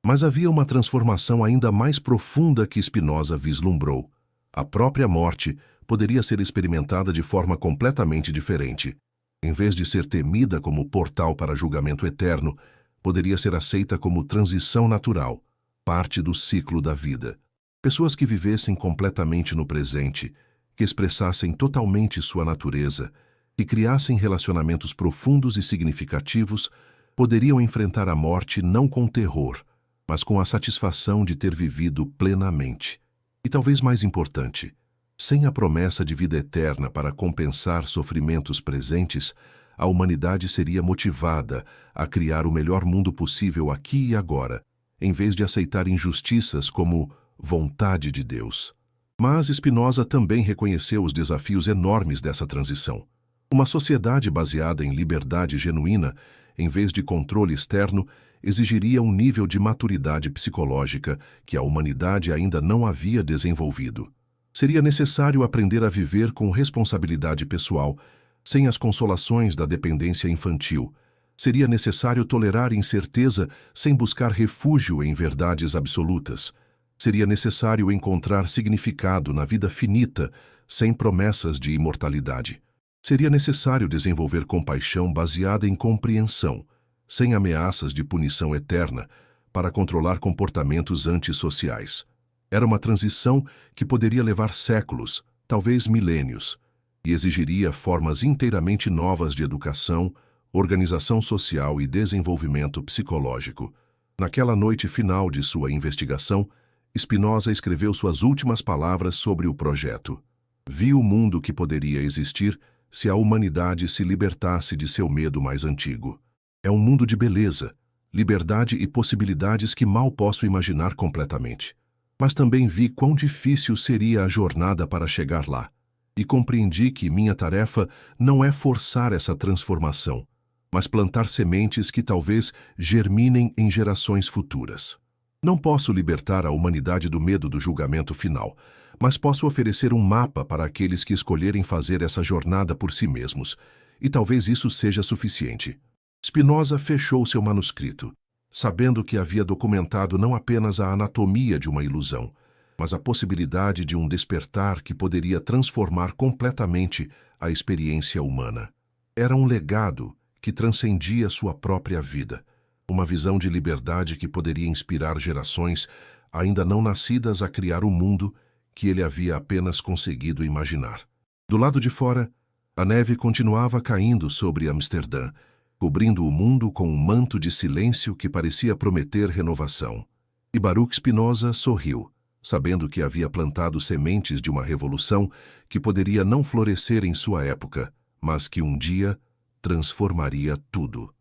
Mas havia uma transformação ainda mais profunda que Spinoza vislumbrou. A própria morte poderia ser experimentada de forma completamente diferente. Em vez de ser temida como portal para julgamento eterno, poderia ser aceita como transição natural, parte do ciclo da vida. Pessoas que vivessem completamente no presente, que expressassem totalmente sua natureza, que criassem relacionamentos profundos e significativos, poderiam enfrentar a morte não com terror, mas com a satisfação de ter vivido plenamente. E talvez mais importante, sem a promessa de vida eterna para compensar sofrimentos presentes, a humanidade seria motivada a criar o melhor mundo possível aqui e agora, em vez de aceitar injustiças como vontade de Deus. Mas Spinoza também reconheceu os desafios enormes dessa transição. Uma sociedade baseada em liberdade genuína, em vez de controle externo, exigiria um nível de maturidade psicológica que a humanidade ainda não havia desenvolvido. Seria necessário aprender a viver com responsabilidade pessoal, sem as consolações da dependência infantil. Seria necessário tolerar incerteza sem buscar refúgio em verdades absolutas. Seria necessário encontrar significado na vida finita, sem promessas de imortalidade. Seria necessário desenvolver compaixão baseada em compreensão, sem ameaças de punição eterna, para controlar comportamentos antissociais. Era uma transição que poderia levar séculos, talvez milênios, e exigiria formas inteiramente novas de educação, organização social e desenvolvimento psicológico. Naquela noite final de sua investigação, Spinoza escreveu suas últimas palavras sobre o projeto. Vi o mundo que poderia existir se a humanidade se libertasse de seu medo mais antigo. É um mundo de beleza, liberdade e possibilidades que mal posso imaginar completamente. Mas também vi quão difícil seria a jornada para chegar lá, e compreendi que minha tarefa não é forçar essa transformação, mas plantar sementes que talvez germinem em gerações futuras. Não posso libertar a humanidade do medo do julgamento final, mas posso oferecer um mapa para aqueles que escolherem fazer essa jornada por si mesmos, e talvez isso seja suficiente. Spinoza fechou seu manuscrito, sabendo que havia documentado não apenas a anatomia de uma ilusão, mas a possibilidade de um despertar que poderia transformar completamente a experiência humana. Era um legado que transcendia sua própria vida, uma visão de liberdade que poderia inspirar gerações ainda não nascidas a criar o mundo que ele havia apenas conseguido imaginar. Do lado de fora, a neve continuava caindo sobre Amsterdã, cobrindo o mundo com um manto de silêncio que parecia prometer renovação. E Baruch Spinoza sorriu, sabendo que havia plantado sementes de uma revolução que poderia não florescer em sua época, mas que um dia transformaria tudo.